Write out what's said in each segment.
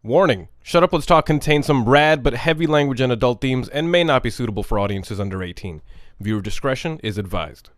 Warning, Shut Up Let's Talk contains some rad but heavy language and adult themes and may not be suitable for audiences under 18. Viewer discretion is advised.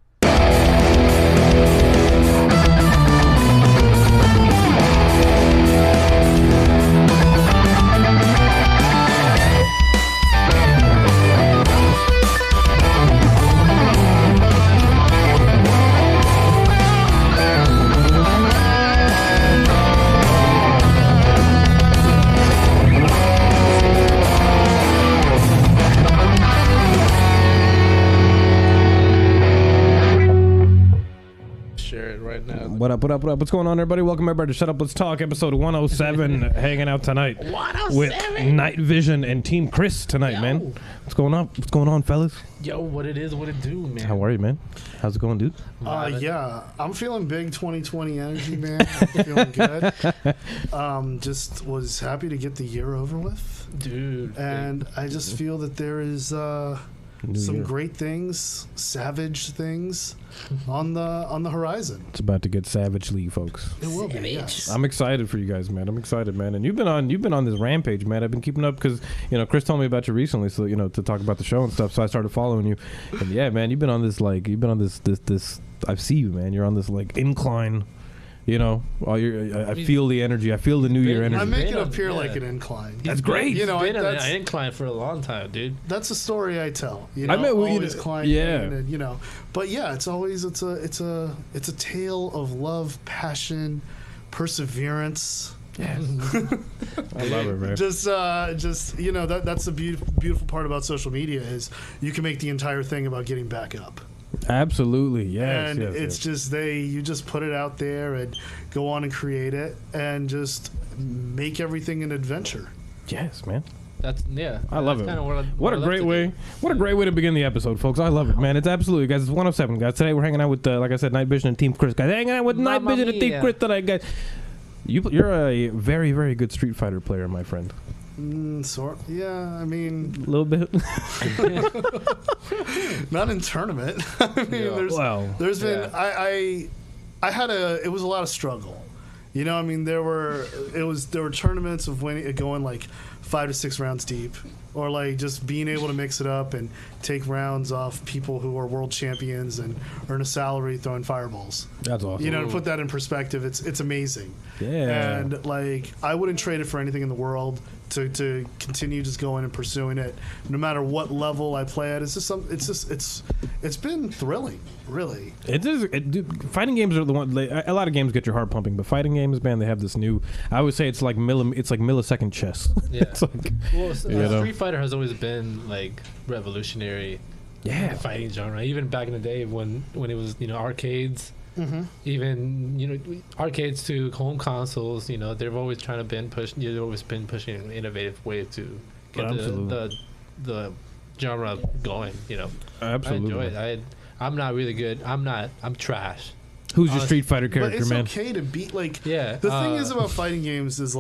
What up, what up, what up? What's going on, everybody? Welcome, everybody, to Shut Up, Let's Talk, episode 107. Hanging out tonight 107 with Nightvisionnn and Team Khris tonight, man. What's going on? What's going on, fellas? Yo, what it is, what it do, man. How are you, man? How's it going, dude? Yeah, I'm feeling big 2020 energy, man. I'm feeling good. Just was happy to get the year over with. Dude. And I just feel that there is some great things, savage things on the horizon. It's about to get savagely, folks. It will be, yes. I'm excited for you guys, man. I'm excited, man. And you've been on this rampage, man. I've been keeping up because Chris told me about you recently, so to talk about the show and stuff. So I started following you, and yeah, man, you've been on this this. I see you, man. You're on this incline. I feel the energy. I feel the New Year energy. I make it appear like an incline. That's great. He's been on an incline for a long time, dude. That's a story I tell. I met always climbing. Yeah. And, but yeah, it's always it's a tale of love, passion, perseverance. Yeah. I love it, man. Just that's the beautiful part about social media is you can make the entire thing about getting back up. Absolutely, yes. And yes. just you just put it out there and go on and create it and just make everything an adventure. Yes, man. I love it. What a great way to begin the episode, folks. I love it, man. It's absolutely, guys. It's 107, guys. Today we're hanging out with, like I said, Nightvisionnn and Team Khris, guys. Hanging out with Nightvisionnn and Team Khris tonight, guys. You're a very, very good Street Fighter player, my friend. Yeah, I mean, a little bit. Not in tournament. I mean, there's been I had it was a lot of struggle. I mean, there were tournaments of going like 5 to 6 rounds deep, or just being able to mix it up and take rounds off people who are world champions and earn a salary throwing fireballs. That's awesome. To put that in perspective, it's amazing. Yeah. And I wouldn't trade it for anything in the world to continue just going and pursuing it, no matter what level I play at. It's been thrilling, really. It is. Fighting games are the one. A lot of games get your heart pumping, but fighting games, man, they have this new. I would say it's like millisecond chess. Yeah. It's Street Fighter has always been revolutionary. Yeah. Fighting genre, even back in the day when it was arcades. Mm-hmm. Even arcades to home consoles, they've always they've always been pushing an innovative way to get the genre going. Absolutely. I enjoy it. I'm not really good. I'm trash. Who's your Street Fighter character, but it's man? Okay to beat the thing is about fighting games is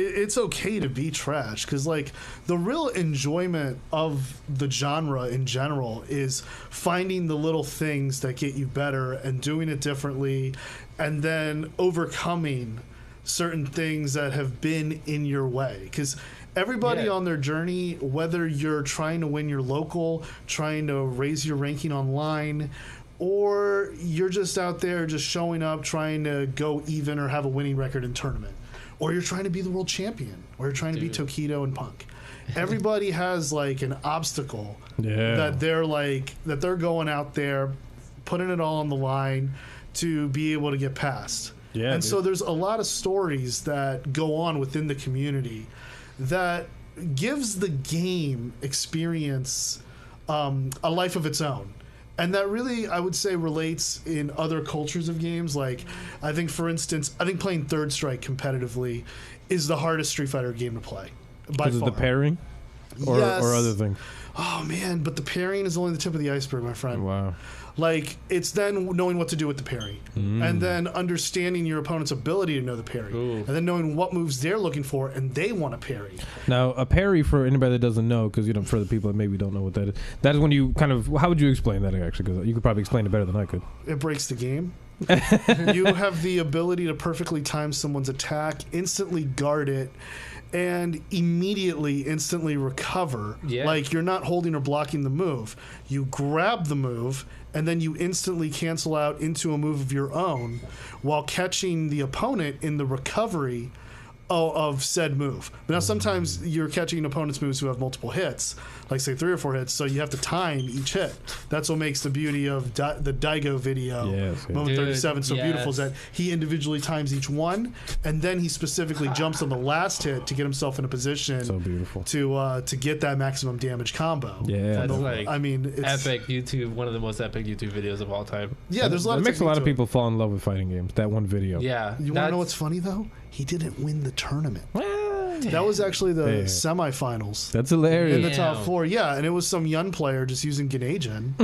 it's okay to be trash, because the real enjoyment of the genre in general is finding the little things that get you better and doing it differently, and then overcoming certain things that have been in your way. Because everybody on their journey, whether you're trying to win your local, trying to raise your ranking online, or you're just out there just showing up trying to go even or have a winning record in tournament, or you're trying to be the world champion, or you're trying to be Tokido and Punk. Everybody has an obstacle that they're going out there, putting it all on the line to be able to get past. Yeah, and so there's a lot of stories that go on within the community that gives the game experience a life of its own. And that really, I would say, relates in other cultures of games. I think, for instance, playing Third Strike competitively is the hardest Street Fighter game to play. By far. The pairing? Or other things? Oh, man, but the pairing is only the tip of the iceberg, my friend. Wow. It's then knowing what to do with the parry. And then understanding your opponent's ability to know the parry. Ooh. And then knowing what moves they're looking for and they want to parry. Now, a parry, for anybody that doesn't know, because, for the people that maybe don't know what that is when you how would you explain that, actually? Because you could probably explain it better than I could. It breaks the game. You have the ability to perfectly time someone's attack, instantly guard it, and instantly recover. Yeah. Like, you're not holding or blocking the move. You grab the move, and then you instantly cancel out into a move of your own while catching the opponent in the recovery of said move. But now sometimes you're catching opponent's moves who have multiple hits, like say 3 or 4 hits, so you have to time each hit. That's what makes the beauty of the Daigo video, Moment 37, so beautiful, is that he individually times each one, and then he specifically jumps on the last hit to get himself in a position to get that maximum damage combo. Yeah, that's it's epic YouTube, one of the most epic YouTube videos of all time. Yeah, there's a lot. It makes a lot of people fall in love with fighting games. That one video. Yeah, you want to know what's funny though? He didn't win the tournament. That was actually the semifinals. That's hilarious. In the top 4, yeah, and it was some young player just using Ganejan.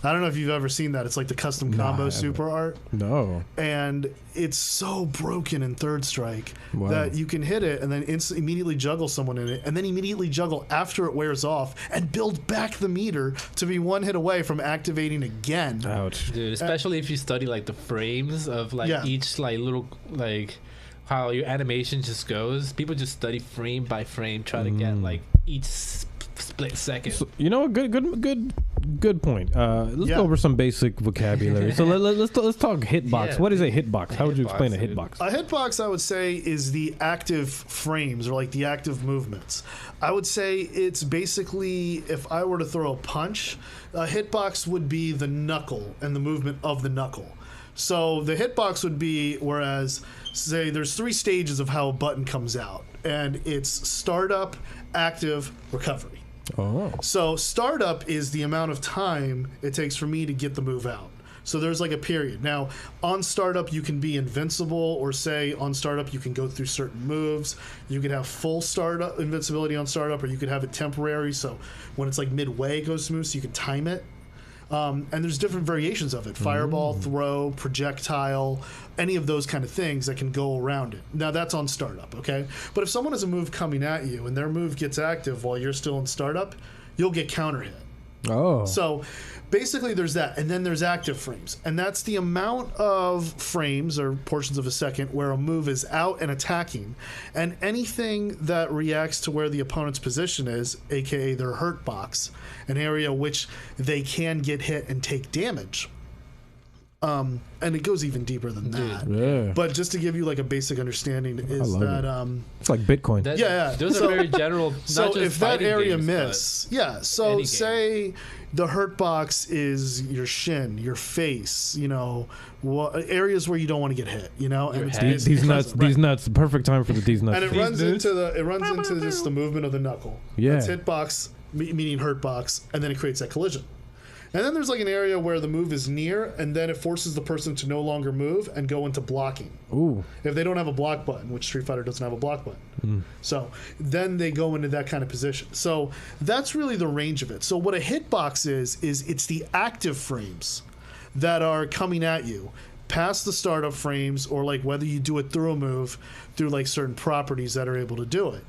I don't know if you've ever seen that. It's like the custom combo super art. No. And it's so broken in Third Strike that you can hit it and then immediately juggle someone in it, and then immediately juggle after it wears off and build back the meter to be 1 hit away from activating again. Ouch. Dude, especially if you study like the frames of like each like little like how your animation just goes. People just study frame by frame, try to get like each split second. So, you know, good point. Let's go over some basic vocabulary. So let's talk hitbox. What is a hitbox? How would you explain a hitbox? A hitbox, I would say, is the active frames, or like the active movements. I would say it's basically, if I were to throw a punch, a hitbox would be the knuckle and the movement of the knuckle. So the hitbox would be, whereas, say, there's 3 stages of how a button comes out, and it's startup, active, recovery. Oh. So startup is the amount of time it takes for me to get the move out. So there's like a period. Now, on startup, you can be invincible, or say on startup, you can go through certain moves. You could have full startup invincibility on startup, or you could have it temporary. So when it's like midway, it goes smooth, so you can time it. And there's different variations of it. Fireball, throw, projectile, any of those kind of things that can go around it. Now, that's on startup, okay? But if someone has a move coming at you and their move gets active while you're still in startup, you'll get counter hit. Oh. So basically there's that, and then there's active frames, and that's the amount of frames or portions of a second where a move is out and attacking, and anything that reacts to where the opponent's position is, aka their hurt box, an area which they can get hit and take damage. And it goes even deeper than that. Yeah. But just to give you like a basic understanding is that it's like Bitcoin. Those are very general. So if that area so say the hurt box is your shin, your face, you know, areas where you don't want to get hit, you know, and it's these nuts, perfect time for these nuts. And it runs into just the movement of the knuckle. Yeah. That's hit box, meaning hurt box, and then it creates that collision. And then there's like an area where the move is near, and then it forces the person to no longer move and go into blocking. Ooh. If they don't have a block button, which Street Fighter doesn't have a block button. So then they go into that kind of position. So that's really the range of it. So what a hitbox is it's the active frames that are coming at you past the startup frames, or like whether you do it through a move, through like certain properties that are able to do it.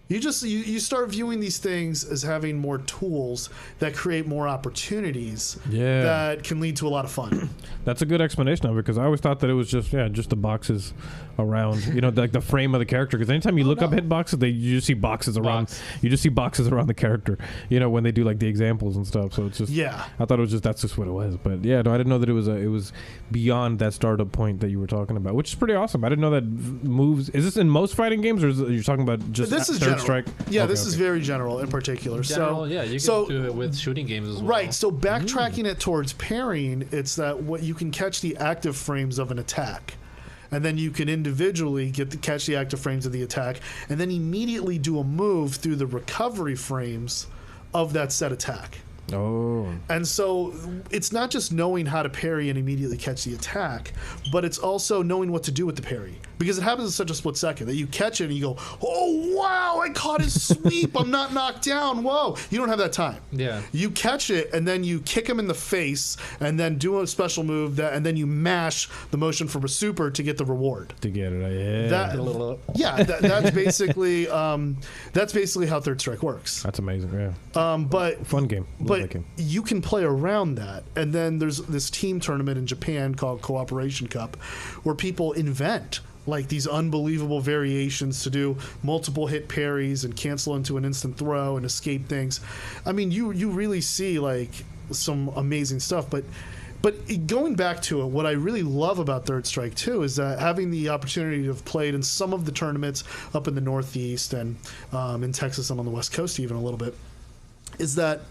You start viewing these things as having more tools that create more opportunities that can lead to a lot of fun. That's a good explanation of it, because I always thought that it was just the boxes around, you know, like the frame of the character. Because anytime you look up hitboxes, you just see boxes around. You just see boxes around the character, you know, when they do like the examples and stuff. So it's just I thought it was that's just what it was. But I didn't know that it was beyond that startup point that you were talking about, which is pretty awesome. I didn't know that moves. Is this in most fighting games, or you're talking about just Third Strike? Yeah, this is very general in particular. You can do it with shooting games as well. Right. So backtracking it towards parrying, it's that what you can catch the active frames of an attack, and then you can individually catch the active frames of the attack, and then immediately do a move through the recovery frames of that set attack. Oh. And so it's not just knowing how to parry and immediately catch the attack, but it's also knowing what to do with the parry. because it happens in such a split second that you catch it and you go, oh wow, I caught his sweep. I'm not knocked down. Whoa, you don't have that time. Yeah, you catch it and then you kick him in the face and then do a special move and then you mash the motion from a super to get the reward. To get it, that's basically how Third Strike works. That's amazing. Yeah, but fun game. But you can play around that, and then there's this team tournament in Japan called Cooperation Cup, where people invent like these unbelievable variations to do multiple hit parries and cancel into an instant throw and escape things. I mean, you really see like some amazing stuff, but going back to it, what I really love about Third Strike 2 is that having the opportunity to have played in some of the tournaments up in the Northeast and in Texas and on the West Coast even a little bit, is that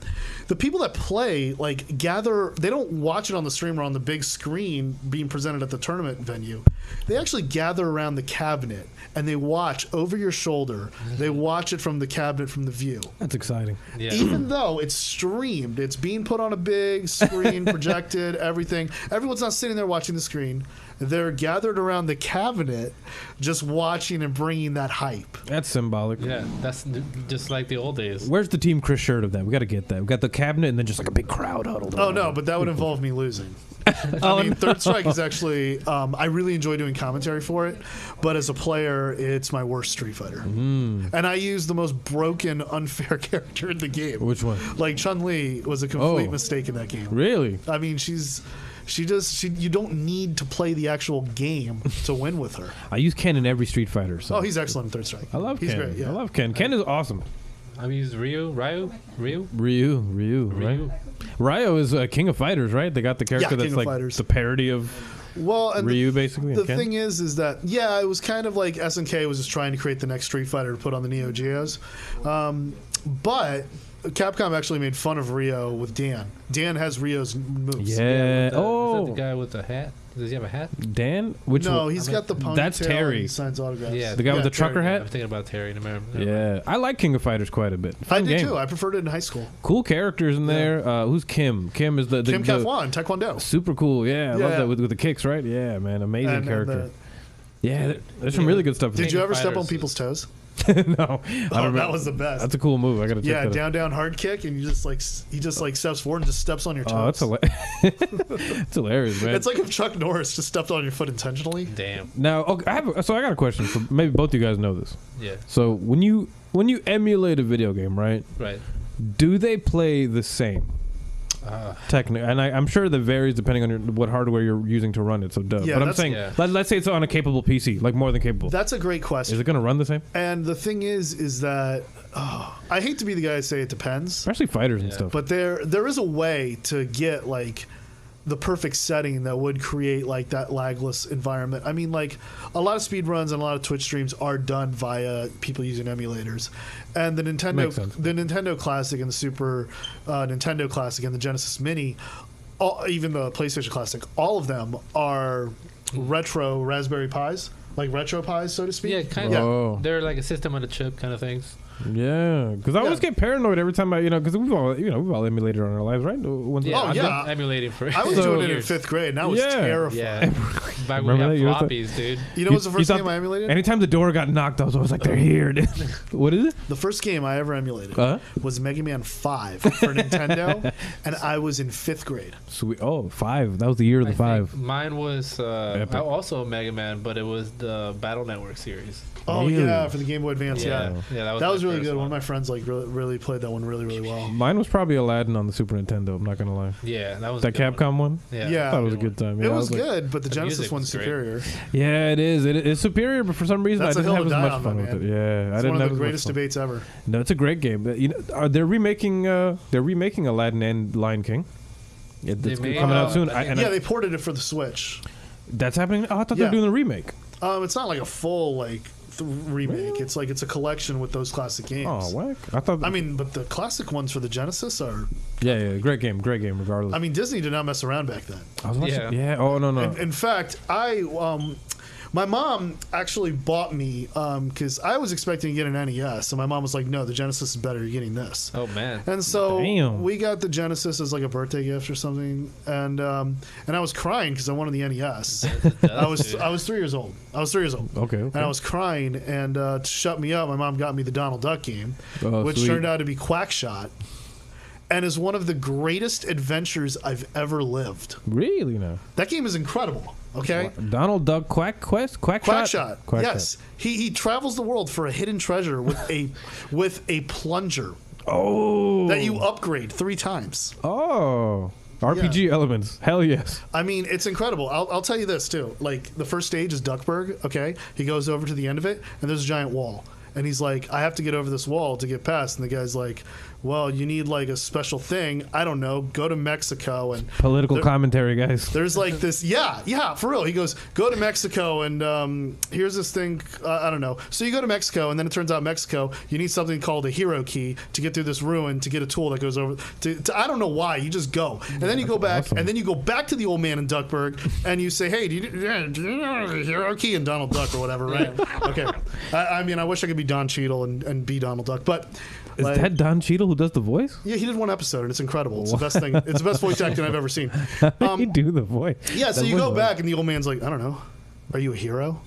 the people that play like gather. They don't watch it on the stream or on the big screen being presented at the tournament venue. They actually gather around the cabinet and they watch over your shoulder. They watch it from the cabinet from the view. That's exciting. Yeah. Even though it's streamed, it's being put on a big screen, projected, everything. Everyone's not sitting there watching the screen. They're gathered around the cabinet just watching and bringing that hype. That's symbolic. Yeah, that's just like the old days. Where's the Team Khris shirt of that? We got to get that. We got the cabinet and then just like a big crowd huddled. Oh, no, but that would involve me losing. I mean, Third Strike is actually, I really enjoy doing commentary for it, but as a player, it's my worst Street Fighter. And I use the most broken, unfair character in the game. Which one? Like, Chun-Li was a complete mistake in that game. Really? I mean, you don't need to play the actual game to win with her. I use Ken in every Street Fighter. So. Oh, he's excellent in Third Strike. I love He's Ken. great, yeah. I love Ken. Ken is awesome. I mean, Ryu, right? Ryo is King of Fighters, right? They got the character that's like the parody of Ryu, basically. The thing is that, yeah, it was kind of like SNK was just trying to create the next Street Fighter to put on the Neo Geos. But Capcom actually made fun of Ryo with Dan. Dan has Ryo's moves. Yeah. Is that the guy with the hat? Does he have a hat? Dan? Which one? He's got the ponytail. That's Terry. He signs autographs. Yeah, the guy with the trucker hat? I'm thinking about Terry in America. Yeah. I like King of Fighters quite a bit. I did too. I preferred it in high school. Cool characters in there. Who's Kim? Kim is the Kim Kafwan, Taekwondo. Super cool. Yeah. I love that with the kicks, right? Yeah, man. Amazing character. There's some really good stuff. Did you ever step on people's toes? No, I don't remember. That was the best. That's a cool move. I gotta check that out. down hard kick, and he just steps forward and just steps on your toes. Oh, that's hilarious, man. It's like if Chuck Norris just stepped on your foot intentionally. Damn. Now, okay, I got a question. For maybe both you guys know this. Yeah. So when you emulate a video game, right? Right. Do they play the same? Technically, and I'm sure that varies depending on what hardware you're using to run it. So, but I'm saying, let's say it's on a capable PC, like more than capable. That's a great question. Is it going to run the same? And the thing is that I hate to be the guy to say it depends, especially fighters and stuff. But there is a way to get like the perfect setting that would create like that lagless environment. I mean, like a lot of speed runs and a lot of Twitch streams are done via people using emulators, and the Nintendo Classic and the Super Nintendo Classic and the Genesis Mini, even the PlayStation Classic, all of them are retro Raspberry Pis, like retro Pis, so to speak. Yeah, kind of. Oh. They're like a system on a chip kind of things. Yeah, because I always get paranoid every time because we've all emulated on our lives, right? I'm emulating for. I was doing it in 5th grade, and I was terrified. Yeah. Back when we had floppies, dude. You know what was the first game I emulated? Anytime the door got knocked, I was always like, "They're here." What is it? The first game I ever emulated was Mega Man 5 for Nintendo, and I was in 5th grade. Sweet. Oh, 5. That was the year of the 5. Mine was also Mega Man, but it was the Battle Network series. Oh really? Yeah, for the Game Boy Advance. Yeah, that was really good. One of my friends really played that one really well. Mine was probably Aladdin on the Super Nintendo. I'm not gonna lie. Yeah, that was that Capcom one. Yeah, I thought it was a good time. It was good, but the Genesis one's superior. Yeah, it is. It's superior, but for some reason I didn't have as much fun with it. Yeah, I didn't have as much fun. One of the greatest debates ever. No, it's a great game. They're remaking Aladdin and Lion King. It's coming out soon. They ported it for the Switch. That's happening. Oh, I thought they were doing a remake. It's not like a full remake. It's like it's a collection with those classic games. Oh, whack! But the classic ones for the Genesis are great game regardless. I mean, Disney did not mess around back then. Oh no. In fact, My mom actually bought me because I was expecting to get an NES, and my mom was like, "No, the Genesis is better. You're getting this." Oh man! And so Damn. we got the Genesis as like a birthday gift or something, and I was crying because I wanted the NES. I was 3 years old. Okay. And I was crying, and to shut me up, my mom got me the Donald Duck game, which sweet. turned out to be Quackshot, and is one of the greatest adventures I've ever lived. Really now? That game is incredible. Okay. Donald Duck Quackshot. Yes, he travels the world for a hidden treasure with a plunger. Oh. That you upgrade 3 times. Oh. RPG elements. Hell yes. I mean, it's incredible. I'll tell you this too. Like the first stage is Duckburg. Okay, he goes over to the end of it, and there's a giant wall. And he's like, I have to get over this wall to get past. And the guy's like, well, you need like a special thing. I don't know. Go to Mexico. And political commentary, guys. There's like this. Yeah, for real. He goes, go to Mexico. And here's this thing. I don't know. So you go to Mexico. And then it turns out Mexico, you need something called a hero key to get through this ruin to get a tool that goes over. To I don't know why. You just go. And then you go back. Awesome. And then you go back to the old man in Duckburg. And you say, hey, do you know the hero key? And Donald Duck or whatever, right? Okay. I mean, I wish I could be Don Cheadle and be Donald Duck, but is that Don Cheadle who does the voice? Yeah, he did one episode, and it's incredible. It's the best thing. It's the best voice acting I've ever seen. You do the voice. Yeah, so you go back, and the old man's like, I don't know, are you a hero?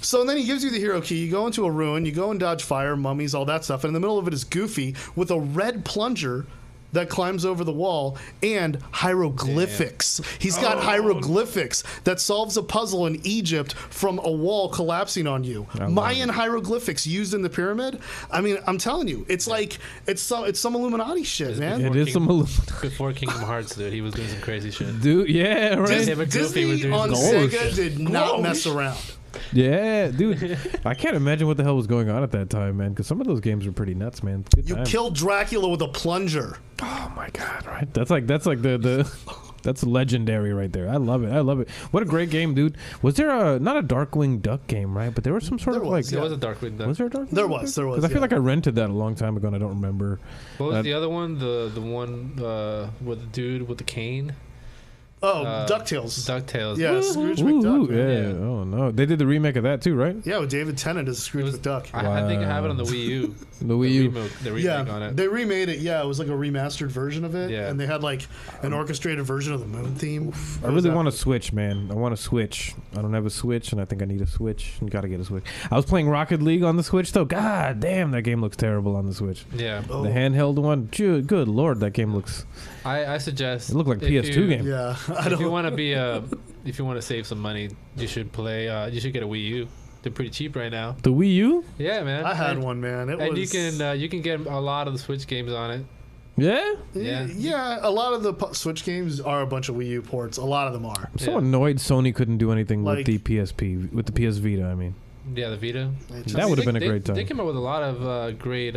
So then he gives you the hero key. You go into a ruin. You go and dodge fire, mummies, all that stuff. And in the middle of it is Goofy with a red plunger that climbs over the wall and hieroglyphics. Damn. He's got hieroglyphics that solves a puzzle in Egypt from a wall collapsing on you. Mayan hieroglyphics used in the pyramid. I mean, I'm telling you, it's like it's some Illuminati shit, man. It is some Illuminati. Before Kingdom Hearts, dude, he was doing some crazy shit. Dude, yeah, right. Disney on Sega did not mess around. Yeah, dude. I can't imagine what the hell was going on at that time, man, because some of those games were pretty nuts, man. You killed Dracula with a plunger. Oh my god, right? That's like the that's legendary right there. I love it. What a great game, dude. Was there not a Darkwing Duck game, right? But there was some sort of like there was a Darkwing Duck. Was there a Darkwing? There was. Because I feel like I rented that a long time ago and I don't remember. What was the other one? The one with the dude with the cane. Oh, DuckTales. DuckTales. Yeah, Scrooge McDuck. Yeah. Oh no, they did the remake of that too, right? Yeah, with David Tennant as Scrooge McDuck. I think I have it on the Wii U. The Wii U. The remake on it. They remade it. Yeah, it was like a remastered version of it. Yeah. And they had like an orchestrated version of the Moon theme. I really want a Switch, man. I want a Switch. I don't have a Switch, and I think I need a Switch. You gotta get a Switch. I was playing Rocket League on the Switch, though. God damn, that game looks terrible on the Switch. Yeah. The handheld one. Good lord, that game looks. I suggest. It looked like a PS2 game. Yeah. If you want to be if you want to save some money, you should play. You should get a Wii U. They're pretty cheap right now. The Wii U? Yeah, man. I had one, man. You can get a lot of the Switch games on it. Yeah? Yeah, a lot of the Switch games are a bunch of Wii U ports. A lot of them are. I'm so annoyed Sony couldn't do anything with the PSP, with the PS Vita, I mean. Yeah, the Vita. That would have been a great time. They came up with a lot of great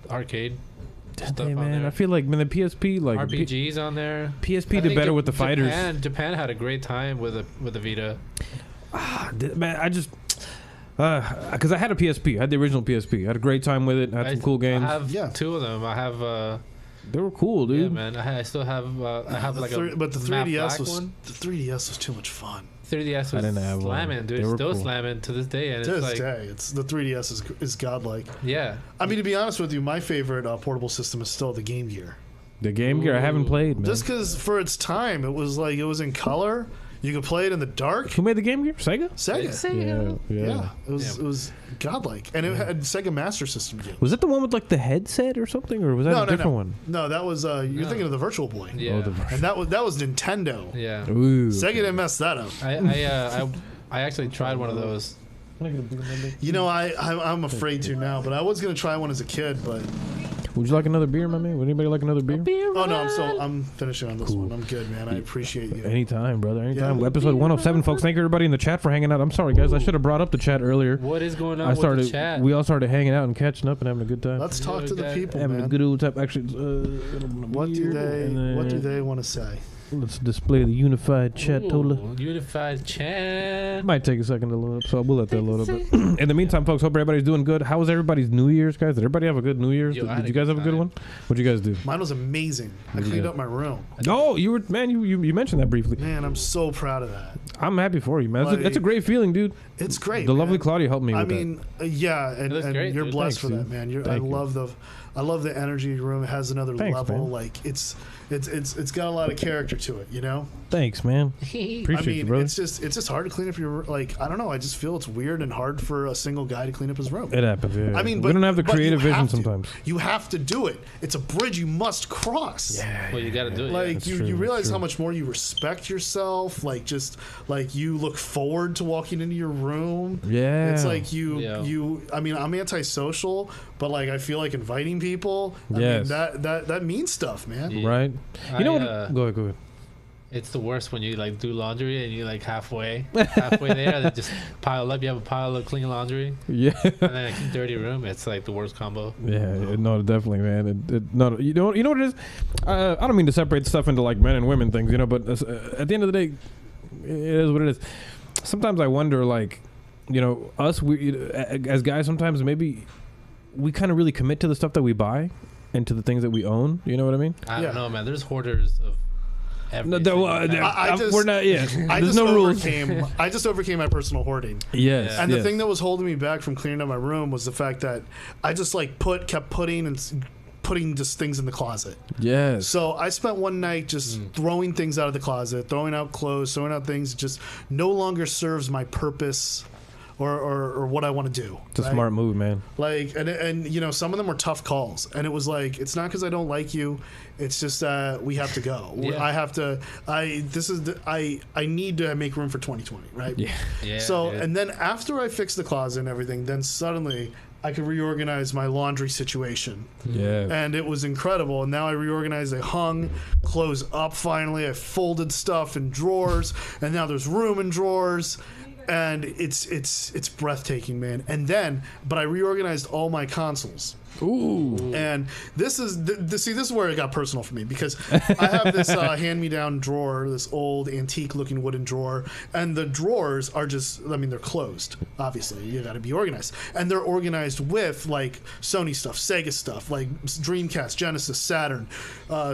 arcade stuff man, on there. I feel like the PSP, like RPGs on there. PSP did better with the fighters. Japan had a great time with the Vita. Man, I just because I had a PSP, I had the original PSP. I had a great time with it. I had some cool games. I have 2 of them. I have. They were cool, dude. Yeah, man. I still have. I have but the 3DS was one. The 3DS was too much fun. 3DS was slamming, dude. It's still slamming to this day. And to this day, it's the 3DS is godlike. Yeah. I mean, to be honest with you, my favorite portable system is still the Game Gear. The Game Gear I haven't played, man. Just because for its time, it was in color. You could play it in the dark. Who made the Game Gear? Sega. Yeah. It was godlike, and it had Sega Master System games. Was it the one with like the headset or something, or was that a different one? No, that was you're thinking of the Virtual Boy. Yeah. And that was Nintendo. Yeah. Ooh. Sega didn't mess that up. I actually tried one of those. You know, I'm afraid to now, but I was gonna try one as a kid, but. Would you like another beer, my man? Would anybody like another beer? Oh no, I'm finishing on this one. I'm good, man. I appreciate you. Anytime, brother. Anytime. Episode 107, folks. Thank you everybody in the chat for hanging out. I'm sorry, guys. I should have brought up the chat earlier. What is going on with the chat? We all started hanging out and catching up and having a good time. Let's talk to the people, having man. a good old time. Actually, what do they want to say? Let's display the unified chat total. Unified chat. Might take a second to load up, so we'll let that load up. In the meantime, folks, hope everybody's doing good. How was everybody's New Year's, guys? Did everybody have a good New Year's? Did you guys have a good one? What'd you guys do? Mine was amazing. I cleaned up my room. Oh, you were, man, you mentioned that briefly. Man, I'm so proud of that. I'm happy for you, man. That's a great feeling, dude. It's great. The lovely Claudia helped me with yeah, and great, you're dude. blessed Thanks, for that, man. I love the energy of your room. It has another level. Man. Like it's got a lot of character to it, you know. Thanks, man. Appreciate you, brother. it's just hard to clean up your, like, I don't know. I just feel it's weird and hard for a single guy to clean up his room. It happens. Yeah. I mean, we don't have the creative vision to. sometimes. You have to do it. It's a bridge you must cross. Yeah. Well, you got to do it. Like True, you realize true. how much more you respect yourself. Like just like you look forward to walking into your room. Yeah. It's like you. I mean, I'm antisocial, but like I feel like inviting people. I mean, that means stuff, man. Yeah. Right. You know what? Go ahead. It's the worst when you like do laundry and you like halfway there, and then just pile up. You have a pile of clean laundry, Yeah. and then a dirty room. It's like the worst combo. Yeah, no, definitely, man. No, you know what it is. I don't mean to separate stuff into like men and women things, you know. But at the end of the day, it is what it is. Sometimes I wonder, like, you know, as guys, sometimes maybe we kind of really commit to the stuff that we buy and to the things that we own. You know what I mean? I don't know, man. There's hoarders of everything. We're not. Yeah, there's no rules. I just overcame my personal hoarding. Yes. And the thing that was holding me back from cleaning up my room was the fact that I just like kept putting just things in the closet. Yes. So I spent one night just throwing things out of the closet, throwing out clothes, throwing out things that just no longer serves my purpose or what I want to do. It's a smart move, man. Like, and you know, some of them were tough calls, and it was like, it's not because I don't like you, it's just that we have to go. Yeah. I need to make room for 2020, right? Yeah. So, and then after I fixed the closet and everything, then suddenly I could reorganize my laundry situation. Yeah. And it was incredible. And now I reorganized, I hung clothes up finally, I folded stuff in drawers, and now there's room in drawers. And it's breathtaking, man. And then, but I reorganized all my consoles. Ooh. And this is where it got personal for me, because I have this hand-me-down drawer, this old antique-looking wooden drawer, and the drawers are just, I mean, they're closed. Obviously, you got to be organized, and they're organized with like Sony stuff, Sega stuff, like Dreamcast, Genesis, Saturn,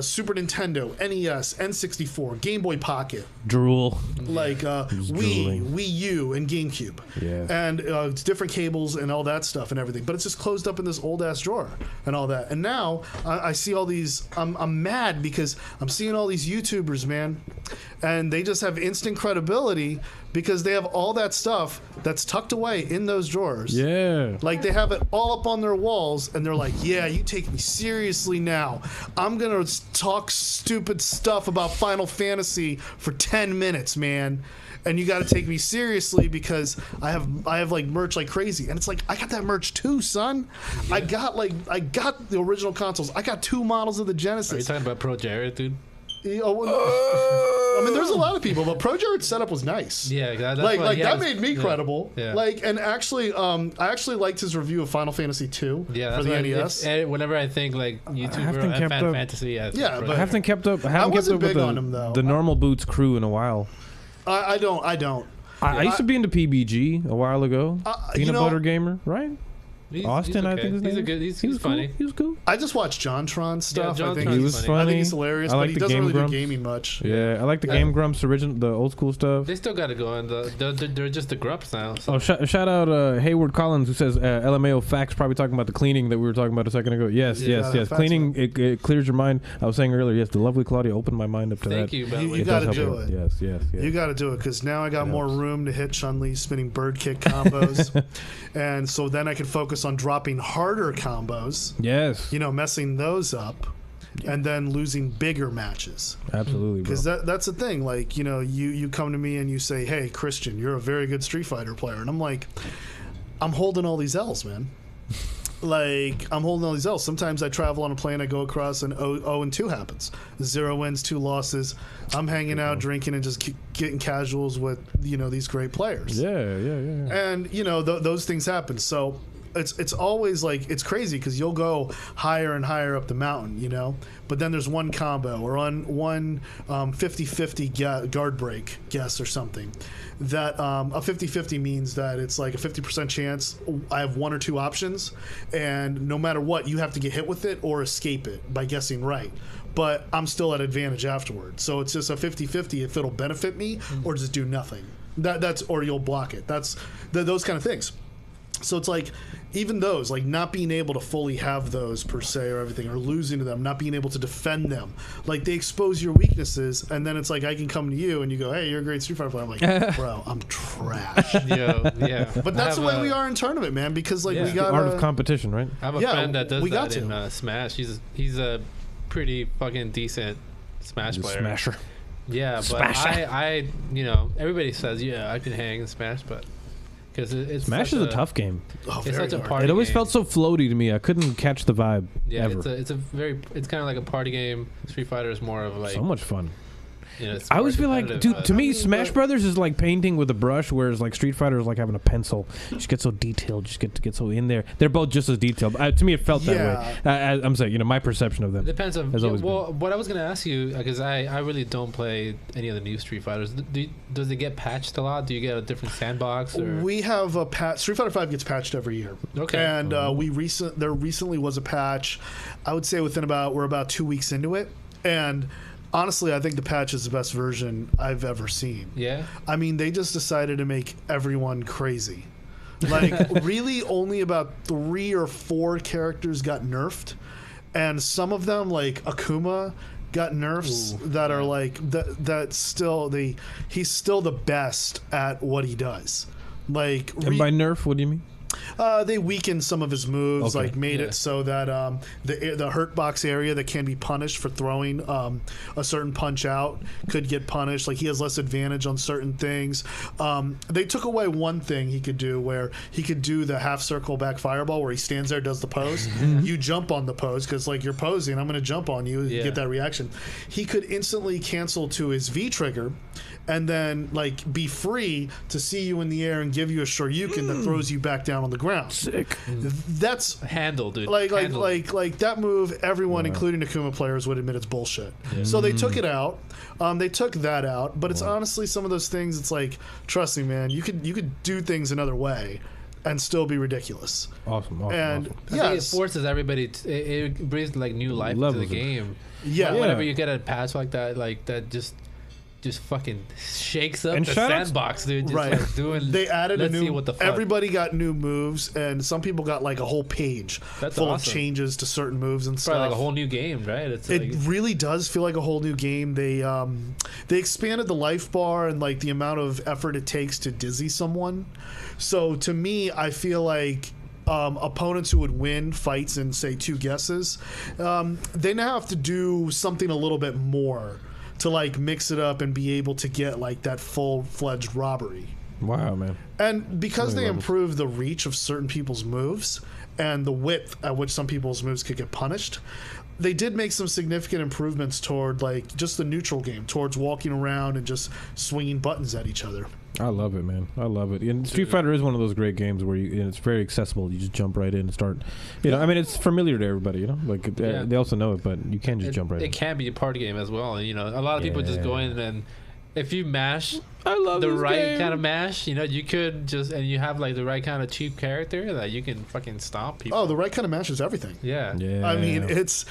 Super Nintendo, NES, N64, Game Boy Pocket, Drool, like Wii U, and GameCube, and it's different cables and all that stuff and everything. But it's just closed up in this old ass drawer and all that. And now I see all these. I'm mad because I'm seeing all these YouTubers, man, and they just have instant credibility because they have all that stuff that's tucked away in those drawers. Yeah. Like they have it all up on their walls, and they're like, yeah, you take me seriously now. I'm going to talk stupid stuff about Final Fantasy for 10 minutes, man. And you got to take me seriously because I have like merch like crazy. And it's like, I got that merch too, son. Yeah. I got the original consoles. I got 2 models of the Genesis. Are you talking about Pro Jared, dude? I mean, there's a lot of people, but Pro Jared's setup was nice. Yeah, that made me credible. Yeah. Like, and actually, I actually liked his review of Final Fantasy 2 for the NES. Whenever I think like YouTuber and Final Fantasy, but I haven't kept up. I wasn't big on him though. The normal Boots crew in a while. I don't. I used to be into PBG a while ago. Peanut Butter Gamer, right? Austin, I think his name. He's funny. He was cool. I just watched JonTron stuff. Yeah, I think he was funny. I think he's hilarious, but he doesn't really do gaming much. Yeah, I like the Game Grumps original, the old school stuff. They still got to go on. They're just the grumps now. So. Oh, shout out Hayward Collins, who says LMAO facts, probably talking about the cleaning that we were talking about a second ago. Yes. Cleaning, it clears your mind. I was saying earlier, yes, the lovely Claudia opened my mind up to Thank that. you, you got to do it. Yes. You got to do it because now I got more room to hit Chun-Li spinning bird kick combos. And so then I can focus on dropping harder combos. Yes. Messing those up. And then losing bigger matches. Absolutely, because that's the thing. Like, you come to me and you say, hey, Christian, you're a very good Street Fighter player. And I'm like, I'm holding all these L's, man. Like, I'm holding all these L's. Sometimes I travel on a plane, I go across, and 0-2 happens. 0 wins, 2 losses. I'm hanging out, drinking, and just getting casuals with, these great players. Yeah. And, those things happen. So it's always like, it's crazy because you'll go higher and higher up the mountain, but then there's one combo or on one 50-50 guard break guess or something that a 50-50 means that it's like a 50% chance I have 1 or 2 options, and no matter what, you have to get hit with it or escape it by guessing right. But I'm still at advantage afterwards. So it's just a 50-50 if it'll benefit me or just do nothing. That's or you'll block it. That's those kind of things. So it's like, even those, like not being able to fully have those per se or everything, or losing to them, not being able to defend them, like they expose your weaknesses, and then it's like I can come to you and you go, hey, you're a great Street Fighter player. I'm like, bro, I'm trash. Yeah. But that's the way we are in tournament, man, because like we got the art of competition, right? I have a friend that does that in Smash. He's a pretty fucking decent Smash player. Smasher. Yeah, but I everybody says I can hang in Smash, but because it's Smash is a tough game. It's such a party. It always game. felt so floaty to me. I couldn't catch the vibe. Yeah, ever. it's kind of like a party game. Street Fighter is more of like so much fun. I always feel like, dude, to me, Smash Brothers is like painting with a brush, whereas like Street Fighter is like having a pencil. You just get so detailed, just get so in there. They're both just as detailed. To me, it felt that way. I'm saying, my perception of them. It depends on. What I was gonna ask you, because I really don't play any of the new Street Fighters. Does it get patched a lot? Do you get a different sandbox? Or? We have a patch. Street Fighter 5 gets patched every year. Okay. And there recently was a patch. I would say we're about 2 weeks into it, and honestly, I think the patch is the best version I've ever seen. Yeah? I mean, they just decided to make everyone crazy. Like, really only about 3 or 4 characters got nerfed. And some of them, like Akuma, got nerfs that are like, that's still, he's still the best at what he does. Like, and by nerf, what do you mean? They weakened some of his moves, like made it so that the hurt box area that can be punished for throwing a certain punch out could get punished. Like he has less advantage on certain things. They took away one thing he could do, where he could do the half circle back fireball, where he stands there, does the pose. You jump on the pose because like you're posing, I'm going to jump on you, get that reaction. He could instantly cancel to his V trigger, and then like be free to see you in the air and give you a Shoryuken that throws you back down on the ground. Sick. That's handled, dude. Like that move. Everyone, including Akuma players, would admit it's bullshit. So they took it out. They took that out. But it's honestly some of those things. It's like, trust me, man. You could do things another way and still be ridiculous. Awesome. And I think it forces everybody. It brings like new life to the game. Yeah. Like, whenever you get a patch like that just fucking shakes up the sandbox, dude. Just like doing. They added a new. What the fuck. Everybody got new moves, and some people got like a whole page full of changes to certain moves and stuff. Probably like a whole new game, right? It really does feel like a whole new game. They expanded the life bar and like the amount of effort it takes to dizzy someone. So to me, I feel like opponents who would win fights in say 2 guesses, they now have to do something a little bit more to like mix it up and be able to get like that full-fledged robbery. Wow, man. And because they improved the reach of certain people's moves and the width at which some people's moves could get punished, they did make some significant improvements toward like just the neutral game, towards walking around and just swinging buttons at each other. I love it, man. I love it. And Street Fighter is one of those great games where it's very accessible. You just jump right in and start. I mean, it's familiar to everybody. Like they also know it, but you can just jump right in. It can be a party game as well. A lot of people just go in and if you mash the right kind of mash, you could just, and you have like the right kind of cheap character that you can fucking stomp people. Oh, the right kind of mash is everything. Yeah. I mean, it's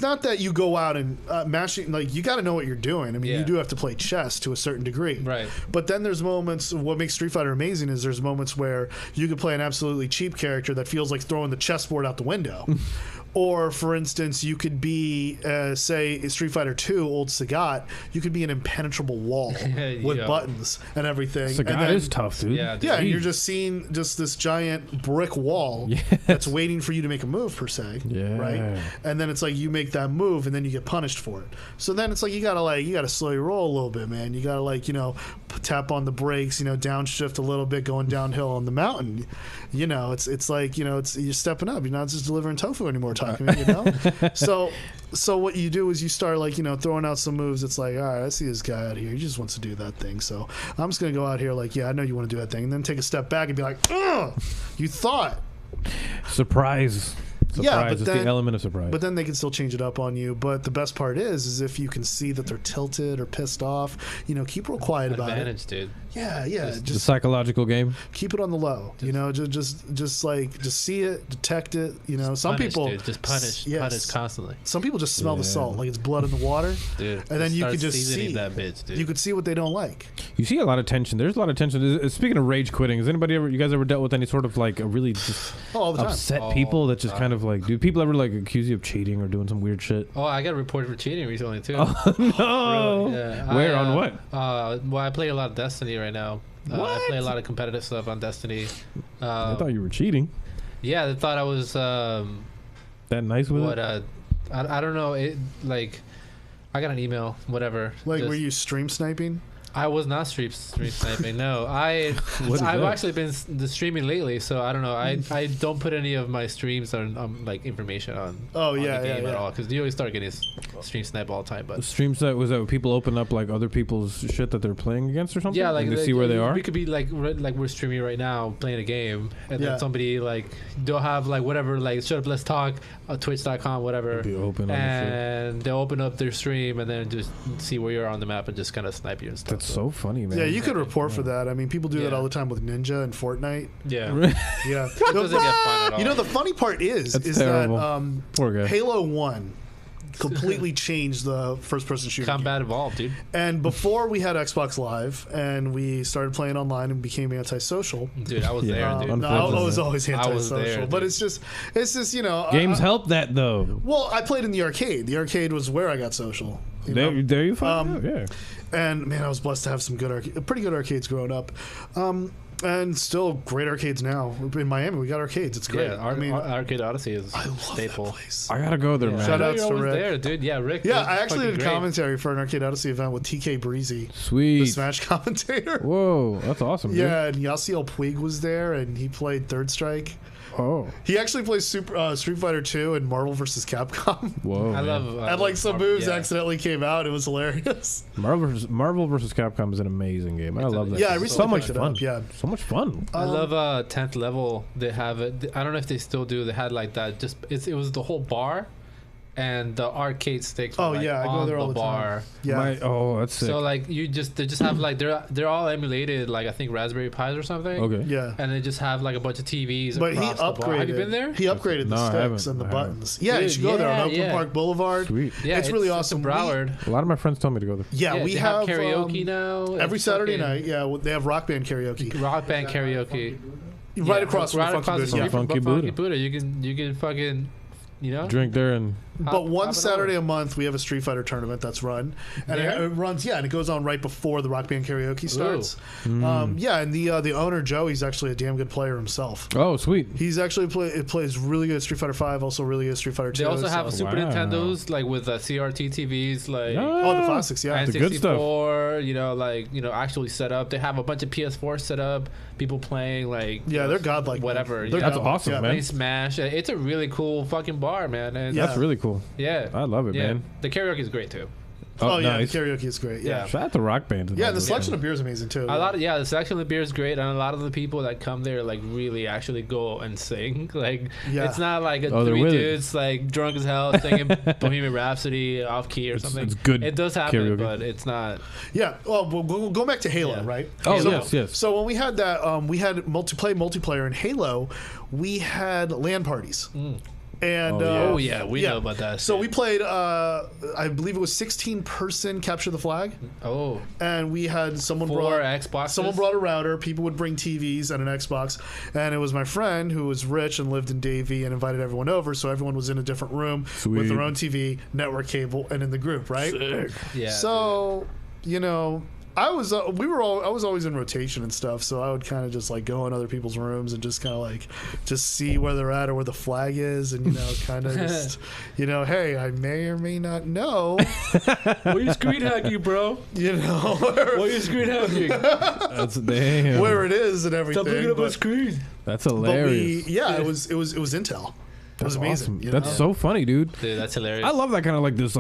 not that you go out and mashing, like you got to know what you're doing. I mean, you do have to play chess to a certain degree. Right. But then there's moments, what makes Street Fighter amazing is there's moments where you could play an absolutely cheap character that feels like throwing the chessboard out the window. Or, for instance, you could be, say, Street Fighter 2, old Sagat, you could be an impenetrable wall with buttons and everything. Sagat is tough, dude. Yeah, and you're just seeing just this giant brick wall that's waiting for you to make a move, per se. Yeah. Right? And then it's like you make that move, and then you get punished for it. So then it's like you gotta slow your roll a little bit, man. You gotta tap on the brakes, downshift a little bit going downhill on the mountain. It's like, you're stepping up. You're not just delivering tofu anymore, So what you do is you start throwing out some moves. It's like, all right, I see this guy out here. He just wants to do that thing. So I'm just gonna go out here I know you want to do that thing, and then take a step back and be like, ugh, you thought. Surprise. Surprise. It's the element of surprise. But then they can still change it up on you. But the best part is if you can see that they're tilted or pissed off, keep real quiet about it. Advantage, dude. Yeah. Just the psychological game. Keep it on the low. Just see it, detect it. Some people just punish constantly. Some people just smell the salt like it's blood in the water, dude. And then you could just see that bitch, dude. You could see what they don't like. You see a lot of tension. There's a lot of tension. Speaking of rage quitting, you guys ever dealt with any sort of like a really just all the time. Upset people that just kind of like, do people ever like accuse you of cheating or doing some weird shit? Oh, I got reported for cheating recently too. Oh no! Really? Yeah. Where on what? Well, I play a lot of Destiny right now. I play a lot of competitive stuff on Destiny. I thought you were cheating. Yeah, they thought I was that nice with it. I don't know. It like I got an email, whatever. Like, were you stream sniping? I was not stream sniping. No, I've actually been streaming lately, so I don't know. I don't put any of my streams on like information on. Oh on yeah, the game yeah. At all, because you always start getting stream snipe all the time. But stream snipe was that when people open up like other people's shit that they're playing against or something? Yeah, like to see where they are. We could be like we're streaming right now playing a game, and then somebody like they'll have like whatever like shut up, let's talk, Twitch.com, whatever, be open and they'll open up their stream and then just see where you're on the map and just kind of snipe you and stuff. That's so funny, man. Yeah, you could report for that. I mean, people do that all the time with Ninja and Fortnite. Yeah. Yeah. It doesn't get fun at all. The funny part is terrible. that Poor guy. Halo 1 completely changed the first-person shooter Combat game. Evolved, dude. And before we had Xbox Live and we started playing online and became antisocial. Dude, I was there, dude. No, I was always antisocial. was there, but it's just games help that though. Well, I played in the arcade. The arcade was where I got social. There you find yeah. And man, I was blessed to have some pretty good arcades growing up. And still great arcades now. In Miami, we got arcades. It's great. Yeah, Arcade Odyssey is staple. That place. I gotta go there, man. Shout outs to Rick. There, dude. Yeah, Rick. Yeah, I actually did commentary for an Arcade Odyssey event with TK Breezy, Sweet, the Smash commentator. Whoa, that's awesome. Yeah, and Yasiel Puig was there, and he played Third Strike. Oh, he actually plays Street Fighter 2 and Marvel vs. Capcom. Whoa, I love. And like some moves accidentally came out. It was hilarious. Marvel versus Capcom is an amazing game. I love that. Yeah, I recently so much picked fun. It up. Yeah, so much fun. I love 10th level. They have it. I don't know if they still do. They had like that. Just it was the whole bar, and the arcade sticks. Oh were, like, yeah, I go there all the bar. time. Yeah. That's sick. So like they just have like they're all emulated like I think Raspberry Pis or something. Okay. Yeah. And they just have like a bunch of TVs. But he across the bar. upgraded. Have you been there? He upgraded the sticks and the buttons. Yeah, you should go there on Oakland Park Boulevard. Sweet. Yeah, it's really awesome. Broward. A lot of my friends told me to go there. Yeah, we they have karaoke now. Every Saturday night. Yeah, they have rock band karaoke. Rock band karaoke. Right across from the street from Funky Buddha. You can fucking drink there and. But one Saturday a month, we have a Street Fighter tournament that's run, and it runs. Yeah, and it goes on right before the Rock Band Karaoke starts. Yeah, and the owner Joe, he's actually a damn good player himself. Oh, sweet. He's actually plays really good Street Fighter 5, also really good Street Fighter 2. They also have Super Nintendos like with CRT TVs, like all the classics. Yeah, the good stuff. Actually set up. They have a bunch of PS4 set up. People playing like they're godlike. Whatever. That's awesome, man. Playing Smash. It's a really cool fucking bar, man. And that's really cool. Yeah. I love it, man. The karaoke is great too. Oh yeah, nice. the karaoke is great. Yeah. Shout out to Rock Band. Yeah, the selection of beer is amazing too. The selection of beer is great, and a lot of the people that come there like really actually go and sing. Like it's not like three dudes like drunk as hell singing Bohemian Rhapsody off key or something. It's good. It does happen, karaoke. But it's not. Yeah. Well, we'll go back to Halo, right? Oh so, yes. So when we had that, we had multiplayer in Halo. We had LAN parties. And we know about that. So we played, I believe it was 16-person capture the flag. Oh. And we had someone brought a router. People would bring TVs and an Xbox. And it was my friend who was rich and lived in Davie and invited everyone over. So everyone was in a different room with their own TV, network cable, and in the group, right? Sick. Yeah. So, I was always in rotation and stuff, so I would kind of just like go in other people's rooms and just kind of like just see where they're at or where the flag is, and kind of just hey, I may or may not know. What are you screen hacking, bro? What are you screen hacking? That's damn. Where it is and everything. Stop looking at my screen. That's hilarious. It was Intel. It was amazing. Awesome. That's so funny, dude. Dude, that's hilarious. I love that kind of like this,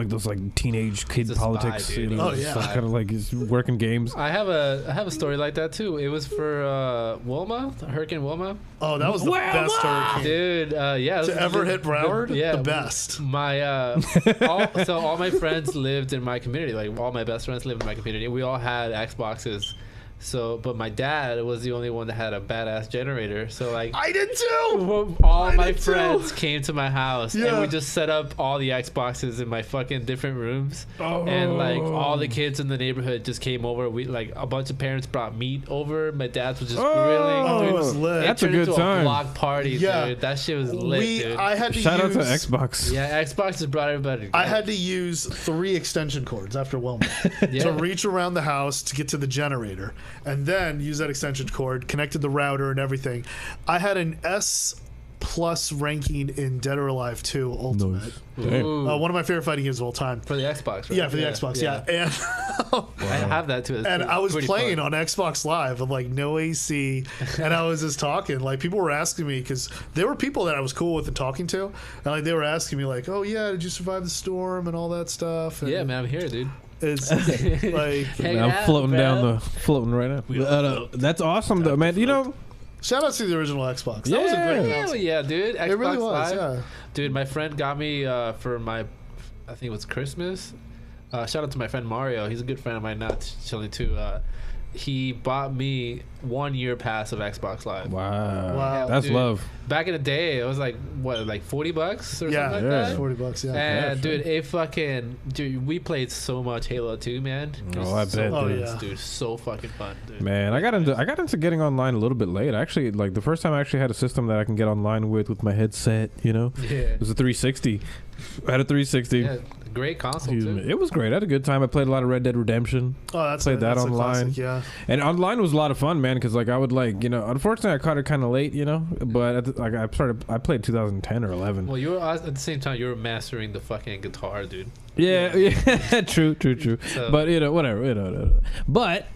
teenage kid politics. Spy, dude. Oh yeah, kind of like he's working games. I have a story like that too. It was for Wilma, Hurricane Wilma. Oh, that was the best hurricane, dude. Yeah, to ever hit Broward. Yeah, the best. My all my friends lived in my community. Like all my best friends lived in my community. We all had Xboxes. So, but my dad was the only one that had a badass generator. So, like, I did too. All my friends came to my house, Yeah. and we just set up all the Xboxes in my fucking different rooms. And like all the kids in the neighborhood just came over. We like a bunch of parents brought meat over. My dad was just grilling. Oh, Dude, it was lit. That's a turned good into time. a block party, Yeah. dude. That shit was lit, dude. I had to Shout out use, to Xbox. Yeah, Xbox has brought everybody together. I had to use 3 extension cords after Wilma to reach around the house to get to the generator, and then use that extension cord, connected the router and everything. I had an S+ ranking in Dead or Alive 2 Ultimate. Ooh. One of my favorite fighting games of all time. For the Xbox, right? Yeah, for the Xbox, yeah. And I have that too. It's and I was pretty playing fun. on Xbox Live with like no AC, and I was just talking. Like people were asking me because there were people that I was cool with and talking to, and like they were asking me like, "Oh yeah, did you survive the storm and all that stuff?" And Yeah, man, I'm here, dude. it's like Hang I'm out, floating bro. floating right now. That's awesome, though, man. You know, shout out to the original Xbox. That was a great Hell console. yeah, dude. Xbox It really was, Live. yeah. Dude, my friend got me for my, I think it was Christmas. Shout out to my friend Mario. He's a good friend of mine now, chilling too. He bought me 1 year pass of Xbox Live. Wow. That's Dude, love. Back in the day, it was like what, like $40 or something like that. $40, yeah. And dude, it fucking we played so much Halo 2, man. It was Oh, I so bet, fun, dude. Oh, yeah. dude, so fucking fun, dude. Man, I got into getting online a little bit late. Actually, like the first time I actually had a system that I can get online with my headset. You know, Yeah. it was a 360. I had a 360. Yeah, great console Excuse too. me. It was great. I had a good time. I played a lot of Red Dead Redemption. Oh, that's Played that that's a online. classic, yeah. And online was a lot of fun, man, because like I would like, you know, unfortunately I caught it kind of late, you know, but at the, like I played 2010 or 11. Well, you were at the same time you were mastering the fucking guitar, dude. Yeah. True. So- But you know, whatever, you know. But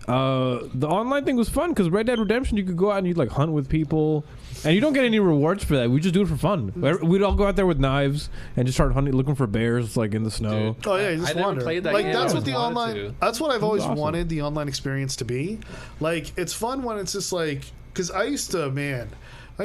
the online thing was fun because Red Dead Redemption, you could go out and you'd like hunt with people, and you don't get any rewards for that. We just do it for fun. We'd all go out there with knives and just start hunting, looking for bears like in the snow. Dude. Oh yeah, you just I never wander. played that like game. that's I what the always wanted online. to. That's what I've always awesome. wanted the online experience to be. Like it's fun when it's just like because I used to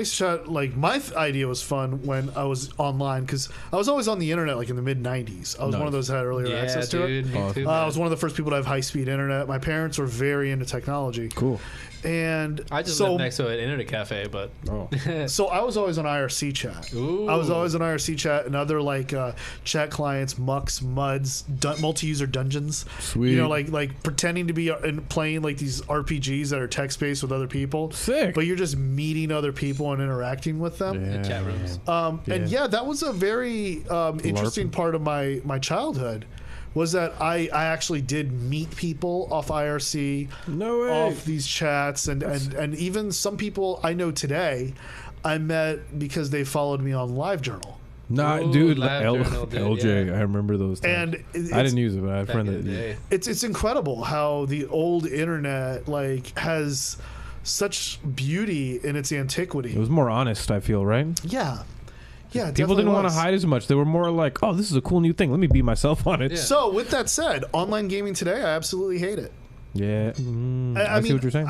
shot like my idea was fun when I was online because I was always on the internet like in the mid 90s. I was one of those that had earlier Yeah, access to it. dude, me too. I was one of the first people to have high speed internet. My parents were very into technology. Cool. And I just so, lived next to an internet cafe, but Oh. so I was always on IRC chat. Ooh. I was always on IRC chat and other like chat clients, mucks, muds, multi-user dungeons. Sweet. You know, like pretending to be and playing like these RPGs that are text-based with other people. Sick. But you're just meeting other people and interacting with them. in chat rooms. And yeah, that was a very interesting part of my childhood. Was that I actually did meet people off IRC, No way. off these chats, and even some people I know today, I met because they followed me on LiveJournal. Nah, Ooh, dude, LiveJournal, dude, LJ, yeah. I remember those times. And I didn't use it, but I had a Back friend in that the did. day. it's incredible how the old internet like has such beauty in its antiquity. It was more honest, I feel, right? Yeah. Yeah, it People definitely didn't want was. to hide as much. They were more like, "Oh, this is a cool new thing. Let me be myself on it." Yeah. So, with that said, online gaming today, I absolutely hate it. Yeah, I see mean, what you're saying.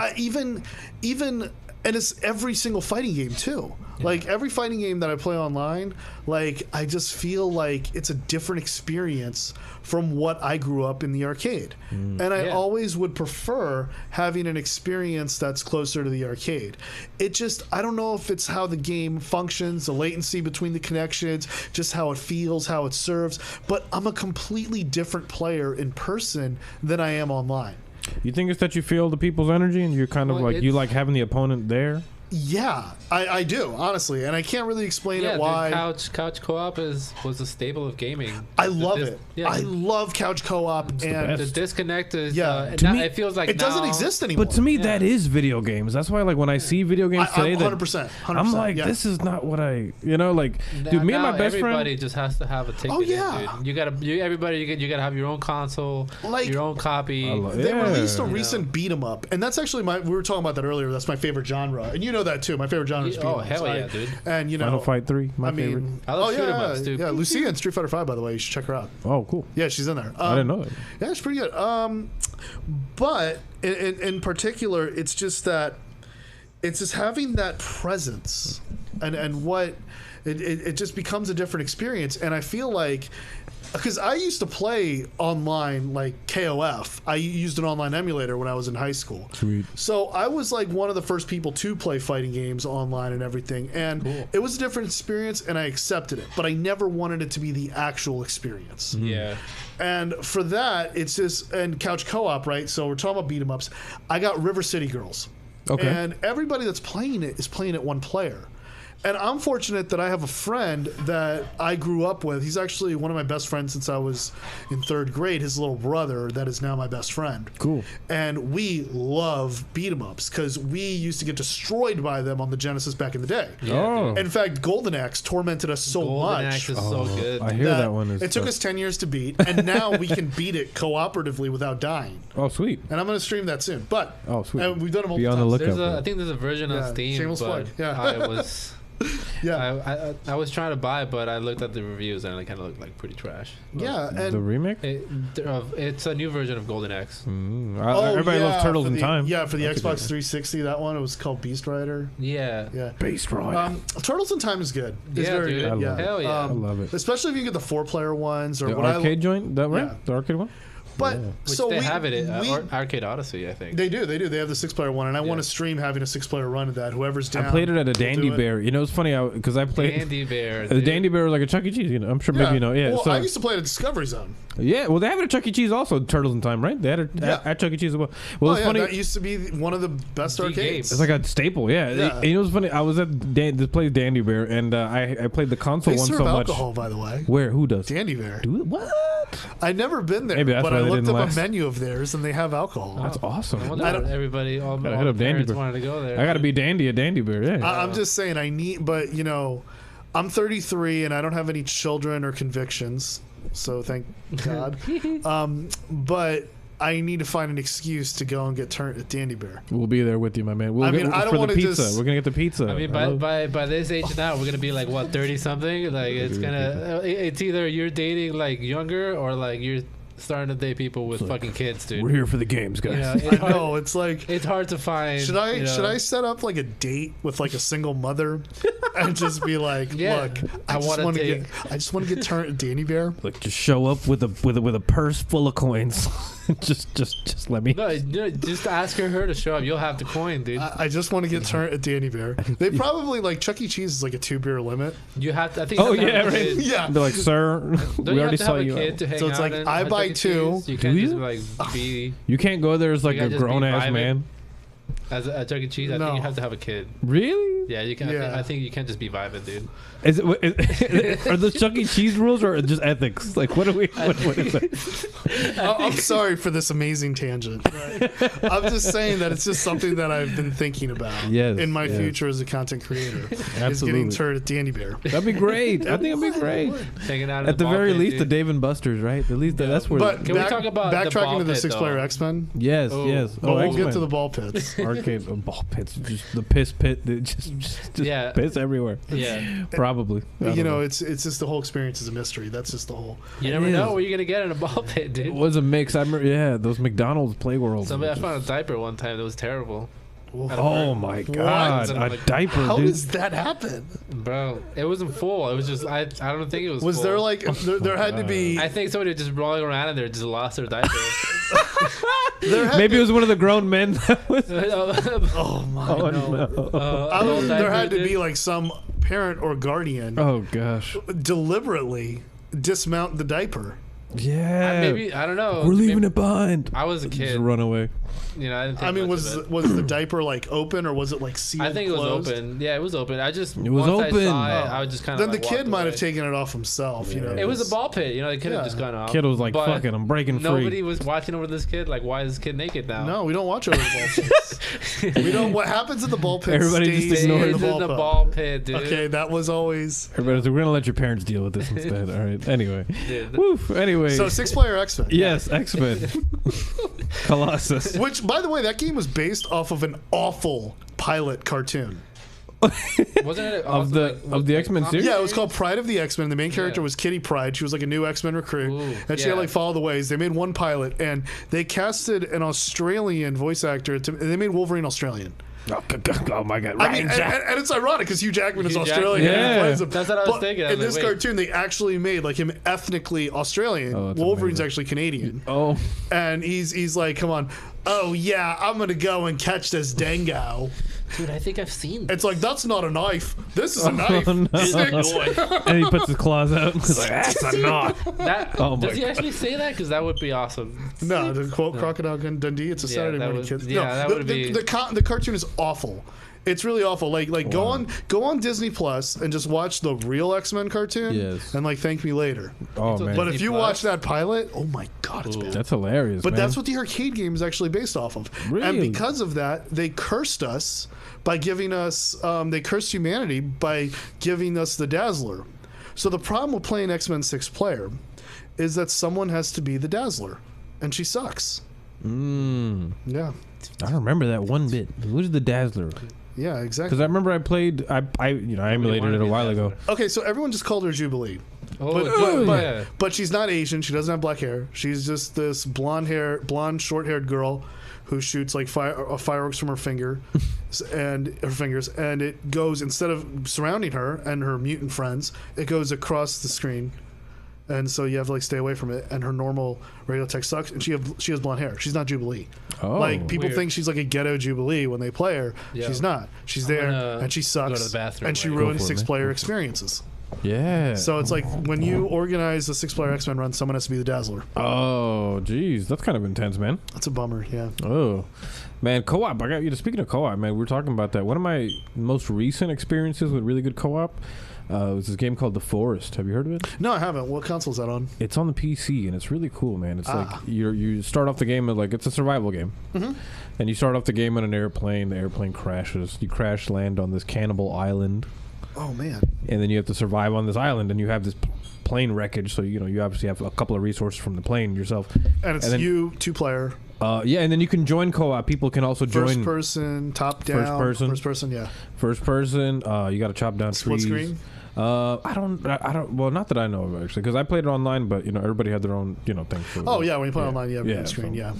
even, and it's every single fighting game too. Yeah. Like every fighting game that I play online, like I just feel like it's a different experience from what I grew up in the arcade. And I Yeah. always would prefer having an experience that's closer to the arcade. It just, I don't know if it's how the game functions, the latency between the connections, just how it feels, how it serves, but I'm a completely different player in person than I am online. You think it's that you feel the people's energy and you're kind of Well, like, you it's- like having the opponent there? Yeah, I do, honestly, and I can't really explain Yeah, it why. dude, couch co-op was a staple of gaming. I love it. Yeah, I love couch co-op, and best. the disconnect is To now, me, it feels like it doesn't now- exist anymore. But to me, Yeah. that is video games. That's why, like, when I see video games today, I'm that 100%. I'm like, yeah. this is not what I, like, dude, me and Now my best everybody friend. just has to have a ticket. Oh, yeah. Dude. You gotta have your own console, Like, your own copy. I love- They Yeah. released a You know. recent beat 'em up, and that's actually we were talking about that earlier. That's my favorite genre, and you know know that too. My favorite genre is beat 'em Oh ups. hell yeah, dude! And you know, Final Fight 3, my I favorite. mean, I love shoot 'em ups, dude. yeah. Lucia in Street Fighter 5, by the way, you should check her out. Oh, cool. Yeah, she's in there. I didn't know that. Yeah, it's pretty good. But in particular, it's just that it's just having that presence and what it just becomes a different experience. And I feel like, because I used to play online like KOF. I used an online emulator when I was in high school. Sweet. So I was like one of the first people to play fighting games online and everything. And it was a different experience and I accepted it. But I never wanted it to be the actual experience. Yeah. And for that, it's just, and couch co-op, right? So we're talking about beat 'em ups. I got River City Girls. Okay. And everybody that's playing it is playing it one player. And I'm fortunate that I have a friend that I grew up with. He's actually one of my best friends since I was in 3rd grade. His little brother that is now my best friend. Cool. And we love beat 'em ups because we used to get destroyed by them on the Genesis back in the day. Yeah, Oh. In fact, Golden Axe tormented us so Golden much. Axe is so good. I hear that one is. It took us 10 years to beat, and now we can beat it cooperatively without dying. Oh, sweet. And I'm going to stream that soon. But Oh, sweet. and we've done it multiple Be on the times. lookout. There's for I it. think there's a version on Yeah, Steam, shameless but plug. Yeah. I was. Yeah, I was trying to buy it, but I looked at the reviews and it kind of looked like pretty trash. yeah, The and remake? It's a new version of Golden Axe. Everybody loves Turtles in Time. Yeah, for the That's a good Xbox 360, that one, it was called Beast Rider. Yeah. Yeah. Beast Rider. Turtles in Time is good. It's Yeah, very dude. good. I Yeah. love it. Hell yeah. I love it. Especially if you get the 4-player ones or The what arcade joint? That right? Yeah. The arcade one? But Which so they we have it at we- Arcade Odyssey, I think. They do. They have the 6-player one, and I want Yeah. to stream having a 6-player run of that. Whoever's down. I played it at a will do Dandy it. Bear. You know, it's funny because I played. Dandy Bear. The dude. Dandy Bear was like a Chuck E. Cheese. You know, I'm sure maybe you know. Yeah. Well, so I used to play it at Discovery Zone. yeah. Well, they have it at Chuck E. Cheese also. Turtles in Time, right? They had it Yeah. at Chuck E. Cheese as well. Well, Oh it's yeah, funny. that used to be one of the best The arcades. It's like a staple, yeah. Yeah. You know what's funny? I was at this place, Dandy Bear, and I played the console They one serve so alcohol, much. by the way. Where? Who does? Dandy Bear. Do it? What? I've never been there, Maybe that's but why I they looked didn't up last. a menu of theirs, and they have alcohol. That's awesome. I wonder I if don't- everybody, all Gotta all hit the up Dandy parents Bear. wanted to go there. I got to be dandy at Dandy Bear, yeah. I'm just saying, but you know, I'm 33 and I don't have any children or convictions, so thank God. But I need to find an excuse to go and get turned at Dandy Bear. We'll be there with you, my man. We'll I mean, get, I don't for the wanna pizza. just- We're gonna get the pizza. I mean, by this age now, we're gonna be like what 30 something. Like it's gonna. It's either you're dating like younger or like you're starting to date people with fucking kids, dude. we're here for the games, guys. You know, I it's hard, know it's like. it's hard to find. Should I you know, should I set up like a date with like a single mother and just be like, Yeah. look, I wanna I just want to get turned at Danny Bear. Like, just show up with a purse full of coins. just let me. No, just ask her to show up. You'll have the coin, dude. I just want to get turned at Danny Bear. They probably like Chuck E. Cheese is like a 2-beer limit. You have to. I think. You Oh have to yeah, have a right. kid. Yeah. They're like, sir, Don't we you already have to saw have a you. kid to hang So it's out like, in I at buy Chuck E. two. Cheese? You can't Do just you? like be You can't go there as like can't a just be grown ass vibing. man. as a Chuck E. Cheese. I No. think you have to have a kid. Really? Yeah, you can. Yeah. I think you can't just be vibing, dude. Is it, are those Chuck E. Cheese rules or just ethics? Like, what are we? What is it? I'm sorry for this amazing tangent. Right? I'm just saying that it's just something that I've been thinking about Yes, in my yes. future as a content creator. Is Absolutely. getting turned at Danny Bear. That'd be great. I think it'd be great. Hanging out At the ball very pit, least, the dude. Dave and Buster's, right? At least that's where. But Can we talk about the backtracking ball to the pit, 6-player though? X-Men? yes, Oh. yes. But we'll X-Men. get to the ball pits. Arcade ball pits, just the piss pit, just Yeah. piss everywhere. Yeah, Probably. I don't You know, it's just the whole experience is a mystery. That's just the whole. you It never is. know where you're gonna get in a ball pit, dude. it was a mix. I remember, yeah, those McDonald's play worlds. Somebody, I were found a diaper one time that was terrible. just- oh my god, And I'm a like, diaper, How dude. does that happen? Bro, it wasn't full. It was just I don't think it was. Was full. there like there had to be? I think somebody just rolling around in there just lost their diaper. There had Maybe to, it was one of the grown men. That was, oh my oh no. no. There had to be like some parent or guardian Oh gosh. deliberately dismount the diaper. Yeah. Maybe I don't know. We're leaving Maybe- it behind. I was a Just kid. run away. You know, I didn't think I mean, much of it. was the diaper like open or was it like sealed? I think it was closed? open. Yeah, it was open. I just It was once open. I saw it, Oh. I was just kind of. Then like, the kid walked might have away. taken it off himself. You know, It was a ball pit. You know, they could have Yeah. just gone off. Kid was like, But "Fuck it, I'm breaking free." Nobody was watching over this kid. Like, why is this kid naked now? No, we don't watch over the ball pits. We don't. What happens at the ball pit? Everybody just stays ignores in It's the in the ball ball pit, dude. pit. Okay, that was always. Everybody's like, we're gonna let your parents deal with this instead. All right. Anyway. Dude. Woof. Anyway. So 6-player X-Men. yes, X-Men. Colossus. Which, by the way, that game was based off of an awful pilot cartoon. Wasn't it of the X-Men series? Yeah, it was called Pride of the X-Men. The main character was Kitty Pryde. She was like a new X-Men recruit, and she had like Follow the Ways. They made one pilot, and they casted an Australian voice actor. And they made Wolverine Australian. Oh my god! I mean, and it's ironic because Hugh Jackman is Australian. Yeah, and that's what I was thinking. In this cartoon, they actually made like him ethnically Australian. Wolverine's actually Canadian. Oh, and he's like, come on. Oh yeah, I'm gonna go and catch this dingo. Dude, I think I've seen this. It's like, that's not a knife. This is a knife. No. And he puts his claws out. He's like, that's a knot. Does he actually say that? Because that would be awesome. No, to quote Crocodile Dundee, it's a Saturday morning kids. Yeah, no, that would be. The cartoon is awful. It's really awful. Like go on Disney Plus and just watch the real X-Men cartoon. Yes. And like thank me later. Oh man. But if you watch that pilot, oh my god, it's bad. That's hilarious. But man. that's what the arcade game is actually based off of. Really? And because of that, they cursed us by giving us. They cursed humanity by giving us the Dazzler. So the problem with playing X-Men 6-player is that someone has to be the Dazzler, and she sucks. Yeah. I don't remember that one bit. Who's the Dazzler? Yeah, exactly. Because I remember I played, I emulated it a while ago. Okay, so everyone just called her Jubilee. But she's not Asian. She doesn't have black hair. She's just this blonde, short-haired girl who shoots like fireworks from her fingers, and it goes, instead of surrounding her and her mutant friends, it goes across the screen. And so you have to like stay away from it. And her normal regular text sucks. And she has blonde hair. She's not Jubilee. Oh, like people think she's like a ghetto Jubilee when they play her. Yeah. She's not. She's there and she sucks. Go to the bathroom, and she ruins 6-player experiences. Yeah. So it's like when you organize a 6-player X-Men run, someone has to be the Dazzler. Oh, geez, that's kind of intense, man. That's a bummer. Yeah. Oh, man, co-op. I got you. Speaking of co-op, man, we were talking about that. One of my most recent experiences with really good co-op. It was this game called The Forest. Have you heard of it? No, I haven't. What console is that on? It's on the PC, and it's really cool, man. It's like you start off the game with like, it's a survival game, and you start off the game on an airplane. The airplane crashes. You crash land on this cannibal island. Oh man! And then you have to survive on this island, and you have this plane wreckage. So you obviously have a couple of resources from the plane yourself. And it's you 2-player. Yeah, and then you can join co-op. People can also join first person, top down. First person, yeah. First person. You got to chop down split trees. Screen. I don't. Well, not that I know of actually, because I played it online, but everybody had their own thing. So yeah, when you play online, you have split screen. Yeah.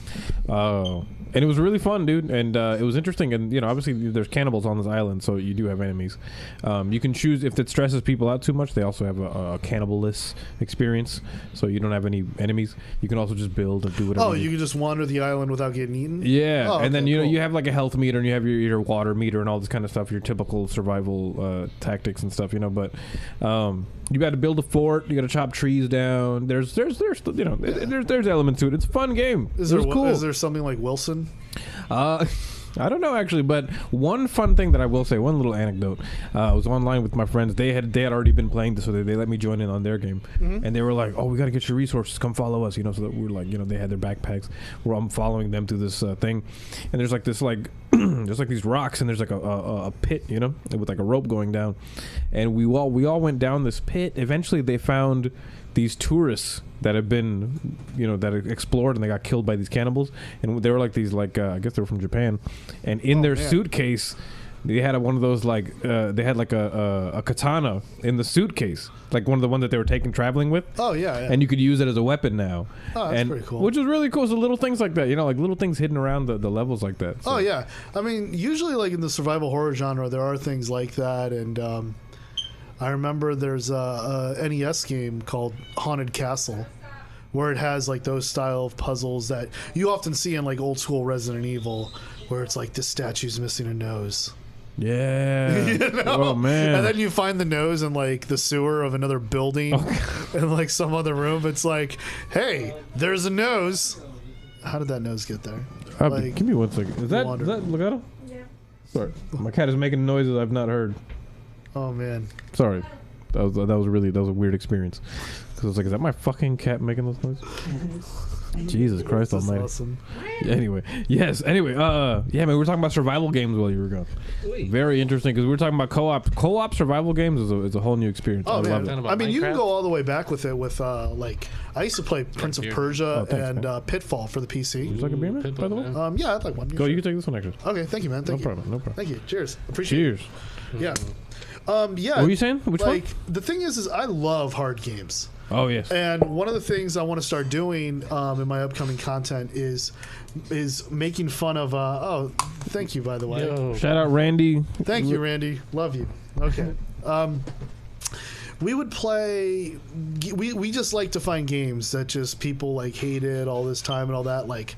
And it was really fun, dude, and it was interesting. And obviously there's cannibals on this island, so you do have enemies. You can choose if it stresses people out too much. They also have a cannibal-less experience, so you don't have any enemies. You can also just build and do whatever. Oh, you can just wander the island without getting eaten. Yeah, and then you have like a health meter, and you have your water meter, and all this kind of stuff. Your typical survival tactics and stuff, but. You got to build a fort. You got to chop trees down. There's elements to it. It's a fun game. Is there something like Wilson? I don't know actually, but one fun thing that I will say, one little anecdote. I was online with my friends. They had already been playing this, so they let me join in on their game, and they were like, "Oh, we got to get your resources. Come follow us." So that we're like, they had their backpacks. Where I'm following them through this thing, and there's like this there's like these rocks, and there's like a pit, with like a rope going down, and we all went down this pit. Eventually, they found these tourists that have been, that explored, and they got killed by these cannibals, and they were like these, I guess they were from Japan, and in their suitcase, they had one of those they had like a katana in the suitcase, like one of the ones that they were traveling with. Oh yeah. And you could use it as a weapon now. Oh, that's pretty cool. Which is really cool. So little things like that, like little things hidden around the levels like that. So. Oh yeah. I mean, usually like in the survival horror genre, there are things like that, and I remember there's a NES game called Haunted Castle, where it has like those style of puzzles that you often see in like old school Resident Evil, where it's like this statue's missing a nose. Yeah. Oh man. And then you find the nose in like the sewer of another building in like some other room. It's like, hey, there's a nose. How did that nose get there? Give me 1 second. Is that Legato? Yeah. Sorry. My cat is making noises I've not heard. Oh man. Sorry. That was a weird experience. Because I was like, is that my fucking cat making those noises? Jesus Christ Almighty. Awesome. Anyway, man, we were talking about survival games while you were gone. Very interesting, because we were talking about co-op. Co-op survival games is a whole new experience. Oh, I love it. I mean, you can go all the way back with it with, I used to play Prince of Persia and Pitfall for the PC. Would you like a beer, man, by the way? Yeah, I'd like one. Go, you can take this one, actually. Okay, thank you, man. No problem. Thank you. Cheers. Appreciate it. Cheers. Yeah. Yeah. What were you saying? Which like, one? the thing is I love hard games. Oh, yes. And one of the things I want to start doing in my upcoming content is making fun of. Oh, thank you, by the way. Yo. Shout out Randy. Thank you, Randy. Love you. Okay. We would play. We just like to find games that just people like hated all this time and all that. Like,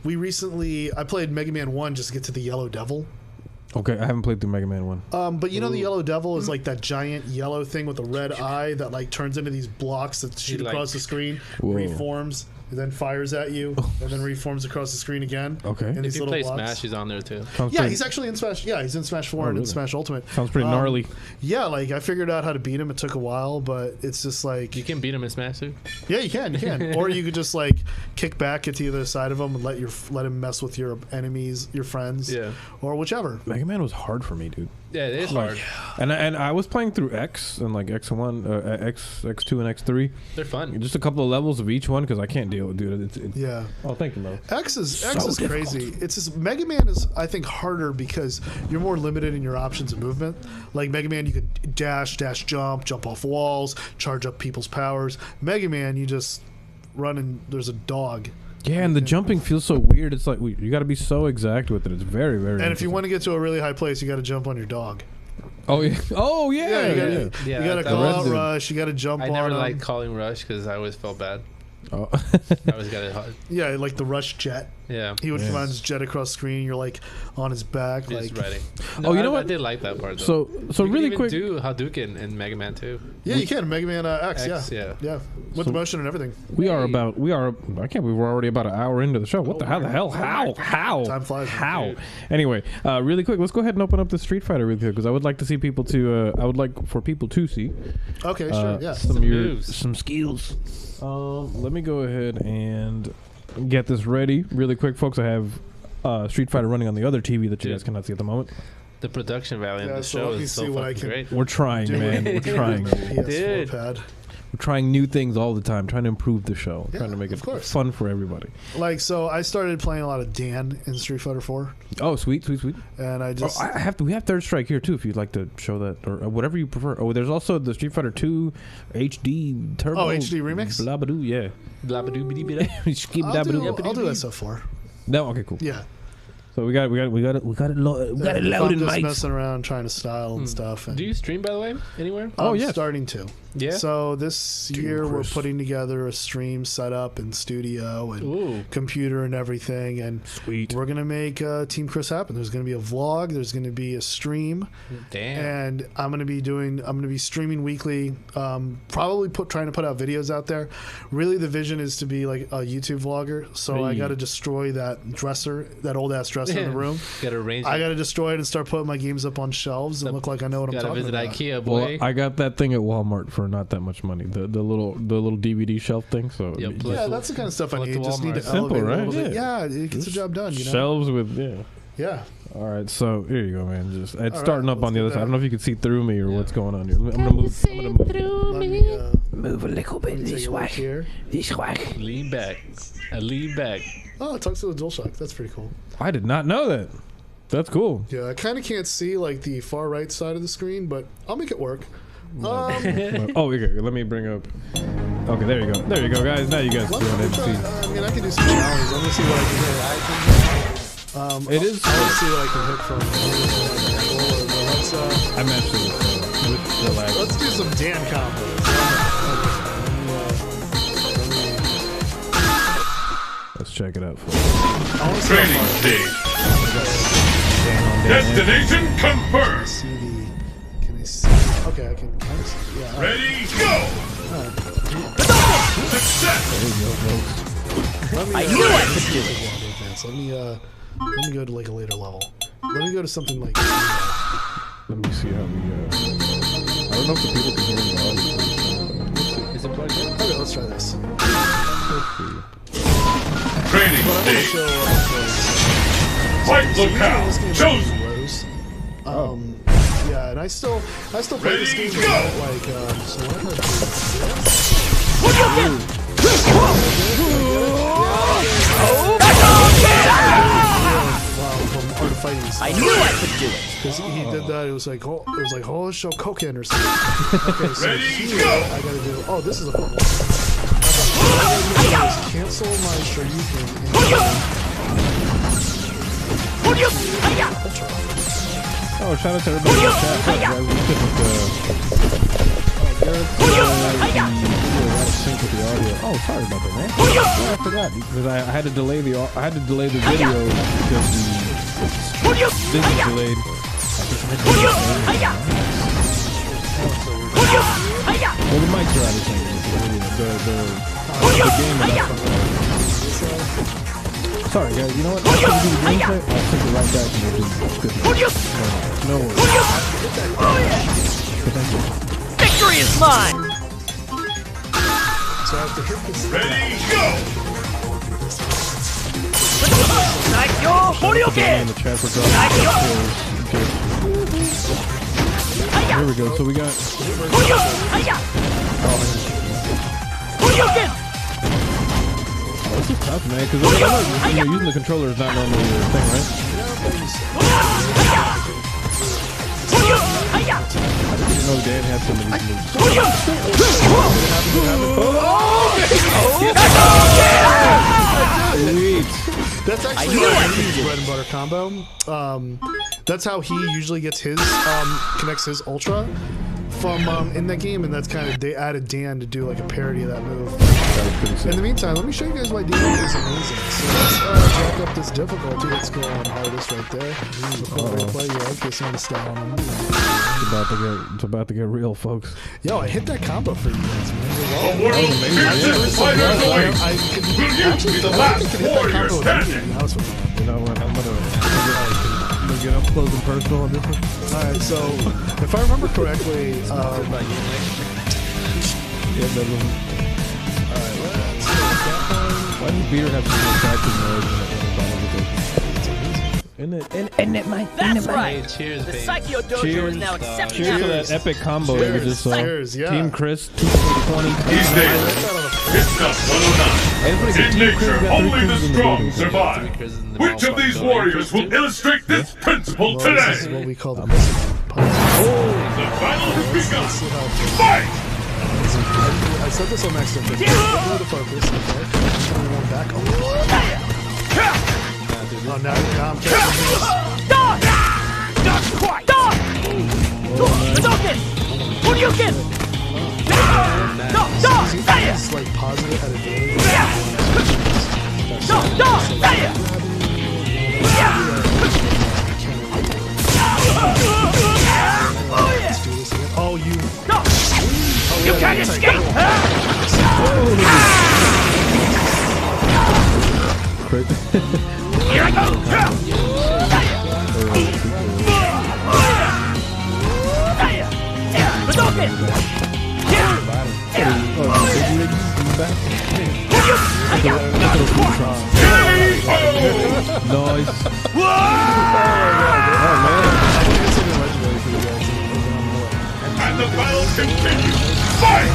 I played Mega Man 1 just to get to the Yellow Devil. Okay, I haven't played through Mega Man 1. But you know, the Yellow Devil is like that giant yellow thing with a red eye that like turns into these blocks that shoot across the screen, reforms, and then fires at you, and then reforms across the screen again. Okay. And If these you little play blocks. Smash, he's on there too. Yeah, he's actually in Smash. Yeah, he's in Smash 4 and in Smash Ultimate. Sounds pretty gnarly. Yeah, like I figured out how to beat him. It took a while, but it's just like You can beat him in Smash too. yeah, you can, or you could just like kick back, get to the other side of him, and let him mess with your enemies, your friends, or whichever. Mega Man was hard for me, dude. Yeah, it is hard. And I was playing through X and like X1, X2, and X3. They're fun. Just a couple of levels of each one because I can't deal with it, dude. Yeah. Oh, thank you, Mo. X is difficult. crazy. It's just Mega Man is I think harder because you're more limited in your options of movement. Like Mega Man, you could dash, jump off walls, charge up people's powers. Mega Man, you just run and there's a dog. Yeah, and the jumping feels so weird. It's like you got to be so exact with it. It's very, very. And if you want to get to a really high place, you got to jump on your dog. Oh yeah. Oh yeah. You got to call out Rush. You got to jump on. I never him. liked calling Rush because I always felt bad. Oh. I always got it hard. Yeah, like the Rush jet. Yeah. He would come on his jet across screen. You're like on his back, Just like riding. Oh, you know what? I did like that part though. So you really can quick. do Hadouken in Mega Man 2. Yeah, you can Mega Man X. Yeah. With the motion and everything. I can't believe we're already about an hour into the show. What the hell? How? Time flies. How? Anyway, really quick, let's go ahead and open up the Street Fighter really quick because I would like to see people to. I would like for people to see. Okay, sure. Yeah. Some skills. Let me go ahead and get this ready really quick, folks. I have Street Fighter running on the other TV that you guys cannot see at the moment. The production value of the so show let me is see so what I fucking can great. We're trying, man. We're trying. PS4 pad. We're trying new things all the time, trying to improve the show, trying to make it fun for everybody. Like, so I started playing a lot of Dan in Street Fighter 4. Oh, sweet. And I just... we have Third Strike here, too, if you'd like to show that, or whatever you prefer. Oh, there's also the Street Fighter 2 HD Turbo. Oh, HD Remix? Blabadoo, yeah. I'll do SF4. No, okay, cool. Yeah. So we got it loaded, just mics. messing around trying to style and stuff. And Do you stream, by the way, anywhere? I'm starting to. Yeah. So this year we're Khris. putting together a stream setup and studio and computer and everything, and Sweet. we're gonna make Team Khris happen. There's gonna be a vlog. There's gonna be a stream. Damn. And I'm gonna be streaming weekly. Probably trying to put out videos out there. Really, the vision is to be like a YouTube vlogger. So I got to destroy that dresser, that old ass dresser in the room. Got to arrange. I got to destroy it and start putting my games up on shelves and look like I know what I'm talking about. Got to visit IKEA, boy. Well, I got that thing at Walmart for not that much money. The little DVD shelf thing. So yeah, that's the kind of stuff I need. Just need to Simple, elevate right? it a little bit. Yeah, it gets the job done. You know? Shelves with Yeah. All right, so here you go, man. Just it's All starting right, up on the other let's side. get I don't know if you can see through me or what's going on here. I'm gonna move. Move a little bit this way. Here. This way. Lean back. I lean back. Oh, it talks to the DualShock. That's pretty cool. I did not know that. That's cool. Yeah, I kind of can't see like the far right side of the screen, but I'll make it work. Oh, okay. Let me bring up. Okay, there you go. There you go, guys. Now you guys Let see me it. try, I mean, I can do some challenges. I'm gonna see what I can hit. It is. I'll see what I can hit from. Let's I'm actually with the lag. let's do some Dan combos. Let's check it out. Training stage. Destination confirmed. See the. Can I see? Okay, I can kind of see. Yeah. Ready, go. Success. I knew I could do it. Let me go to like a later level. Let me go to something like. Let me see how we. I don't know if the people can hear me. Is it plugged in? Okay, let's try this. Training stage. Fight locale chosen. Yeah, and I still play this game Ready, without, go. like so what I'm gonna do from Art of fighting style. I knew I could do it. Because he did that, it was like oh, show Koken or something. Okay, so here I gotta do. Oh, this is a fun one. Cancel my Shoryuken. Oh, shout out to everybody in the chat. Guys, we couldn't, sync with the audio. Oh, sorry about that, man. I forgot because I had to delay the video because this is delayed. Well, the mics are out of sync. The game is out. Sorry, guys. You know what? After we do the gameplay, I'll take it right back and we'll do good. No worries. But thank you. Victory is mine! So I have to hit this. Ready, go! Nightvisionnn In the chat for okay. Here we go. So we got. This is tough, man, because using the controller is not normally your thing, right? I didn't know Dan had some of these moves. That's actually his bread and butter combo. That's how he usually gets his connects his ultra from in that game, and that's kind of they added Dan to do like a parody of that move. In the meantime, let me show you guys why Dan is amazing. So let's jack up this difficulty. Let's go on hardest right there. Play your kiss on the style. It's about to get real, folks. Yo, I hit that combo for you guys, man. The world's fiercest fighter going will you be the last warrior standing? You know what? I'm gonna get up close and personal on this one. Alright, so if I remember correctly, Alright, let's why does beer have such an attractive noise in the bottom of Isn't it, Mike? That's right. Cheers, The babe. Psycho Dojo Cheers. is now accepting Cheers for applicants. that epic combo that we just saw. Cheers, yeah. Team Khris, 220. He's there. It's the 109. In nature, only the strong survive. Which of these warriors will illustrate this principle This is today? what we call the missing puzzle. The battle has begun. Fight! I set this on next to him. Go to focus, okay? One back. Oh, now I'm catching Not quite! Hadouken! Shoryuken! It's like positive at a daily. Oh, you. You can't escape! Here I go! Hadouken! Nice. And the battle continues. Fight!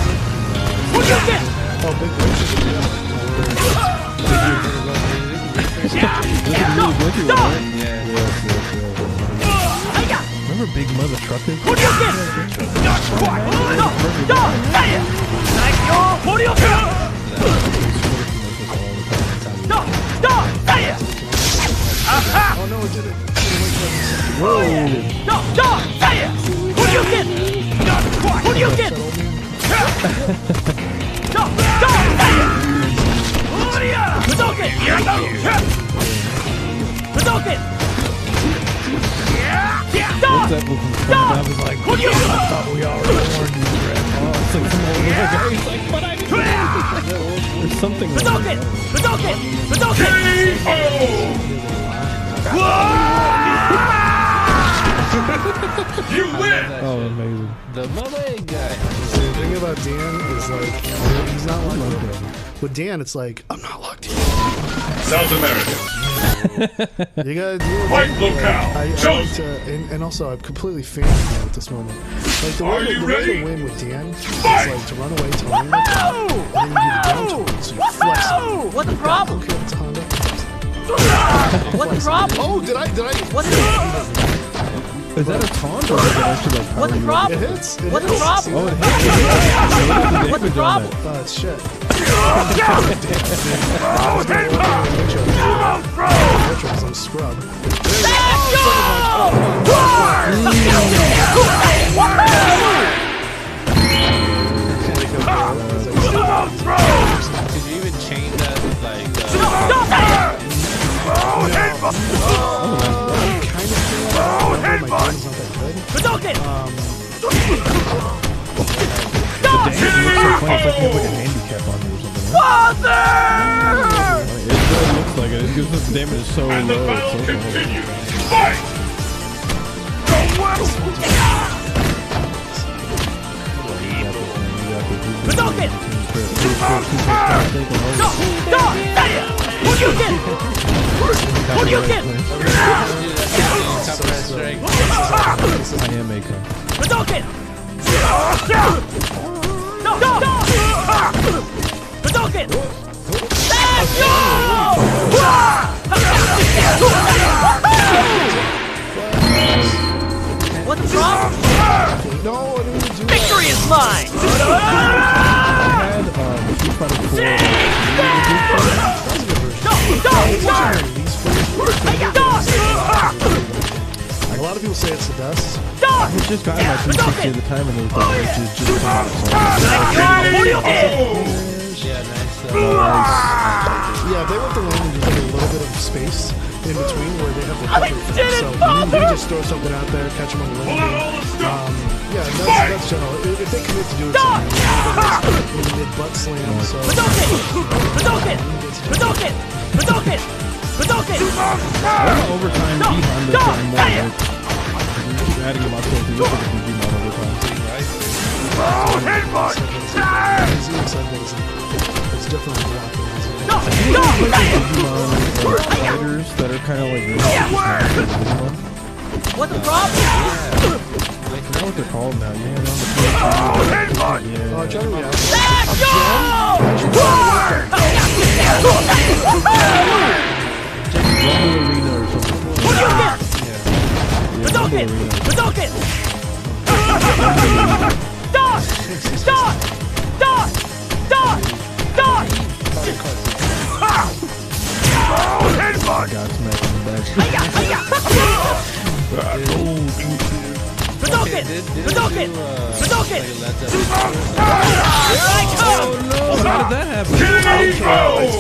Remember Big Mother Truckers? Oh no, it didn't. What's that move? I was like, I thought we already warned you, Grandpa. It's like some old guy. He's like, but I didn't. There's something wrong. You win! Oh, amazing. The mama guy. So the thing about Dan is like, he's not locked in. With Dan, it's like, I'm not locked in. South America. You gotta Fight locale. I like Chosen. to, and also, I'm completely fan of Dan at this moment. Like the Are way you to ready? win with Dan is Fight! like to run away to Honda, and then you do the down tilt, so you flex it. What's the problem? Okay, it's Honda. What the drop? Oh, did I? What the? Is that a taunt or is it actually like What the drop? It hits. What the drop? Oh, it hits. What the drop? Oh, it's shit. I'm a scrub. Did you even change that? Like, The damage looks so funny. It's like you have like a handicap on you or something. Right? It really looks like it. It gives us the damage is so And the low. battle It's so continues. Fight! I am Mako. What the drop? No, I didn't do Victory is mine! A lot of people say it's the best. I just got my 360 at the time and it was like, it just come out. Yeah, if they want the land and just like a little bit of space in between where they have to cover things. So you can just throw something out there, catch them on the landing. Yeah, that's general. If they commit to doing something, they butt slam. So Overtime beat on this one more, right? You keep adding him up to it, you look at the beat on overtime. it's different than blocking. Fighters that are kind of like What the drop? I forgot what they're called now. Yeah, Oh, Johnny, yeah. Rumble Arena or something. Rumble Arena. Got smacked in the back. How did that happen?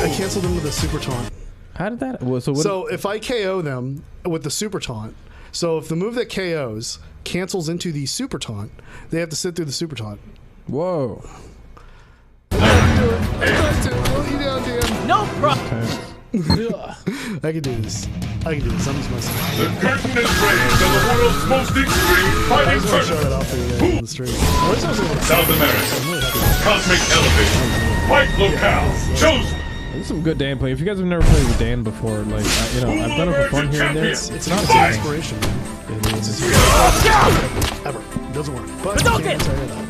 I canceled them with a super taunt. How did that? Well, So if I KO them with the super taunt, so if the move that KOs cancels into the super taunt, they have to sit through the super taunt. Whoa. No problem. I can do this. I'm just messing. The curtain is raised on the world's most extreme fighting Show that tournament. off for you on the stream. South America. Cosmic Elevation. Fight locale. Chosen. This is some good Dan play. If you guys have never played with Dan before, like, I've done it for fun here and there. It's not an inspiration. It's ever. It doesn't work. But I can't tell you that.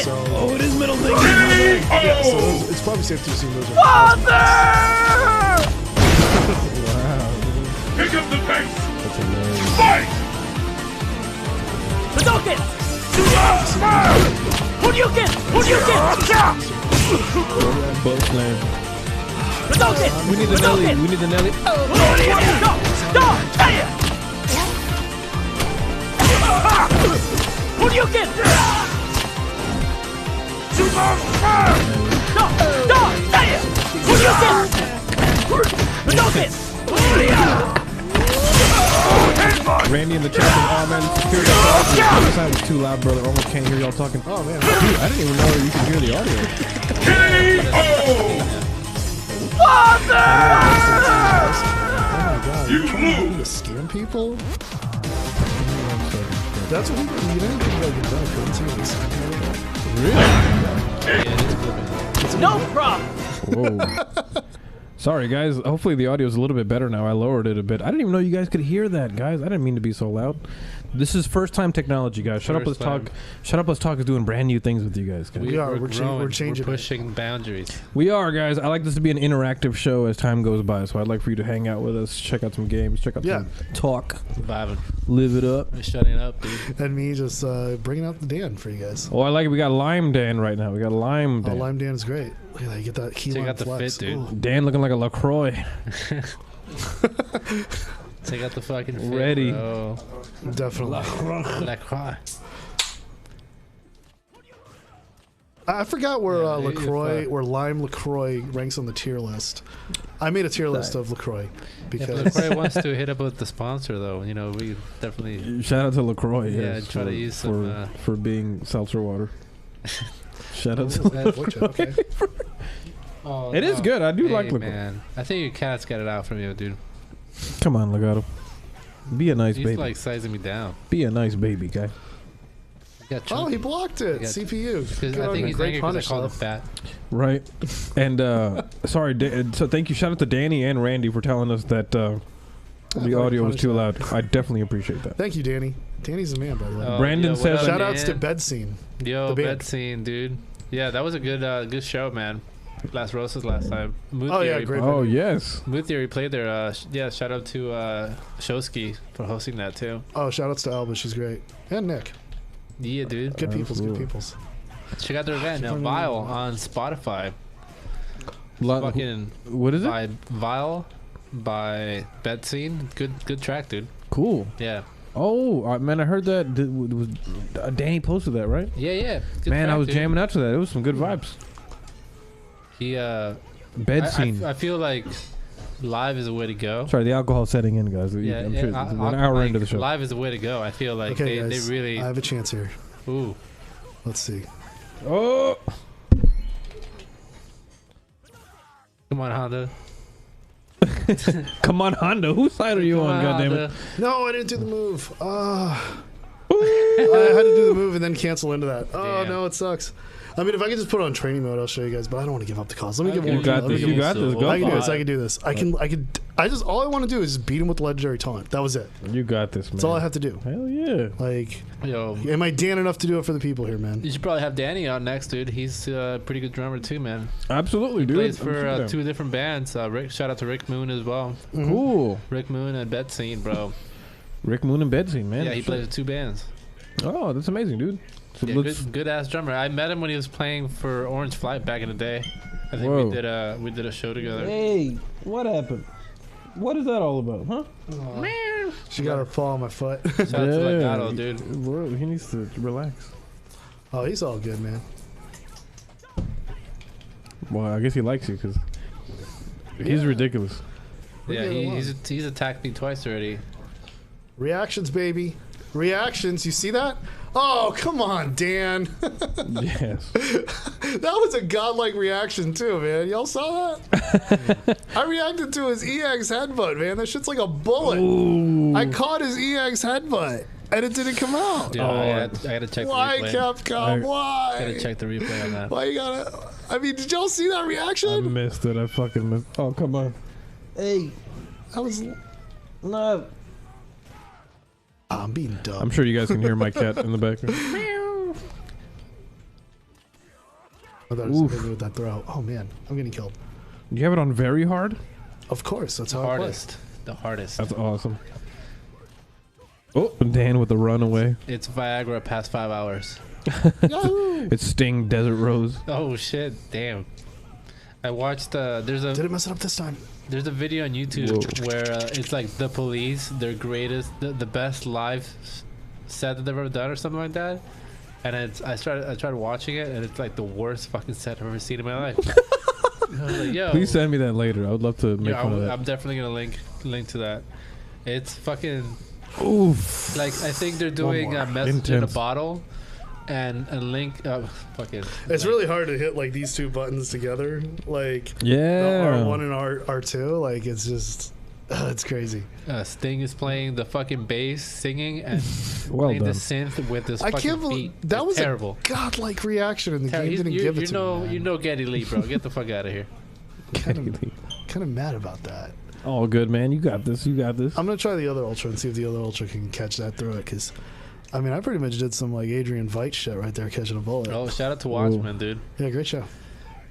Oh, it is middle thing. Yeah, so it's probably safe to assume those are. Wow. Pick up the pace. That's hilarious. Fight. Both slam. We need the Nelly. We need the Nelly. Randy in the chat says, oh man, the security outside was too loud, brother. Almost can't hear y'all talking. Oh man. Dude, I didn't even know you could hear the audio. K.O. Oh my god. You lose. To scam people? That's what you didn't think like in that currency when scam people? Really? No problem. Whoa. Sorry, guys. Hopefully the audio is a little bit better now. I lowered it a bit. I didn't even know you guys could hear that, guys. I didn't mean to be so loud. This is first time technology, guys. Shut up, let's talk. Shut up, let's talk is doing brand new things with you guys. We're changing. We're pushing boundaries. We are, guys. I like this to be an interactive show as time goes by. So I'd like for you to hang out with us, check out some games, check out some talk, Vibing. live it up. We're shutting up, dude. And me just bringing out the Dan for you guys. Oh, I like it. We got Lime Dan right now. We got Lime Dan. Oh, Lime Dan is great. Look at that. You get that key Check lime out the flex. fit, dude. Ooh. Dan looking like a LaCroix. Take out the fucking fit, Ready. bro. Definitely. LaCroix. I forgot where Yeah, LaCroix, where Lime LaCroix ranks on the tier list. I made a tier list of LaCroix If because LaCroix wants to hit up with the sponsor, though, you know, we definitely. Shout out to LaCroix. Yeah, yes, try to use some, for being seltzer water. Shout out to okay. Oh, It is good. I do like LaCroix. man. I think your cat's got it out from you, dude. Come on, Legato. Be a nice He's baby. like sizing me down. Be a nice baby, guy. Oh, he blocked it. got CPU. Because I think he's angry because I called him fat. Right. And sorry, so thank you. Shout out to Danny and Randy for telling us that the audio was too loud. I definitely appreciate that. Thank you, Danny. Danny's the man, by the way. Brandon says shout outs to Bed Scene. Yo, Bed Scene, dude. Yeah, that was a good show, man. Last Roses last time. Mood Theory. Great. Oh, yes. Mood Theory played there. Shout out to Showski for hosting that too. Oh, shout outs to Alba. She's great. And Nick. Yeah, dude. Good peoples, good peoples. Check out their event now. Vile on Spotify. Fucking what is it? By Vile by Bed Scene. Good track, dude. Cool. Yeah. Oh, man, I heard that. Danny posted that, right? Yeah. Good man, track, I was dude. jamming out to that. It was some good vibes. He Bed Scene. I feel like live is the way to go. Sorry, the alcohol setting in, guys. Yeah, I'm sure it's an hour like, into the show. Live is the way to go. I feel like Okay, they guys, really. I have a chance here. Ooh. Let's see. Oh. Come on, Honda. Come on, Honda. Whose side are you on, goddammit? No, I didn't do the move. I had to do the move and then cancel into that. Oh, Damn. no, it sucks. I mean, if I could just put it on training mode, I'll show you guys. But I don't want to give up the cause. Let me give You one. got this. You got this. Go I can do for this. I can do this. I just all I want to do is beat him with the legendary taunt. That was it. it. You got this, man. That's all I have to do. Hell yeah. Like, Yo, am I Dan enough to do it for the people here, man? you should probably have Danny on next, dude. He's a pretty good drummer too, man. Absolutely, dude. Plays for two different bands. Shout out to Rick Moon as well. Cool. Rick Moon and Bed Scene, bro. Rick Moon and Bed Scene, man. Yeah, he plays with two bands. Oh, that's amazing, dude. So Yeah, good ass drummer. I met him when he was playing for Orange Flight back in the day. I think Whoa. we did a show together. Hey, what happened? What is that all about, huh? She got her paw on my foot. Shout out to Legato, dude. He needs to relax. Oh, he's all good, man. Well, I guess he likes you because he's ridiculous. Yeah, he's attacked me twice already. Reactions, baby. Reactions. You see that? Oh, come on, Dan. Yes. That was a godlike reaction too, man. Y'all saw that? I reacted to his EX headbutt, man. That shit's like a bullet. Ooh. I caught his EX headbutt, and it didn't come out. Dude, I gotta check Why, the replay. Capcom? Why? Gotta check the replay on that. Why you gotta? I mean, did y'all see that I reaction? missed it. I fucking missed. Oh, come on. Hey, that was. No. I'm being dumb. I'm sure you guys can hear my cat in the background. I thought it was gonna with that throw. Oh man, I'm getting killed. You have it on very hard? Of course, that's how The hardest. That's awesome. Oh, Dan with the runaway. It's Viagra past 5 hours. I play. It's Sting Desert Rose. Oh shit! Damn. I watched. Did it mess it up this time? There's a video on YouTube where it's like the Police, their greatest, the best live set that they've ever done or something like that. And I tried watching it, and it's like the worst fucking set I've ever seen in my life. I was like, yo, Please send me that later. I would love to make fun of that. I'm definitely gonna link to that. It's fucking. Oof. Like I think they're doing a message in a Intense. bottle, and a link. Fucking. It's really hard to hit like these two buttons together, like Yeah. the R1 and R2. Like it's just It's crazy. Sting is playing the fucking bass, singing, and Well playing done. the synth with this I fucking can't believe beat. that was terrible. a godlike reaction, and the game didn't give it to me. Man. You know Geddy Lee, bro. Get the fuck out of here. Kind of mad about that. All good, man. You got this. You got this. I'm gonna try the other Ultra and see if the other Ultra can catch that through it. Because, I mean, I pretty much did some like Adrian Veidt shit right there, catching a bullet. Oh, shout out to Watchmen, dude. Yeah, great show.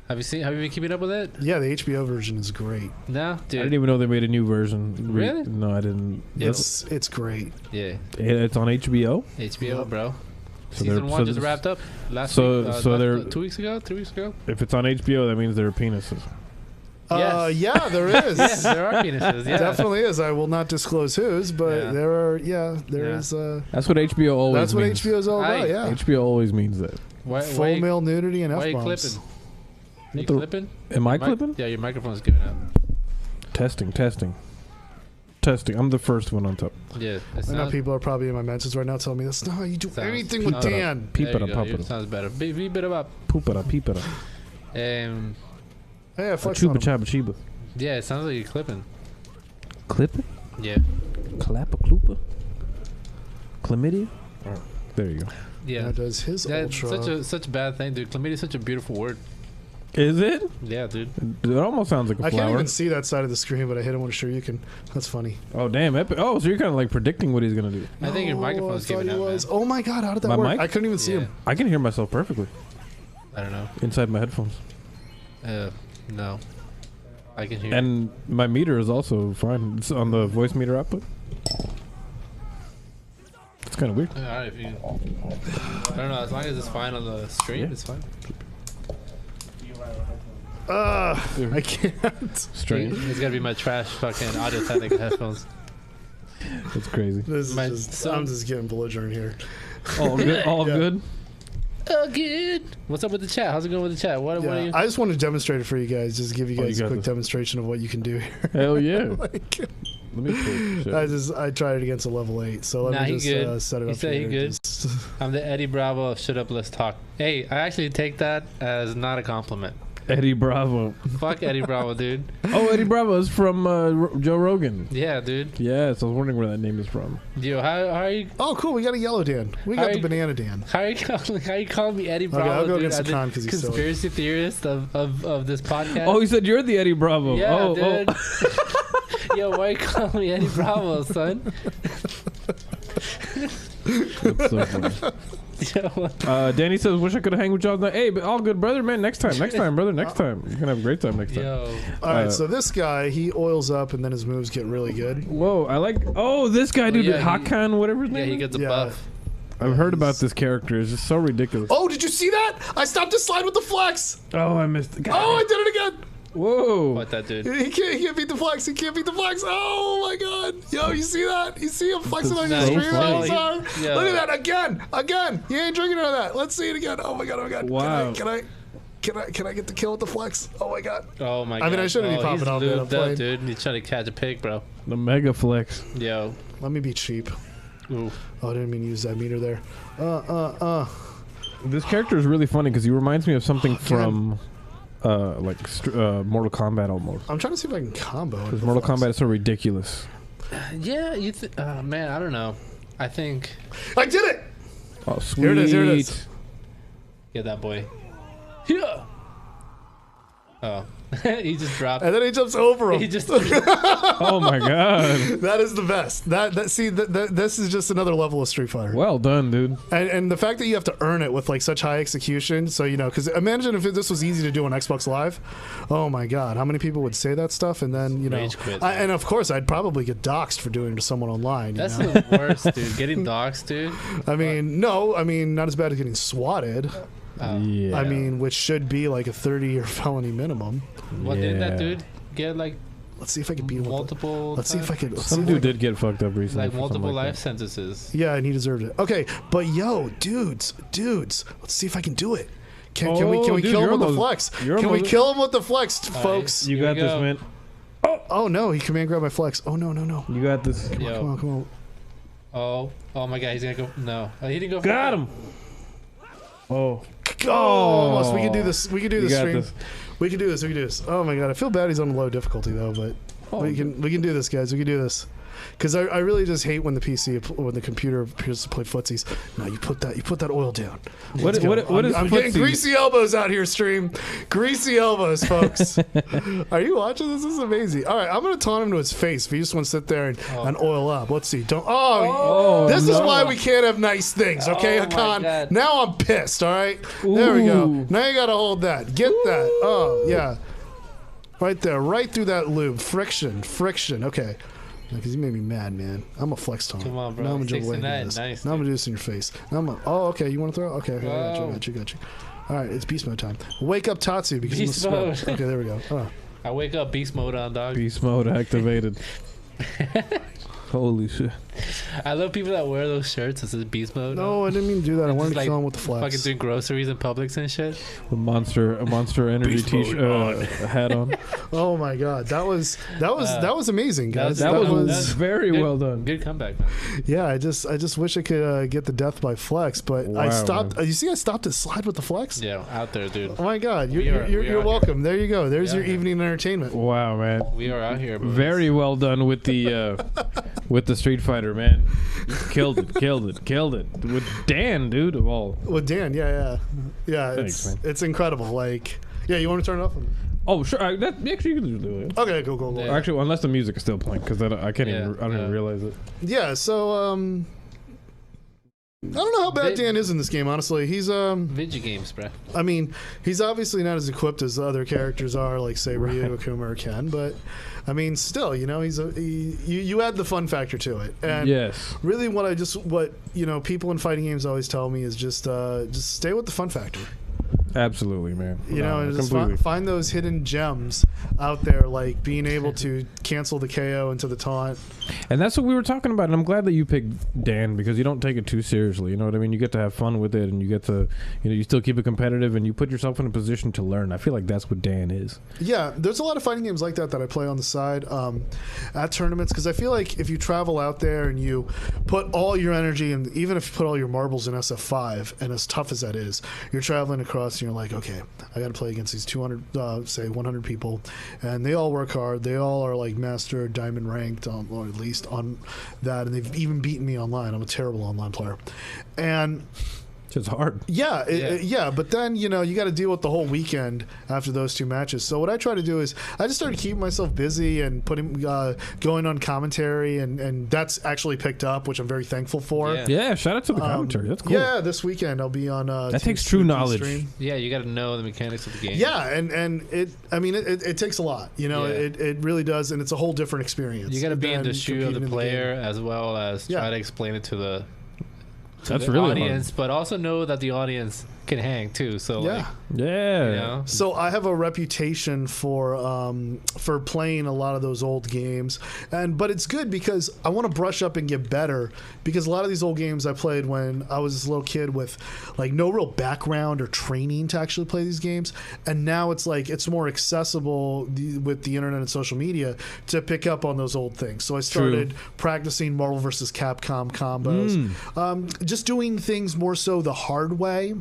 Have you been keeping up with it? Yeah, the HBO version is great. No, I dude. didn't even know they made a new version. Really? No, I didn't. It's great. Yeah, It's on HBO. HBO, bro. So Season 1 just wrapped up last week. they're 2 weeks ago, 3 weeks ago. If it's on HBO, that means there are penises. Yes. Yeah, there is. Yes, there are penises. Yeah, Definitely is. I will not disclose whose, but Yeah. there are. Yeah, there Yeah. is. That's what HBO always. That's what means. HBO is all about. Yeah, HBO always means that. full male nudity and Why are you f-bombs. clipping? Are you clipping? Am I Your mic- clipping? Yeah, your microphone's giving out. Testing. I'm the first one on top. Yeah, I know people are probably in my mentions right now telling me that's not how you do anything with Dan. Peep There it you up, go. pop Yours it up. sounds better. Be bit up. Poop it up, peep it up. Hey, I flexed Chuba on him. chaba chiba. Yeah, it sounds like you're clipping. Clip it? Yeah, Clap a kloopa? Chlamydia? There you go. yeah. Now does his That's Ultra. such a bad thing, dude. Chlamydia is such a beautiful word. Is it? Yeah, dude. It almost sounds like a I flower. can't even see that side of the screen, but I hit him with a shuriken. That's funny. Oh, damn. Oh, so you're kind of like predicting what he's going to do. I think your microphone's I thought giving he out, was. man. Oh my god, how did that My work? mic? I couldn't even see Yeah. him. I can hear myself perfectly I don't know. inside my headphones. No. I can hear. And my meter is also fine. It's on the voice meter output. It's kind of weird. Alright, if you. I don't know. As long as it's fine on the stream, Yeah. it's fine. I can't. Strange. It's gotta be my trash fucking Audio Technica headphones. It's crazy. This is My just, son- I'm just getting belligerent here. All good. All Yeah. good. Oh, good. What's up with the chat? How's it going with the chat? What are you? I just want to demonstrate it for you guys. Just give you Oh, guys you a got quick this. demonstration of what you can do here. Hell yeah. Like, Let me pull shit. I tried it against a level 8, so let Nah, me he just good. set it He up said he here. good. Just- I'm the Eddie Bravo of Shut Up, Let's Talk. Hey, I actually take that as not a compliment. Eddie Bravo. Fuck Eddie Bravo, dude. Oh, Eddie Bravo is from Joe Rogan. Yeah, dude. Yes, I was wondering where that name is from. Yo, how are you? Oh, cool. We got a yellow Dan. We got How the you- banana Dan. How are you calling me Eddie Bravo? I'll go dude? against I'm the con 'cause he's silly. conspiracy theorist of this podcast. Oh, he said you're the Eddie Bravo. yeah, oh, dude. Yo, why you calling me Eddie Bravo, son? That's so funny. Yo, Danny says, "Wish I could have hanged with y'all tonight." Hey, but all good, brother, man. Next time, brother. Next time, you're gonna have a great time next time. yo. All right, so this guy, he oils up and then his moves get really good. Whoa, I like. Oh, this guy, dude, yeah, he- Hakan, whatever his Yeah, name. he is. gets a Yeah. buff. I've heard about this character. It's just so ridiculous. Oh, did you see that? I stopped his slide with the flex. Oh, I missed. God. Oh, I did it again. Whoa. What that dude? He can't beat the flex. He can't beat the flex. Oh my god. Yo, you see that? You see him flexing on your No, stream? he's- Sorry. yeah. Look at that again. He ain't drinking none of that. Let's see it again. Oh my god. Wow. Can I get the kill with the flex? Oh my god. Oh my god. I mean, I shouldn't be Oh, popping he's out, man. I'm lubed playing. up, dude. He's trying to catch a pig, bro. The mega flex. Yo. Let me be cheap. Ooh. Oh, I didn't mean to use that meter there. This character is really funny because he reminds me of something from, Mortal Kombat almost. I'm trying to see if I can combo it. Because Mortal Kombat is so ridiculous. Yeah, man, I don't know. I think. I did it. Oh, sweet. Here it is. Get that boy. Yeah. Oh. He just dropped. And then he jumps over him. He just. Oh my god. That is the best. This is just another level of Street Fighter. Well done, dude. And the fact that you have to earn it with like such high execution, so because imagine if this was easy to do on Xbox Live. Oh my God, how many people would say that stuff and then Rage quit, and of course I'd probably get doxxed for doing it to someone online. That's you know? the worst, dude. Getting doxxed, dude. I mean not as bad as getting swatted. Yeah. I mean, which should be like a 30-year felony minimum. What did that Yeah. dude get? Like Let's see if I can beat him. multiple. Let's see if I can. Let's see Some if I dude can- did get fucked up recently. Like for multiple something like life sentences. Yeah, and he deserved it. Okay, but yo, dudes, let's see if I can do it. Can we dude, kill him you're with the almost- flex? you're Can we almost- kill him with the flex, folks? that. You Here got we this, go. man. Oh no, he command grab my flex. Oh no. You got this. Yo. Come on. Oh my god, he's gonna go. No. He didn't go. For Got that. him. Oh. Oh, almost. We can do this. We can do You this got stream. this. We can do this. Oh my god, I feel bad he's on low difficulty though, but We can do this, guys. We can do this. Because I really just hate when the computer appears to play footsies. No, you put that oil down. What is I'm getting greasy elbows out here, stream. Greasy elbows, folks. Are you watching this? This is amazing. All right, I'm gonna taunt him to his face. If you just want to sit there and oil up, let's see. Don't. This is why we can't have nice things, okay, Hakan? Now I'm pissed. All right, there we go. Now you gotta hold that. Get that. Oh yeah, right there, right through that lube. Friction. Okay. Because you made me mad, man. I'm a flex taunt. Come on, bro. Now I'm gonna jump away and do this. Nice, now I'm gonna do this in your face. Now okay. You want to throw? Okay, I got you. All right, it's beast mode time. Wake up, Tatsu, because beast mode. Okay, there we go. I wake up, beast mode on, dog. Beast mode activated. Holy shit! I love people that wear those shirts that says beast mode. No, I didn't mean to do that. I wanted to kill him with the flex. Fucking doing groceries in Publix and shit. A Monster Energy t-shirt hat on. Oh my god, that was amazing, guys. That was very well done. Good comeback, man. Yeah, I just wish I could get the death by flex, but I stopped. Man. You see, I stopped to slide with the flex. Yeah, out there, dude. Oh my god, you're welcome. There you go. There's your evening entertainment. Wow, man. We are out here. Boys. Very well done with the Street Fighter, man. Killed it with Dan, dude, of all. With Dan, yeah. Thanks, it's incredible. Like, yeah, you want to turn it off? Oh, sure. Actually, you can do it. Okay, go. Yeah. Actually, unless the music is still playing, because I don't even realize it. Yeah. So, I don't know how bad Dan is in this game, honestly. He's video games, bro. I mean, he's obviously not as equipped as the other characters are, like say Ryu, Akuma, or Ken, but I mean, still, you know, you add the fun factor to it. And yes. Really what people in fighting games always tell me is just stay with the fun factor. Absolutely, man. And just find those hidden gems out there, like being able to cancel the KO into the taunt. And that's what we were talking about. And I'm glad that you picked Dan, because you don't take it too seriously. You know what I mean? You get to have fun with it, and you get to, you still keep it competitive, and you put yourself in a position to learn. I feel like that's what Dan is. Yeah, there's a lot of fighting games like that I play on the side at tournaments, because I feel like if you travel out there and you put all your energy, and even if you put all your marbles in SF5, and as tough as that is, you're traveling across, and you're like, okay, I got to play against these 200, say 100 people, and they all work hard. They all are like master diamond ranked, or at least on that, and they've even beaten me online. I'm a terrible online player, and it's hard. Yeah, but then you got to deal with the whole weekend after those two matches. So what I try to do is I just started keeping myself busy and going on commentary, and that's actually picked up, which I'm very thankful for. Yeah, shout out to the commentary. That's cool. Yeah, this weekend I'll be on. That takes true knowledge. Stream. Yeah, you got to know the mechanics of the game. Yeah, and it takes a lot. It really does, and it's a whole different experience. You got to be in the shoe of the player as well as try to explain it to the. That's really audience, hard. But also know that the audience can hang too. So yeah. So I have a reputation for playing a lot of those old games, but it's good because I want to brush up and get better, because a lot of these old games I played when I was this little kid with like no real background or training to actually play these games, and now it's like it's more accessible with the internet and social media to pick up on those old things. So I started practicing Marvel vs. Capcom combos, just doing things more so the hard way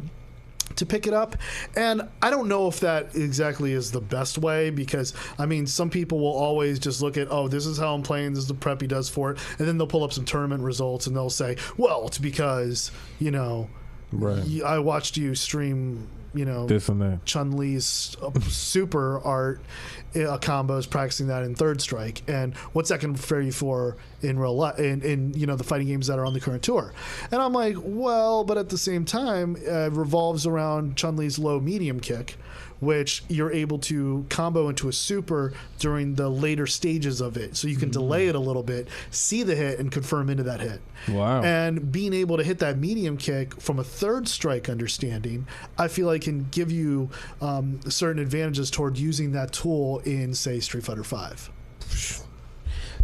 to pick it up. And I don't know if that exactly is the best way, because I mean, some people will always just look at, oh, this is how I'm playing, this is the prep he does for it, and then they'll pull up some tournament results and they'll say, well, it's because I watched you stream this and that. Chun-Li's super art combos, practicing that in Third Strike, and what's that going to prepare you for in real life, in the fighting games that are on the current tour? And I'm like, well, but at the same time, it revolves around Chun-Li's low medium kick, which you're able to combo into a super during the later stages of it. So you can delay it a little bit, see the hit, and confirm into that hit. Wow. And being able to hit that medium kick from a Third Strike understanding, I feel like can give you certain advantages toward using that tool in, say, Street Fighter V.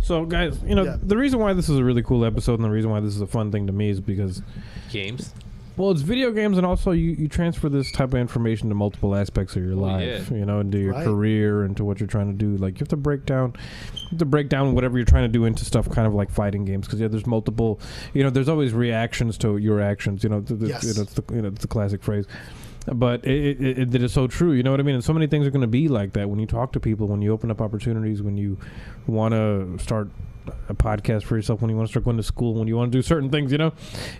So, guys, the reason why this is a really cool episode and the reason why this is a fun thing to me is because... Games? Well, it's video games, and also you transfer this type of information to multiple aspects of your life, into your career, into what you're trying to do. Like, you have to break down whatever you're trying to do into stuff kind of like fighting games, because there's multiple, there's always reactions to your actions. It's the classic phrase. But it is so true. You know what I mean? And so many things are going to be like that when you talk to people, when you open up opportunities, when you want to start a podcast for yourself, when you want to start going to school, when you want to do certain things, you know,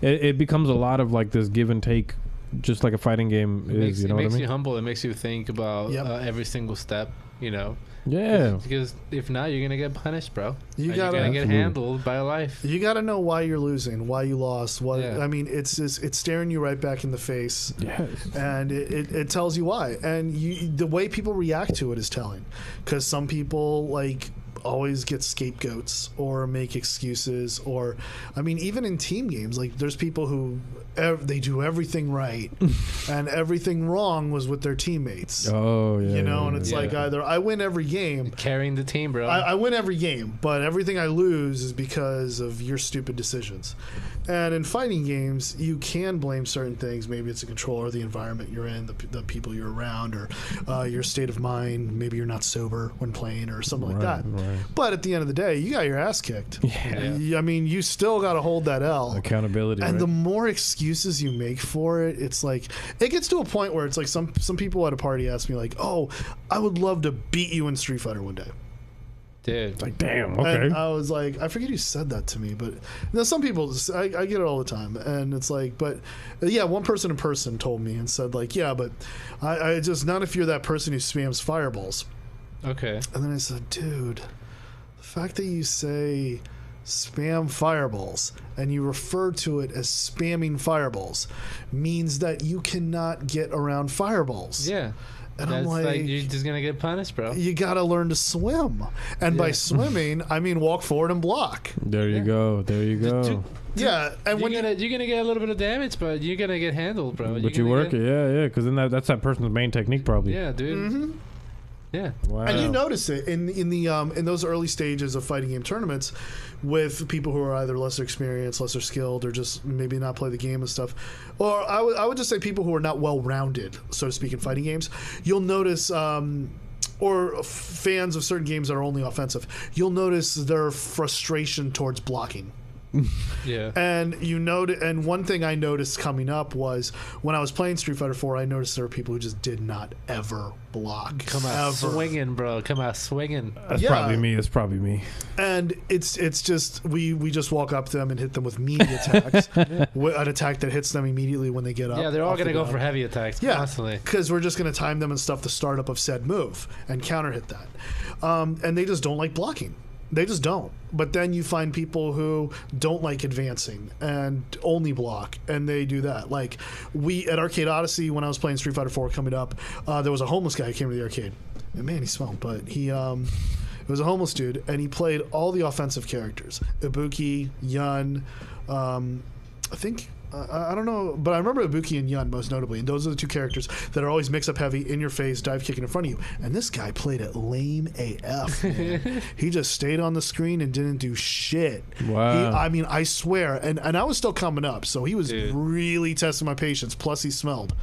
it becomes a lot of like this give and take, just like a fighting game is. You know what I mean? It makes you humble. It makes you think about every single step. You know. Yeah. Because if not, you're gonna get punished, bro. You're gonna get handled by life. You gotta know why you're losing, why you lost. I mean, it's staring you right back in the face. Yes. And it tells you why. And the way people react to it is telling. Because some people like always get scapegoats or make excuses, or I mean, even in team games, like there's people who they do everything right and everything wrong was with their teammates. Oh yeah, you know, and it's like either I win every game, carrying the team, bro. I win every game, but everything I lose is because of your stupid decisions. And in fighting games, you can blame certain things. Maybe it's the controller, the environment you're in, the people you're around, or your state of mind. Maybe you're not sober when playing or something like that. Right. But at the end of the day, you got your ass kicked. I mean, you still got to hold that L. Accountability. And the more excuses you make for it, it's like, it gets to a point where it's like some people at a party ask me like, oh, I would love to beat you in Street Fighter one day. Dude. Like, damn, okay. And I was like, I forget who said that to me, but some people, I get it all the time. And it's like, but yeah, one person in person told me and said like, yeah, but I just, not if you're that person who spams fireballs. Okay. And then I said, dude, the fact that you say spam fireballs and you refer to it as spamming fireballs means that you cannot get around fireballs. Yeah. And I'm like, you're just gonna get punished, bro. You gotta learn to swim, and by swimming, I mean walk forward and block. There you go. There you go. Yeah, and you're gonna get a little bit of damage, but you're gonna get handled, bro. But you work it, yeah, because then that's that person's main technique, probably. Yeah, dude. Mm-hmm. Yeah. Wow. And you notice it in those early stages of fighting game tournaments with people who are either lesser experienced, lesser skilled, or just maybe not play the game and stuff. Or I would just say people who are not well-rounded, so to speak, in fighting games. You'll notice, or fans of certain games that are only offensive, you'll notice their frustration towards blocking. Yeah. And and one thing I noticed coming up was when I was playing Street Fighter 4, I noticed there were people who just did not ever block. Come out swinging, bro. Come out swinging. That's probably me. That's probably me. And it's just we just walk up to them and hit them with meaty attacks, an attack that hits them immediately when they get up. Yeah, they're all gonna go for heavy attacks constantly. Because we're just gonna time them and stuff the startup of said move and counter hit that, and they just don't like blocking. They just don't. But then you find people who don't like advancing and only block, and they do that. Like at Arcade Odyssey, when I was playing Street Fighter 4 coming up, there was a homeless guy who came to the arcade. And man, he smelled, but he it was a homeless dude, and he played all the offensive characters. Ibuki, Yun, I think... I don't know, but I remember Ibuki and Yun most notably, and those are the two characters that are always mix-up heavy, in your face, dive kicking in front of you. And this guy played it lame AF, man. He just stayed on the screen and didn't do shit. Wow. I mean, I swear, and I was still coming up, so he was really testing my patience, plus he smelled.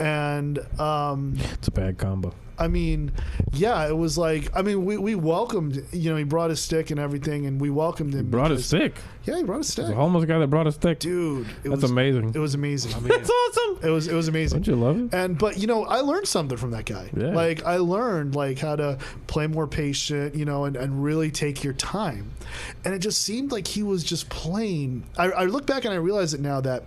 And it's a bad combo. I mean, yeah, it was like, I mean, we welcomed, he brought his stick and everything, and we welcomed him. He brought his stick? Yeah, he brought his stick. There's a homeless guy that brought a stick. Dude. That's amazing. It was amazing. I mean, that's awesome. It was amazing. Don't you love it? But, I learned something from that guy. Yeah. Like, I learned, like, how to play more patient, and really take your time. And it just seemed like he was just playing. I look back and I realize it now that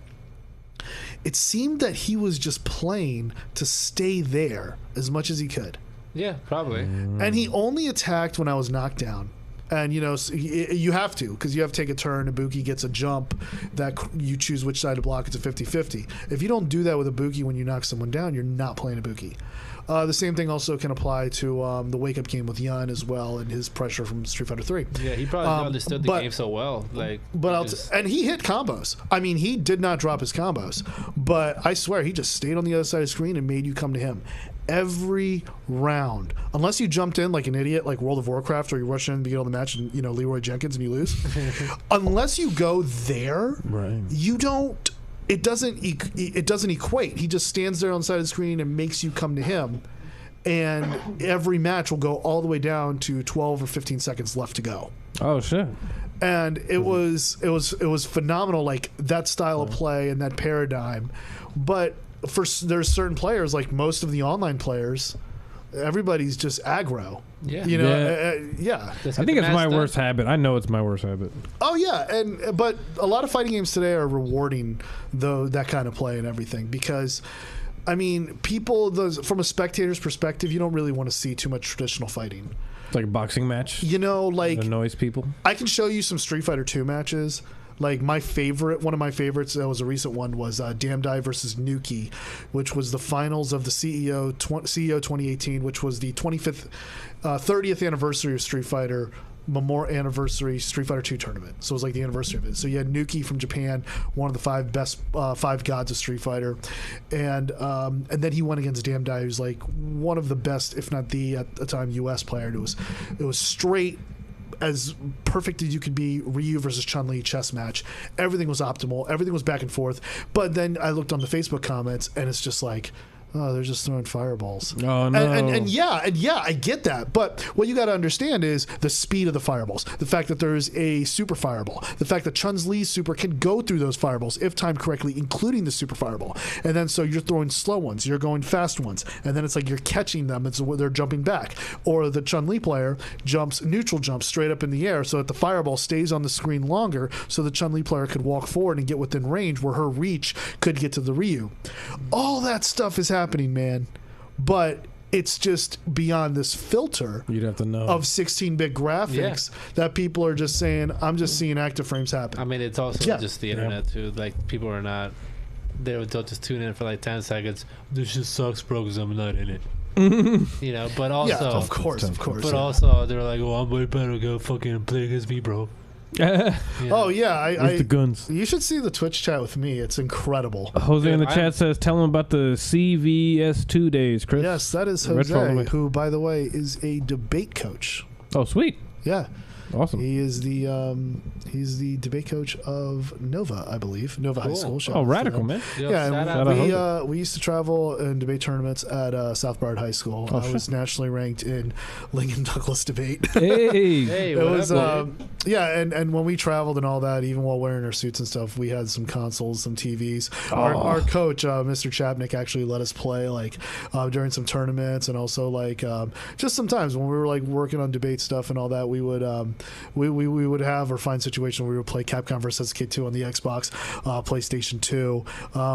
it seemed that he was just playing to stay there as much as he could. Yeah, probably. And he only attacked when I was knocked down. And, you have to, because you have to take a turn. Ibuki gets a jump that you choose which side to block. It's a 50-50. If you don't do that with Ibuki when you knock someone down, you're not playing Ibuki. The same thing also can apply to the wake-up game with Yun as well, and his pressure from Street Fighter 3. Yeah, he probably understood the game so well. And he hit combos. I mean, he did not drop his combos. But I swear, he just stayed on the other side of the screen and made you come to him. Every round, unless you jumped in like an idiot, like World of Warcraft, or you rush in to get on the match and Leroy Jenkins and you lose. Unless you go there, right? You don't. It doesn't equate. He just stands there on the side of the screen and makes you come to him, and every match will go all the way down to 12 or 15 seconds left to go. Oh shit! And it was phenomenal, like that style of play and that paradigm, but there's certain players, like most of the online players, everybody's just aggro. Yeah. You know, I think it's my worst habit. I know it's my worst habit. Oh yeah, but a lot of fighting games today are rewarding that kind of play and everything, because I mean, from a spectator's perspective, you don't really want to see too much traditional fighting. It's like a boxing match. You know, like it annoys people. I can show you some Street Fighter 2 matches. Like one of my favorites, that was a recent one, was Damdai versus Nuki, which was the finals of the CEO 2018, which was the 30th anniversary of Street Fighter Memorial Anniversary Street Fighter 2 tournament. So it was like the anniversary of it. So you had Nuki from Japan, one of the five gods of Street Fighter, and then he went against Damdai, who's like one of the best, if not the at the time U.S. player. And it was straight, as perfect as you could be, Ryu versus Chun-Li chess match. Everything was optimal. Everything was back and forth. But then I looked on the Facebook comments, and it's just like, oh, they're just throwing fireballs. Oh, no. And yeah, I get that. But what you got to understand is the speed of the fireballs. The fact that there's a super fireball. The fact that Chun-Li's super can go through those fireballs if timed correctly, including the super fireball. And then so you're throwing slow ones, you're going fast ones. And then it's like you're catching them, and so they're jumping back. Or the Chun-Li player neutral jumps straight up in the air so that the fireball stays on the screen longer, so the Chun-Li player could walk forward and get within range where her reach could get to the Ryu. All that stuff is happening, man, but it's just beyond this filter you'd have to know of 16-bit graphics that people are just saying, I'm just seeing active frames happen. I mean, it's also just the internet too. Like, people are not, they'll just tune in for like 10 seconds. This just sucks, bro, because I'm not in it. You know, but also, of course. But also, they're like, "Oh, I'm way better. Go fucking play against me, bro." Oh yeah, the guns. You should see the Twitch chat with me. It's incredible. Jose in the chat says, "Tell him about the CVS2 days, Chris." Yes, that is Jose, who, by the way, is a debate coach. Oh, sweet. Yeah. Awesome. He is the debate coach of Nova, I believe. Nova High School. Oh, radical, man. Yeah, we used to travel in debate tournaments at South Broward High School. I was nationally ranked in Lincoln Douglas debate. Hey, it was and when we traveled and all that, even while wearing our suits and stuff, we had some consoles, some TVs. Our coach, Mr. Chapnick, actually let us play during some tournaments, and also just sometimes when we were working on debate stuff and all that, we would we would have or find situations where we would play Capcom vs. SK2 on the Xbox, PlayStation 2.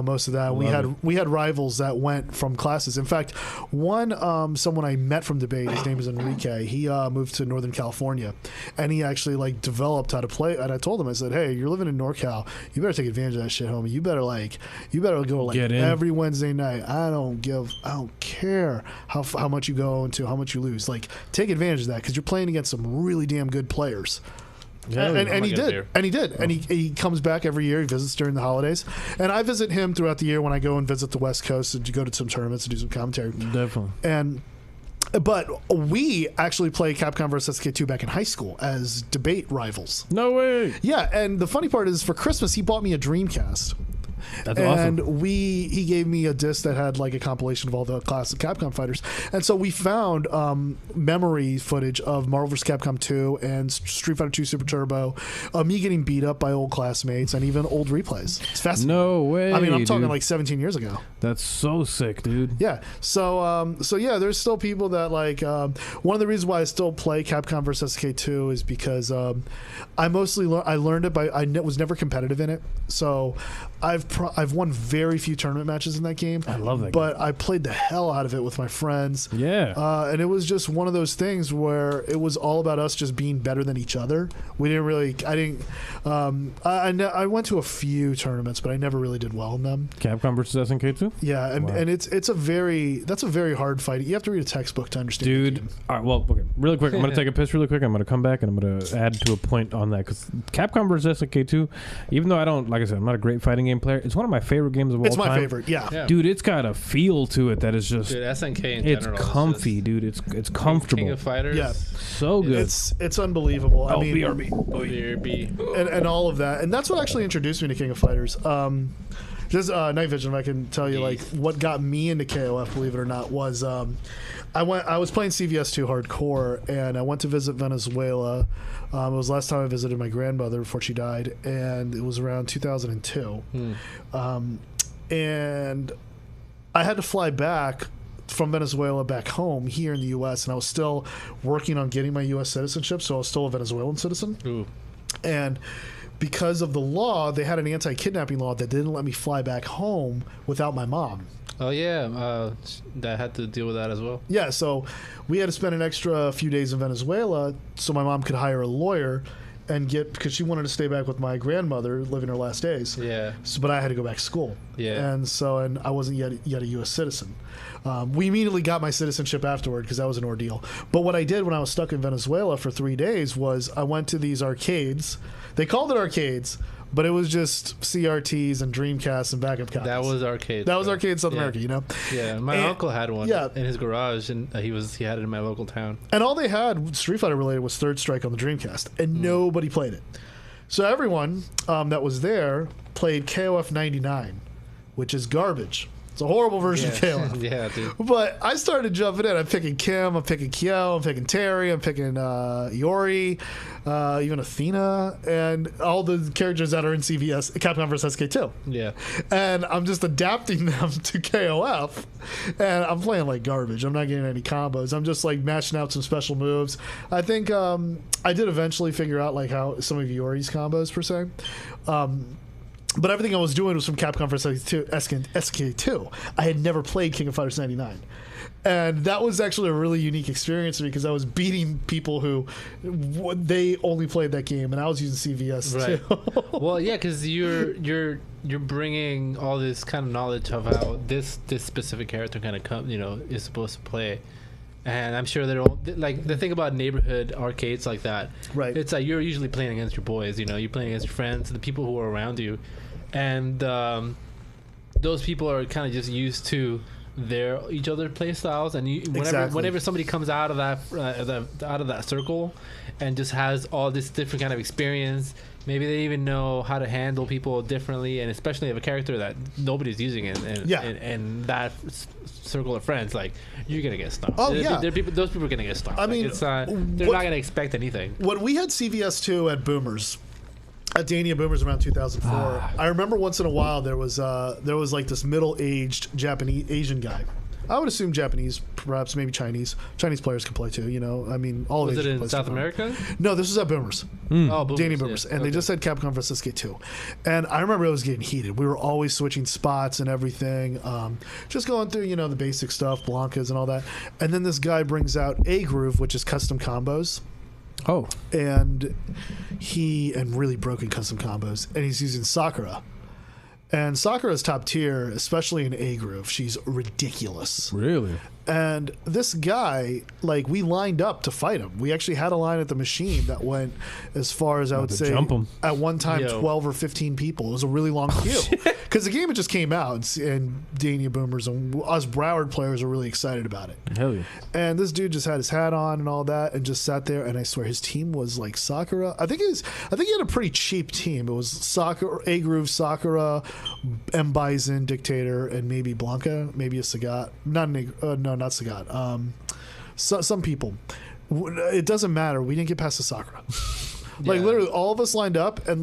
Most of that we had rivals that went from classes. In fact, someone I met from debate, his name is Enrique. He moved to Northern California, and he actually developed how to play. And I told him, I said, "Hey, you're living in NorCal. You better take advantage of that shit, homie. You better go every Wednesday night. I don't care how much you go into, how much you lose. Take advantage of that, because you're playing against some really damn good players." Yeah, and he did. And he comes back every year. He visits during the holidays, and I visit him throughout the year when I go and visit the West Coast and go to some tournaments and do some commentary. Definitely. But we actually played Capcom vs. SK2 back in high school as debate rivals. No way. Yeah, and the funny part is, for Christmas he bought me a Dreamcast. That's awesome. And he gave me a disc that had a compilation of all the classic Capcom fighters. And so we found memory footage of Marvel vs. Capcom 2 and Street Fighter 2 Super Turbo, me getting beat up by old classmates, and even old replays. It's fascinating. No way. I mean, I'm talking 17 years ago. That's so sick, dude. Yeah. So yeah, there's still people that one of the reasons why I still play Capcom vs. SK2 is because I learned it by, I was never competitive in it. So I've won very few tournament matches in that game. I love that but game. I played the hell out of it with my friends. Yeah. And it was just one of those things where it was all about us just being better than each other. I went to a few tournaments, but I never really did well in them. Capcom versus SNK2? Yeah, and that's a very hard fight. You have to read a textbook to understand. Dude, all right, well, okay, really quick, I'm going to take a piss really quick. I'm going to come back and I'm going to add to a point on that, because Capcom versus SNK2, even though I'm not a great fighting game player, it's one of my favorite games of all time. It's my favorite, yeah. Dude, it's got a feel to it that is just... Dude, SNK in it's general. Comfy, dude. It's comfortable. King of Fighters. Yeah. So good. It's unbelievable. I mean, BRB. And all of that. And that's what actually introduced me to King of Fighters. Just Nightvisionnn, if I can tell you what got me into KOF, believe it or not, was I was playing CVS2 hardcore, and I went to visit Venezuela. It was the last time I visited my grandmother before she died, and it was around 2002. And I had to fly back from Venezuela back home here in the U.S., and I was still working on getting my U.S. citizenship, so I was still a Venezuelan citizen. Ooh. And because of the law, they had an anti-kidnapping law that didn't let me fly back home without my mom. Oh yeah, that had to deal with that as well. Yeah, so we had to spend an extra few days in Venezuela so my mom could hire a lawyer and because she wanted to stay back with my grandmother living her last days. Yeah. So, but I had to go back to school. Yeah. And I wasn't yet a U.S. citizen. We immediately got my citizenship afterward because that was an ordeal. But what I did when I was stuck in Venezuela for 3 days was I went to these arcades. They called it arcades, but it was just CRTs and Dreamcasts and backup copies. That was arcade. That was arcade in South America, you know? Yeah, my uncle had one in his garage, and he had it in my local town. And all they had Street Fighter related was Third Strike on the Dreamcast, and nobody played it. So everyone that was there played KOF 99, which is garbage. It's a horrible version of KOF. Yeah, dude. But I started jumping in. I'm picking Kim, I'm picking Kyo, I'm picking Terry, I'm picking Yori, even Athena, and all the characters that are in Capcom vs. SK2. Yeah. And I'm just adapting them to KOF, and I'm playing like garbage. I'm not getting any combos. I'm just like mashing out some special moves. I think I did eventually figure out like how some of Yori's combos per se. But everything I was doing was from Capcom vs. SK2. I had never played King of Fighters 99. And that was actually a really unique experience for me because I was beating people who they only played that game, and I was using CVS too. Well, yeah, because you're bringing all this kind of knowledge of how this specific character kind of is supposed to play. And I'm sure they're all, like, the thing about neighborhood arcades like that. Right. It's like you're usually playing against your boys. You're playing against your friends, the people who are around you, and those people are kind of just used to each other play styles. And whenever somebody comes out of that circle and just has all this different kind of experience, maybe they even know how to handle people differently, and especially if a character that nobody's using in that circle of friends, like, you're gonna get stomped. Oh, those people are gonna get stomped. I mean, they're not gonna expect anything. When we had CVS 2 at Boomers, at Dania Boomers around 2004, I remember once in a while there was like this middle-aged Japanese Asian guy. I would assume Japanese, perhaps maybe Chinese. Chinese players can play too, I mean, all of Was it in South America? No, this was at Boomers. Oh, Boomers. Danny Boomers. And they just had Capcom vs. SK2. And I remember it was getting heated. We were always switching spots and everything. Just going through, the basic stuff, Blankas and all that. And then this guy brings out A Groove, which is custom combos. Oh. And really broken custom combos. And he's using Sakura. And Sakura's top tier, especially in A Groove. She's ridiculous. Really? And this guy, like, we lined up to fight him. We actually had a line at the machine that went as far as I would say at one time 12 or 15 people. It was a really long queue because the game had just came out, and Dania Boomers and us Broward players were really excited about it. Hell yeah! And this dude just had his hat on and all that, and just sat there. And I swear his team was like Sakura. I think he had a pretty cheap team. It was Sakura, A Groove, Sakura, M Bison, Dictator, and maybe Blanca, maybe a Sagat. Not Sagat. Some people. It doesn't matter. We didn't get past the Sakura. Like, literally, all of us lined up, and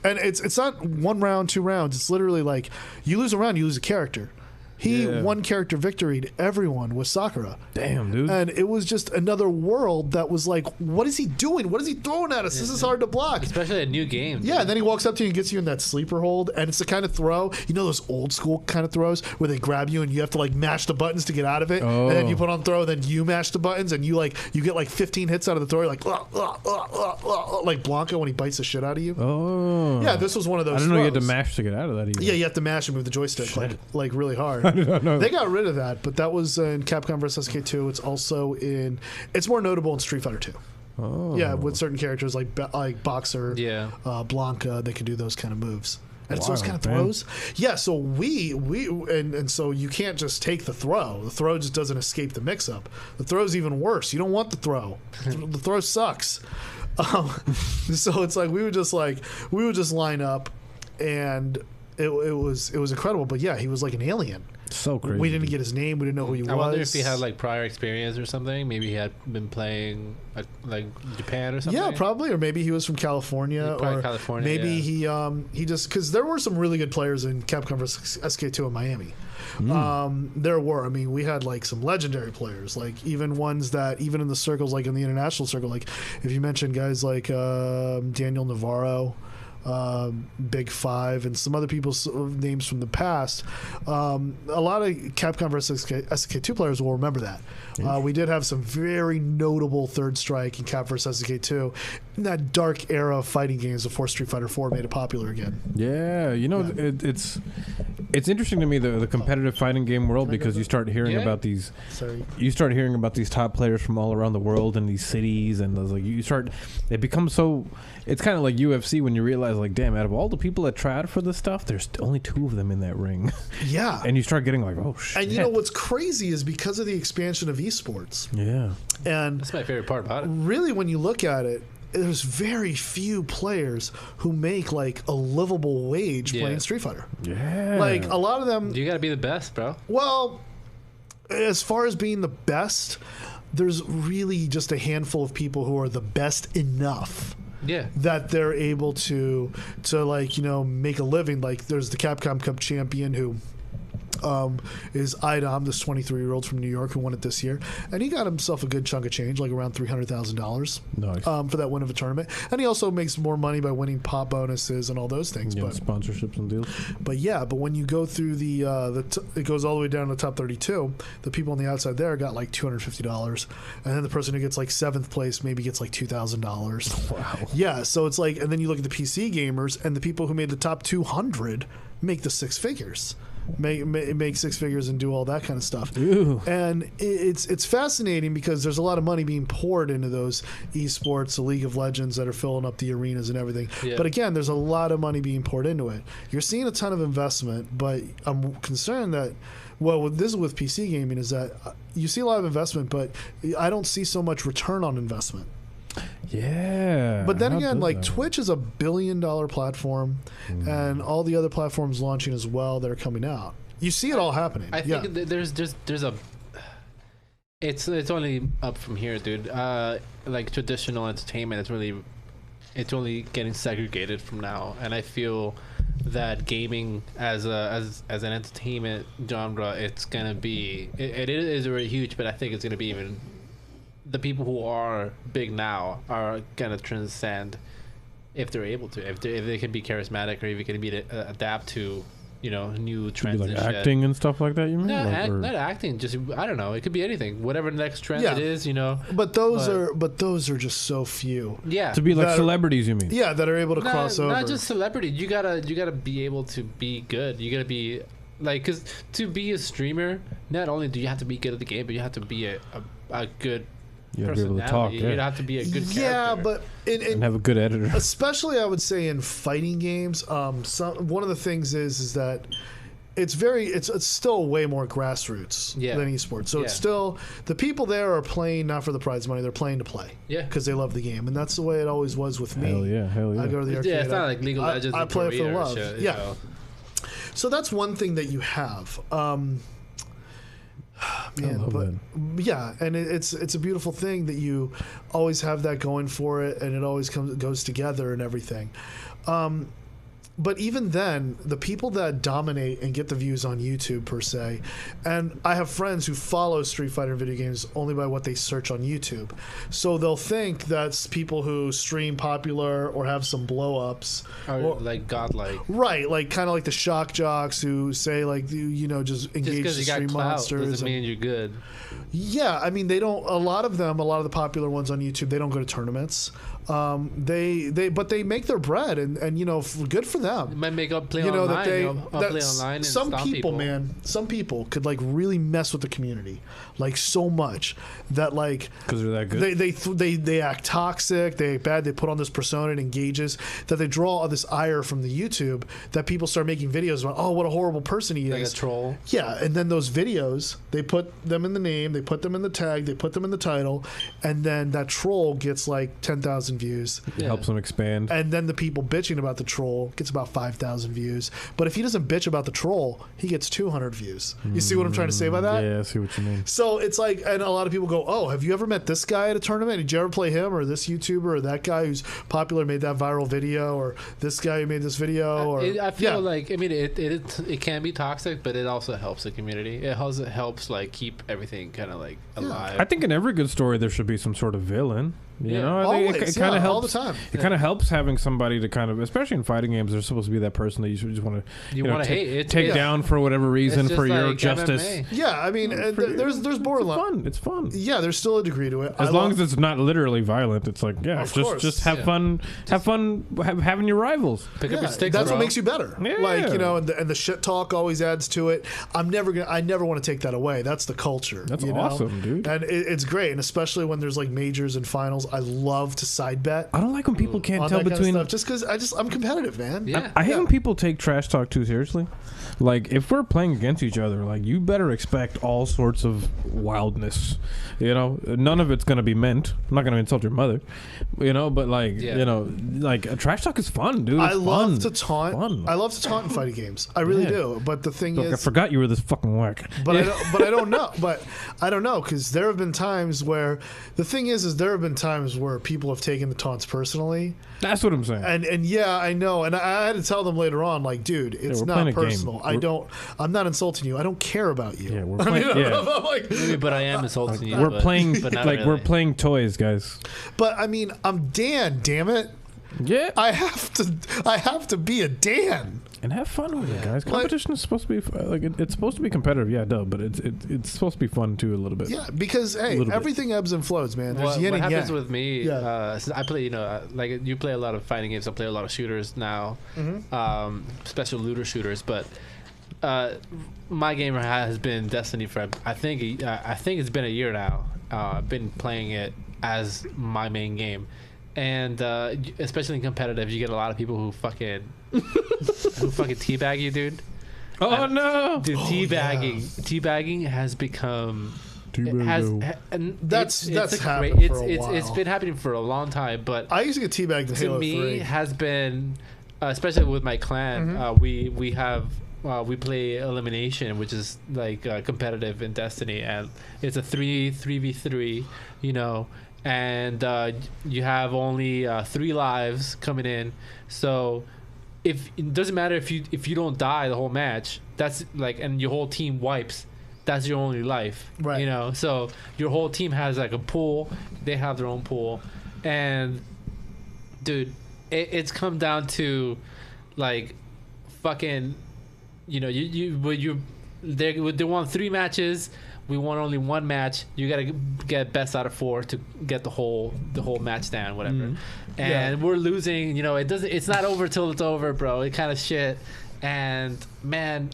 it's not 1 round, 2 rounds. It's literally like, you lose a round, you lose a character. He one character victoried everyone with Sakura. Damn, dude. And it was just another world that was like, what is he doing? What is he throwing at us? This is hard to block. Especially a new game. Yeah, and then he walks up to you and gets you in that sleeper hold, and it's the kind of throw, those old school kind of throws where they grab you and you have to like mash the buttons to get out of it, and then you put on throw, then you mash the buttons, and you get like 15 hits out of the throw, like Blanca when he bites the shit out of you. Oh. Yeah, this was one of those I didn't know you had to throws. mash to get out of that either. Yeah, you have to mash and move the joystick like really hard. I don't know. They got rid of that, but that was in Capcom vs. SK2. It's also it's more notable in Street Fighter 2. Oh. Yeah, with certain characters like Boxer, Blanca, they can do those kind of moves. And it's those kind of throws. Yeah, so and so you can't just take the throw. The throw just doesn't escape the mix-up. The throw's even worse. You don't want the throw. The throw sucks. So it's like we would just line up, and it was incredible. But yeah, he was like an alien. So crazy. We didn't get his name. We didn't know who he was. I wonder if he had like prior experience or something. Maybe he had been playing like Japan or something. Yeah, probably, or maybe he was from California, Probably or California, maybe he just because there were some really good players in Capcom vs. SK2 in Miami. There were. I mean, we had like some legendary players, like even ones that even in the circles, like in the international circle, like if you mentioned guys like Daniel Navarro, Big Five, and some other people's names from the past. A lot of Capcom vs. SK2 players will remember that. We did have some very notable Third Strike in Cap vs. SK2 in that dark era of fighting games before Street Fighter 4 made it popular again. Yeah, you know, it's interesting to me the competitive fighting game world because you start hearing about these. You start hearing about these top players from all around the world in these cities, and like it becomes so. It's kind of like UFC when you realize, like, damn, out of all the people that tried for this stuff, there's only 2 of them in that ring. Yeah, and you start getting like, oh shit. And you know what's crazy is because of the expansion of esports. Yeah, and that's my favorite part about it. Really, when you look at it, there's very few players who make like a livable wage playing Street Fighter. Yeah, like a lot of them. You got to be the best, bro. Well, as far as being the best, there's really just a handful of people who are the best enough. Yeah, that they're able to like, you know, make a living. Like there's the Capcom Cup champion who is Idom, this 23-year-old from New York who won it this year, and he got himself a good chunk of change, like around $300,000 nice. For that win of a tournament. And he also makes more money by winning pop bonuses and all those things. Yeah, but sponsorships and deals. But when you go through it goes all the way down to the top 32. The people on the outside there got like $250, and then the person who gets like 7th place maybe gets like $2,000. Wow. Yeah, so it's like, and then you look at the PC gamers, and the people who made the top 200 make the 6 figures. Make 6 figures and do all that kind of stuff. Ooh. And it's fascinating because there's a lot of money being poured into those esports, the League of Legends that are filling up the arenas and everything. Yeah. But again, there's a lot of money being poured into it. You're seeing a ton of investment, but I'm concerned that this is with PC gaming, is that you see a lot of investment, but I don't see so much return on investment. Yeah. But then again, like Twitch is $1 billion platform, and all the other platforms launching as well that are coming out. You see it all happening. I think there's a. It's only up from here, dude. Like traditional entertainment, it's only getting segregated from now, and I feel that gaming as an entertainment genre, it's gonna be it is already huge, but I think it's gonna be even. The people who are big now are gonna transcend if they're able to, if they can be charismatic, or if they can be adapt to, you know, new trends, like and acting shit. And stuff like that. You mean? Not acting, just I don't know. It could be anything, whatever the next trend it is, you know. But those are just so few. Yeah, to be like celebrities, you mean? Yeah, that are able to cross over. Not just celebrities. You gotta be able to be good. You gotta be like, because to be a streamer, not only do you have to be good at the game, but you have to be a good. You have to be able to talk. You'd have to be a good character. Yeah, but and have a good editor. Especially, I would say in fighting games, one of the things is that it's still way more grassroots than esports. So it's still, the people there are playing not for the prize money; they're playing to play. Yeah, because they love the game, and that's the way it always was with me. Hell yeah. I go to the arcade. Yeah, it's not like League of Legends. I play it for the love. Shit, yeah. So. So that's one thing that you have. Man, yeah, and it's a beautiful thing that you always have that going for it, and it always goes together and everything. But even then, the people that dominate and get the views on YouTube per se, and I have friends who follow Street Fighter video games only by what they search on YouTube. So they'll think that's people who stream popular or have some blow-ups. Or like godlike. Right, like kind of like the shock jocks who say like, you know, just engage the stream monsters. Doesn't mean you're good. Yeah, I mean, they don't, a lot of the popular ones on YouTube, they don't go to tournaments. But they make their bread, and you know, good for them. It might make up play online. Play online and some people could like really mess with the community, like so much that like because they're that good. They act toxic, they act bad, they put on this persona and engages that they draw all this ire from the YouTube that people start making videos about. Oh, what a horrible person he is, like a troll. Yeah, and then those videos, they put them in the name, they put them in the tag, they put them in the title, and then that troll gets like 10,000 views. It helps them expand. And then the people bitching about the troll gets about 5,000 views. But if he doesn't bitch about the troll, he gets 200 views. You see what I'm trying to say by that? Yeah, I see what you mean. So it's like, and a lot of people go, oh, have you ever met this guy at a tournament? Did you ever play him, or this YouTuber, or that guy who's popular made that viral video, or this guy who made this video? Or I feel like, I mean, it can be toxic, but it also helps the community. It helps like keep everything kind of like alive. I think in every good story there should be some sort of villain. You know, I think always, it kind of helps all the time. It kind of helps having somebody to kind of, especially in fighting games, there's supposed to be that person that you just want to want to hate, take down for whatever reason for your like justice. MMA. Yeah, I mean, there's borderline. It's fun. Yeah, there's still a degree to it. As long as it's not literally violent, it's like just have fun. Have fun having your rivals. Pick up your sticks. That's bro. what makes you better. Yeah. Like, you know, and the shit talk always adds to it. I never want to take that away. That's the culture. That's you awesome, know? dude. And it's great, and especially when there's like majors and finals. I love to side bet. I don't like when people can't tell between. Kind of just because I'm competitive, man. Yeah. I hate when people take trash talk too seriously. Like, if we're playing against each other, like, you better expect all sorts of wildness. You know, none of it's gonna be meant. I'm not gonna insult your mother. You know, but like, you know, like trash talk is fun, dude. It's love to taunt. I love to taunt in fighting games. I really do. But the thing is, I forgot you were this fucking whack. But I don't know. But I don't know, because there have been times where the thing is there have been times where people have taken the taunts personally. That's what I'm saying. And yeah, I know. And I had to tell them later on, like, dude, it's not personal. I'm not insulting you. I don't care about you. Yeah, we're playing. I'm like, maybe, but I am insulting you. We're playing but like really. we're playing toys, guys. But I mean, I'm Dan. Damn it. Yeah. I have to be a Dan. And have fun with it, guys. Competition is supposed to be like it's supposed to be competitive, but it's supposed to be fun too a little bit. Yeah, because hey, everything ebbs and flows, man. There's what happens yang. with me? Since I play, like you play a lot of fighting games. I play a lot of shooters now, special looter shooters. But my game has been Destiny for I think it's been a year now. I've been playing it as my main game. And especially in competitive, you get a lot of people who fucking teabag you, dude. Oh no, dude! Teabagging has become. That's happened for a while. It's been happening for a long time, but I used to get teabagged in Halo 3. To me, has been, especially with my clan. We play elimination, which is like competitive in Destiny, and it's a 3v3. You know. And you have only 3 lives coming in, so if it doesn't matter if you don't die the whole match, that's like, and your whole team wipes, that's your only life, right? You know, so your whole team has like a pool, they have their own pool, and dude, it's come down to like fucking, you know, they want 3 matches. We won only 1 match. You gotta get best out of 4 to get the whole match down, whatever. And we're losing. You know, it's not over till it's over, bro. It kind of shit. And man,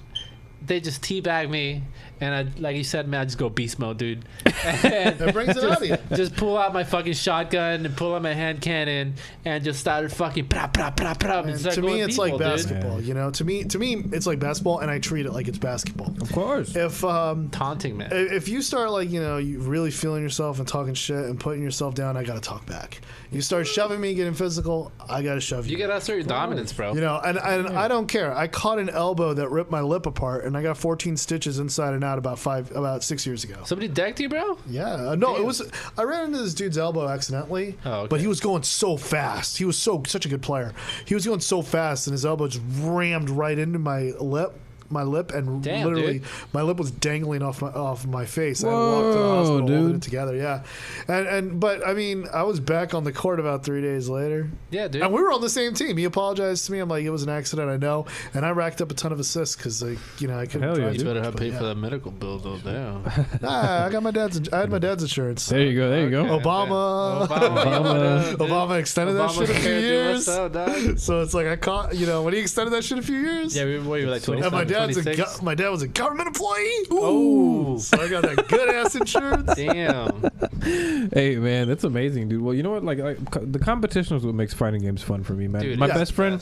they just teabag me. And like you said, man, I just go beast mode, dude. That brings it out of you. Just pull out my fucking shotgun and pull out my hand cannon and just started fucking pra. To me, it's like basketball. You know, to me, it's like basketball, and I treat it like it's basketball. Of course. If taunting, man. If you start like, you know, you really feeling yourself and talking shit and putting yourself down, I gotta talk back. You start shoving me, getting physical, I gotta shove you. You gotta assert your dominance, bro. You know, and I don't care. I caught an elbow that ripped my lip apart, and I got 14 stitches inside and out about 6 years ago. Somebody decked you, bro? Yeah. No, it was. I ran into this dude's elbow accidentally. Oh, okay. But he was going so fast. He was such a good player. He was going so fast, and his elbow just rammed right into my lip, and literally my lip was dangling off my face. I walked to the hospital holding it together. Yeah, but I mean, I was back on the court about 3 days later. Yeah, dude. And we were on the same team. He apologized to me. I'm like, it was an accident, I know. And I racked up a ton of assists because I couldn't drive. You better have paid for that medical bill though. Damn. Nah, I had my dad's insurance. There you go. Obama extended that shit a few years. So it's like I caught. You know, when he extended that shit a few years. Yeah, we were like 20. And my dad my dad was a government employee. Oh, so I got that good ass insurance. Damn. Hey man, that's amazing, dude. Well, you know what? Like the competition is what makes fighting games fun for me, man. Dude, my best friend,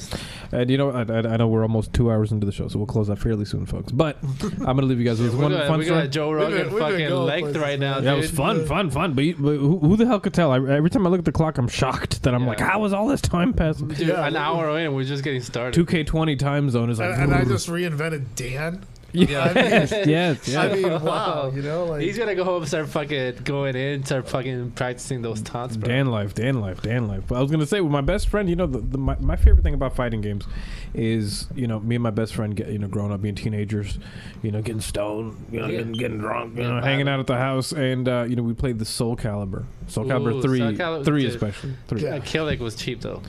and you know, I know we're almost 2 hours into the show, so we'll close out fairly soon, folks. But I'm gonna leave you guys with one fun we story. got Joe Rogan fucking length right now. Yeah, dude. it was fun. But who the hell could tell? Every time I look at the clock, I'm shocked that I'm like, how was all this time passing? Dude, an hour in, we're just getting started. 2K20 time zone is like, and I just reinvented Dan. Yes, yes. I mean, wow, you know, like he's gonna go home and start fucking going in, start fucking practicing those taunts, bro. Dan life. But I was gonna say, with my best friend, you know, my favorite thing about fighting games is, you know, me and my best friend, growing up being teenagers, you know, getting stoned, you know, getting drunk, you know, hanging out at the house, and you know, we played the Soul Calibur 3 especially 3. Yeah. Killick was cheap though.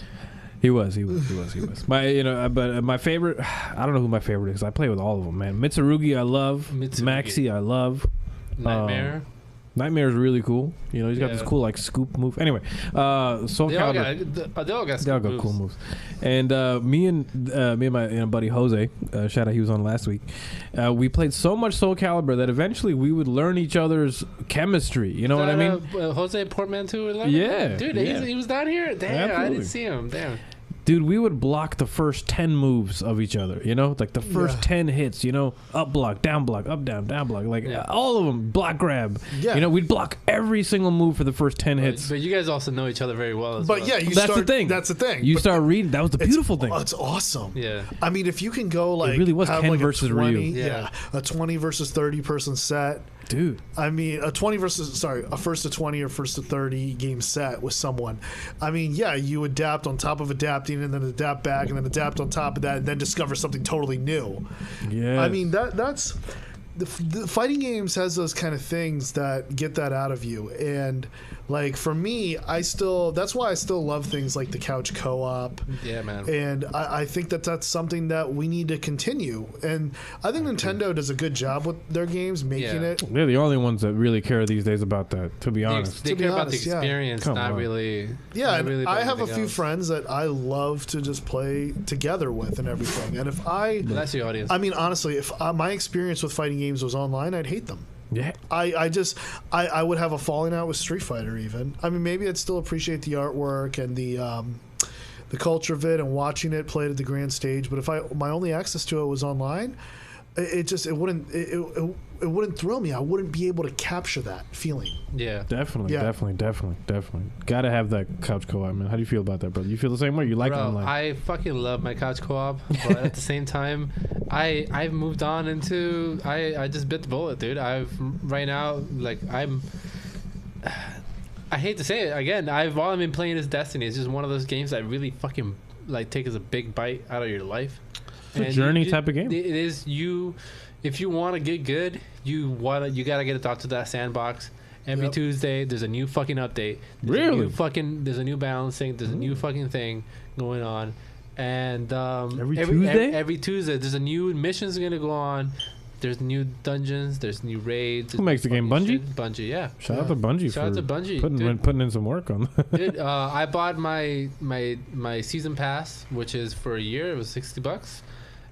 He was. My favorite, I don't know who my favorite is. I play with all of them, man. Mitsurugi, I love. Maxi, I love. Nightmare is really cool. You know, he's got this cool like scoop move. Anyway, Soul Calibur. They all got cool moves. And me and my buddy Jose, shout out, he was on last week. We played so much Soul Calibur that eventually we would learn each other's chemistry. You know what I mean? Jose Portmanteau. Yeah, dude, yeah. He was down here. Damn, Absolutely. I didn't see him. Damn. Dude, we would block the first 10 moves of each other, you know? Like the first 10 hits, you know? Up block, up, down block. Like all of them, block grab. Yeah. You know, we'd block every single move for the first 10 hits. But you guys also know each other very well well. yeah, that's the thing. That's the thing. You start reading. That was the beautiful thing. It's awesome. Yeah. I mean, if you can go like... It really was have Ken like versus 20, Ryu. Yeah. A 20 versus 30 person set. Dude. I mean, a first to 20 or first to 30 game set with someone. I mean, yeah, you adapt on top of adapting and then adapt back and then adapt on top of that and then discover something totally new. Yeah. I mean, that's... The fighting games has those kind of things that get that out of you. And like for me, that's why I still love things like the couch co-op. Yeah, man. And I think that's something that we need to continue. And I think Nintendo does a good job with their games, making it. They're the only ones that really care these days about that, to be honest. They care about the experience, not really. Yeah, not and really I have a few else. friends that I love to just play together with and everything. And if that's the audience. I mean, honestly, if my experience with fighting games was online, I'd hate them. Yeah. I would have a falling out with Street Fighter even. I mean, maybe I'd still appreciate the artwork and the culture of it and watching it played at the grand stage. But if my only access to it was online, it wouldn't thrill me. I wouldn't be able to capture that feeling. Yeah. Definitely. Gotta have that couch co-op, man. How do you feel about that, brother? You feel the same way? You like it online? I fucking love my couch co-op, but at the same time, I've moved on into I just bit the bullet, dude. Right now, like I hate to say it again. All I've been playing is Destiny. It's just one of those games that really fucking like take as a big bite out of your life. It's a journey type of game. It is you. If you want to get good, you gotta get it out to that sandbox. Every Tuesday, there's a new fucking update. There's a new balancing. There's a new fucking thing going on, and every Tuesday, there's a new mission's gonna go on. There's new dungeons. There's new raids. Who makes the game? Bungie? Bungie, yeah. Shout out to Bungie. Putting in some work on that. Dude, I bought my season pass, which is for a year. It was $60,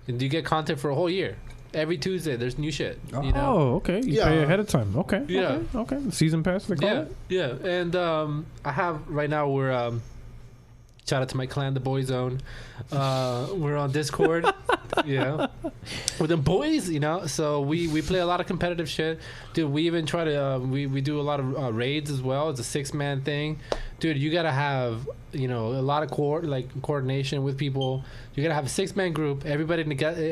and you get content for a whole year. Every Tuesday, there's new shit. You know? Oh, okay. You pay ahead of time. Okay. Yeah. Okay. Season pass, they call it? Yeah. And I have right now. We're shout out to my clan, the Boy Zone. We're on Discord. With the boys, So we play a lot of competitive shit, dude. We even try to we do a lot of raids as well. It's a 6-man thing, dude. You gotta have a lot of coordination with people. You gotta have a 6-man group. Everybody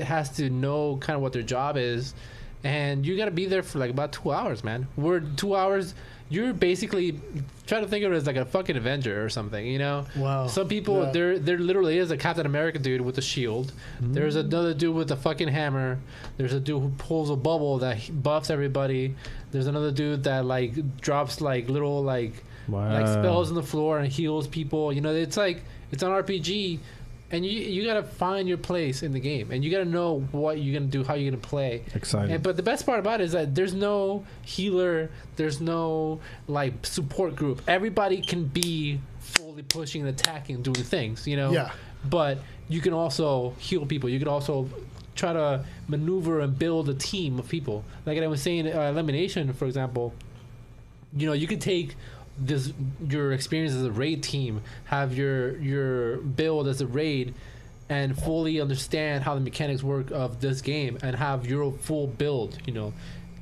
has to know kind of what their job is, and you gotta be there for like about 2 hours, man. We're 2 hours. You're basically try to think of it as like a fucking Avenger or something, Wow. Some people, there literally is a Captain America dude with a shield. There's another dude with a fucking hammer. There's a dude who pulls a bubble that buffs everybody. There's another dude that like drops like little like spells on the floor and heals people. It's like it's an RPG. And you gotta find your place in the game, and you gotta know what you're gonna do, how you're gonna play. Exciting. But the best part about it is that there's no healer, there's no like support group. Everybody can be fully pushing and attacking, doing things, Yeah. But you can also heal people. You can also try to maneuver and build a team of people. Like I was saying, elimination, for example. You know, you could take your experience as a raid team, have your build as a raid, and fully understand how the mechanics work of this game, and have your full build. You know,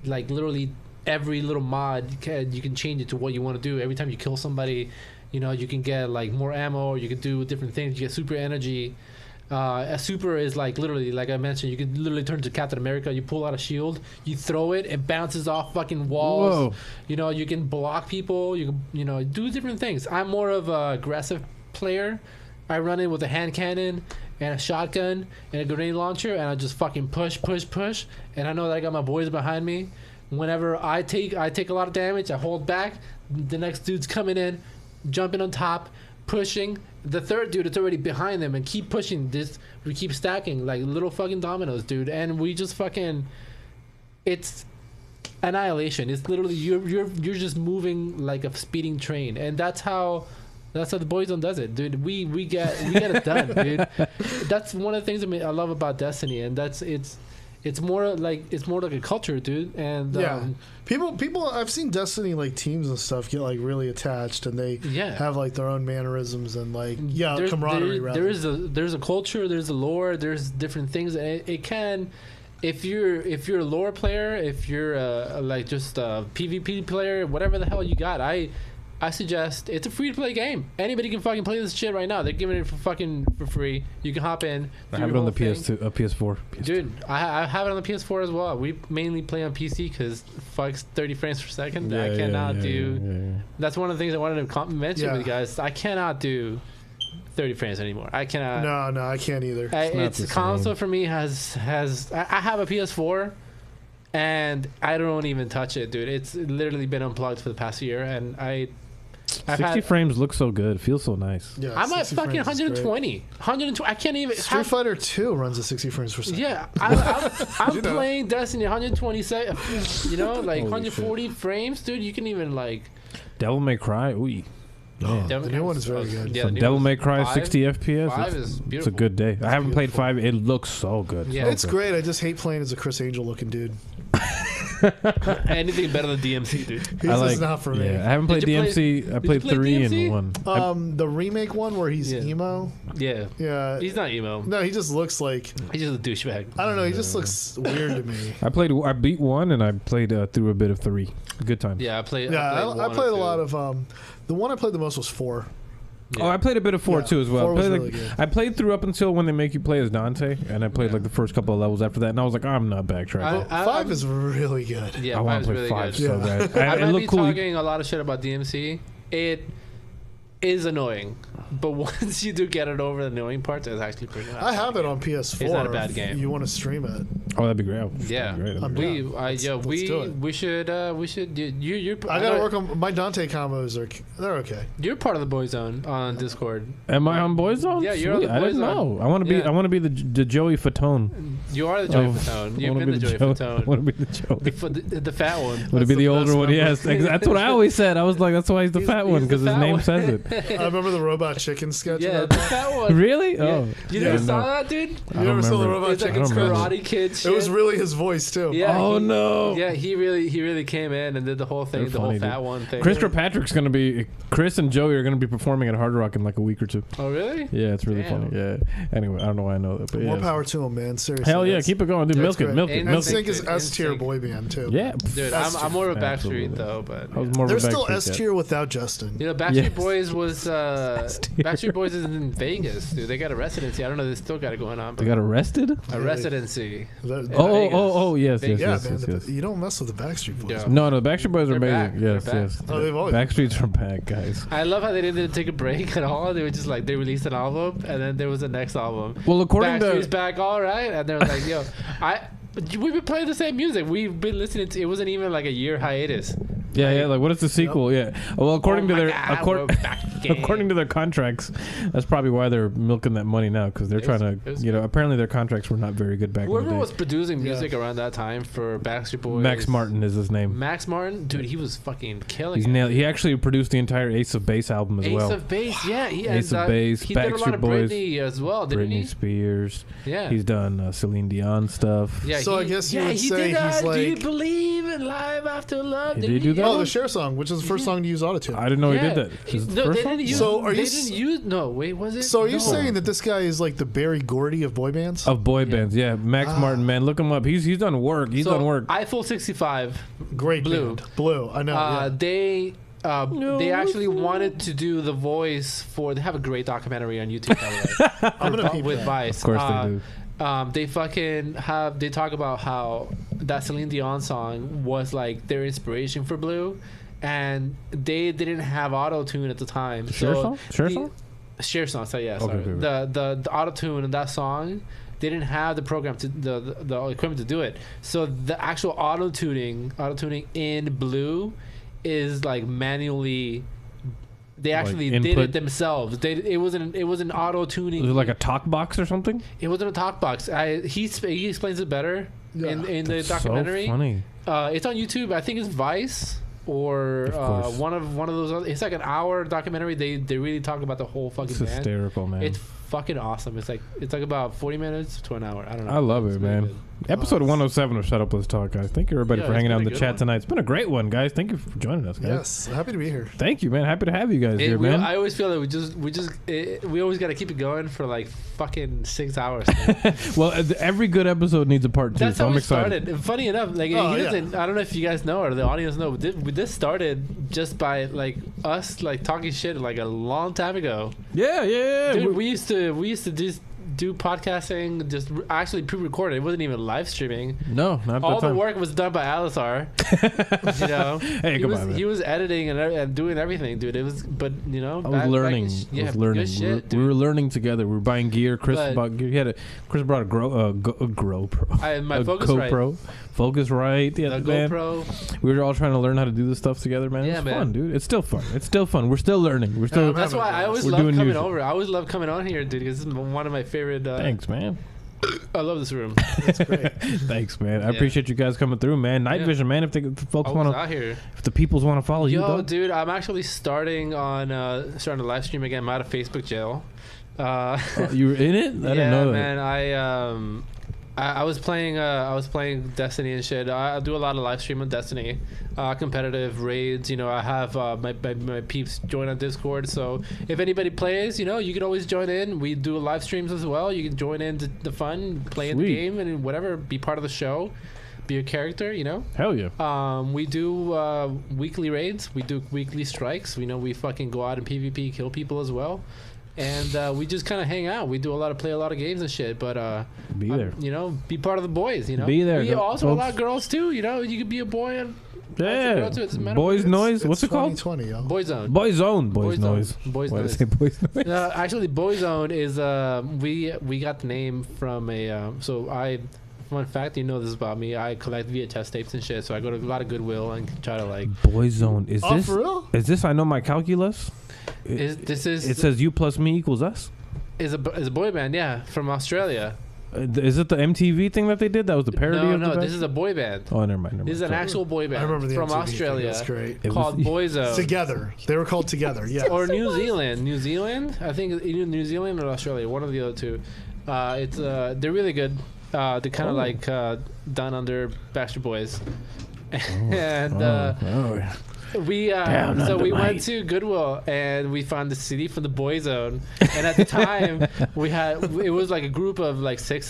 like literally every little mod you can change it to what you want to do. Every time you kill somebody, you know, you can get like more ammo, or you can do different things. You get super energy. A super is like literally, like I mentioned, you can literally turn to Captain America. You pull out a shield, you throw it, it bounces off fucking walls. Whoa. You know, you can block people. You can, you know, do different things. I'm more of a aggressive player. I run in with a hand cannon and a shotgun and a grenade launcher, and I just fucking push. And I know that I got my boys behind me. Whenever I take a lot of damage, I hold back. The next dude's coming in, jumping on top, pushing. The third dude is already behind them, and keep pushing. We keep stacking like little fucking dominoes, dude. And we just fucking, it's annihilation. It's literally you're just moving like a speeding train, and that's how the Boyzone does it, dude. We get it done, dude. That's one of the things I love about Destiny, and it's more like a culture, dude. And people I've seen Destiny like teams and stuff get like really attached, and they have like their own mannerisms and like camaraderie. There's a culture, there's a lore, there's different things. It can, if you're a lore player, if you're like just a PvP player, whatever the hell you got, I suggest it's a free-to-play game. Anybody can fucking play this shit right now. They're giving it for free. You can hop in. I have it on the PS4. Dude, I have it on the PS4 as well. We mainly play on PC because fuck's 30 frames per second. I cannot do. That's one of the things I wanted to mention with you guys. I cannot do 30 frames anymore. I cannot. No, I can't either. It's console for me has. I have a PS4. And I don't even touch it, dude. It's literally been unplugged for the past year, and I've 60 frames look so good. Feels so nice. Yeah, I'm at fucking 120. 120. I can't even. Street Fighter 2 runs at 60 frames per second. Yeah, I'm playing Destiny 127. You know, like 140 frames, dude. You can even like. Devil May Cry. Ooh. The new one is very good. Yeah, Devil May Cry 60 FPS. 5 is beautiful. It's a good day. I haven't played 5. It looks so good. Yeah, it's great. I just hate playing as a Chris Angel looking dude. Anything better than DMC, dude. This is not for me. Yeah, I haven't played DMC. I played 3 DMC? and 1. The remake one where he's emo. Yeah. He's not emo. No, he just looks like. He's just a douchebag. I don't know. He just looks weird to me. I beat 1 and I played through a bit of 3. Good time. Yeah, I played a lot of. The one I played the most was 4. Yeah. Oh, I played a bit of 4 too as well. I played good. through up until when they make you play as Dante, and I played like the first couple of levels after that, and I was like, I'm not backtracking. 5 is really good. Yeah, I want to play really 5 good. so bad. I might be talking a lot of shit about DMC. It is annoying, but once you do get it over the annoying parts, it's actually pretty nice. I have it on PS4. It's not a bad game. You want to stream it? Oh, that'd be great. Yeah, we should. You. I gotta work on my Dante combos. They're okay. You're part of the Boyzone on Discord. Am I on Boyzone? Yeah, you're on the Boyzone. I didn't know. I want to be. I want to be the Joey Fatone. You are the Joey Fatone. You've been the Joey Fatone. I want to be the Joey. The fat one. Want to be the older one? Yes, that's what I always said. I was like, that's why he's the fat one because his name says it. I remember the Robot Chicken sketch. Yeah, the fat one. Really? Yeah. Oh, you never saw that, dude? You never saw the Robot It's like Chicken a sketch? Karate Kid shit. It was really his voice too. Yeah. Oh no. Yeah, he really came in and did the whole thing, They're funny, whole fat dude. one thing. Chris Kirkpatrick's gonna be. Chris and Joey are gonna be performing at Hard Rock in like a week or 2. Oh really? Yeah, it's really Damn. funny. Yeah. Anyway, I don't know why I know that, but More yeah. power to him, man. Seriously. Hell yeah, keep it going, dude. Milk it. NSYNC is S tier boy band too. Yeah, dude. I'm more of a Backstreet though, but I was more they're of a still Backstreet S tier without Justin. You know, Backstreet Boys was Backstreet Boys is in Vegas, dude. They got a residency. I don't know. They still got it going on. They got arrested. A residency. Oh, yes. You don't mess with the Backstreet Boys. Yeah. No, the Backstreet Boys are amazing. Yes. Oh, they've always Backstreets are back, guys. I love how they didn't take a break at all. They were just like, they released an album and then there was the next album. Well, according Backstreet's to back, all right, and they were like, yo, we've been playing the same music. We've been listening to. It wasn't even like a year hiatus. Yeah, like what is the sequel? Yeah. Well, according to their we're back again. according to their contracts, that's probably why they're milking that money now because they're trying to, apparently their contracts were not very good back in the day. Whoever was producing music around that time for Backstreet Boys. Max Martin is his name. Max Martin, dude, he was fucking killing He's it. nailed. He actually produced the entire Ace of Base album as well. Ace of Base, yeah. Ace of Base, he did a lot of Backstreet Boys, Britney as well, didn't Britney he? Spears. Yeah. He's done Celine Dion stuff. Yeah, So I guess you would he say did, he's Do you like- believe in life after love? Did he do that? Oh, the Cher song, which is the first song to use autotune. I didn't know he did that. Is it the No, first they one? didn't use. So are you they s- didn't use. No, wait, was it? So are you No. saying that this guy is like the Barry Gordy of boy bands? Of boy bands, yeah. Max Martin, man, look him up. He's done work. He's done work. Eiffel 65. Great Blue. band. Blue, I know. yeah. They actually wanted to do the voice for. They have a great documentary on YouTube, by the way. I'm gonna peep with that. Vice. Of course they do. They fucking have. They talk about how that Celine Dion song was like their inspiration for Blue, and they didn't have auto tune at the time. Cher song? Cher song? Cher song. So yeah, Okay, sorry. okay. The auto tune in that song. They didn't have the program to the equipment to do it. So the actual auto tuning in Blue is like manually. They actually did input? it themselves. It wasn't auto tuning. Was it like a talk box or something? It wasn't a talk box. He explains it better in the That's documentary. So funny. It's on YouTube. I think it's Vice or Of course. one of those. It's like an hour documentary. They really talk about the whole fucking It's band. hysterical, man. It's fucking awesome. It's like about 40 minutes to an hour. I don't know. I love It's it, really man. good. Episode 107 of Shut Up, Let's Talk, guys. Thank you, everybody, Yeah, for it's hanging been out in a the good chat one. tonight. It's been a great one, guys. Thank you for joining us, guys. Yes, happy to be here. Thank you, man. Happy to have you guys here, man. I always feel that we always got to keep it going for like fucking 6 hours. Well, every good episode needs a part 2, That's so how I'm we excited. started. Funny enough, like Oh, he yeah. doesn't. I don't know if you guys know or the audience know, but this started just by like us like talking shit like a long time ago. Yeah. Dude, we used to just do podcasting, just actually pre-recorded. It wasn't even live streaming. No, not All that the time. work was done by Alisar. You know, Hey, he come was on, man. he was editing and doing everything, dude. It was, but you know, I was learning. yeah, I was learning. good shit, we dude. were learning together. We were buying gear. Chris But- bought gear. Chris brought a GoPro. My a Focusrite. GoPro. Focusrite. Yeah, The man. GoPro. We were all trying to learn how to do this stuff together, man. Yeah, It's man. fun, dude. It's still fun. It's still fun. We're still learning. We're still. I'm That's why I always We're love doing coming new shit. over. I always love coming on here, dude, because this is one of my favorite. Thanks, man. I love this room. That's great. Thanks, man. I Yeah. appreciate you guys coming through, man. Night Yeah. Vision, man. If the folks I want was to, out here. if the peoples want to follow you, Yo, dog. dude, I'm actually starting to live stream again. I'm out of Facebook jail. You were in it? I didn't know that. Man. I was playing Destiny and shit. I do a lot of live stream on Destiny, competitive raids. You know, I have my peeps join on Discord. So if anybody plays, you know, you can always join in. We do live streams as well. You can join in to the fun, play in the Sweet. game, and whatever. Be part of the show. Be a character. You know. Hell yeah. We do weekly raids. We do weekly strikes. We know we fucking go out and PvP, kill people as well. And we just kind of hang out. We do play a lot of games and shit. But Be there. you know, be part of the boys. You know, Be there, We also a folks. lot of girls too. You know, you could be a boy and Yeah. girl too. It doesn't matter Boys what it is. noise. What's it called? 2020, yo. Boy Zone. Boy Zone. Boys Zone. noise. Boys Why did I noise. say boys noise? Actually, Boy Zone is we got the name from a fun fact, you know this about me. I collect VHS tapes and shit, so I go to a lot of Goodwill and try to like. Boy Zone. Is Oh, this? for real? Is this? I know my calculus. It says you plus me equals us. is a boy band, yeah, from Australia. Is it the MTV thing that they did? That was the parody of the No, band? this is a boy band. Oh, never mind. This is an actual boy I band remember the from MTV thing. Australia. That's great. It was- Called Boy Zone. Together. They were called Together, yeah. Or New Zealand. New Zealand? I think either New Zealand or Australia. One of the other two. They're really good. They're kind of like done under Backstreet Boys. And we Down so under we my- went to Goodwill and we found the CD from the Boy Zone. And at the time it was like a group of like six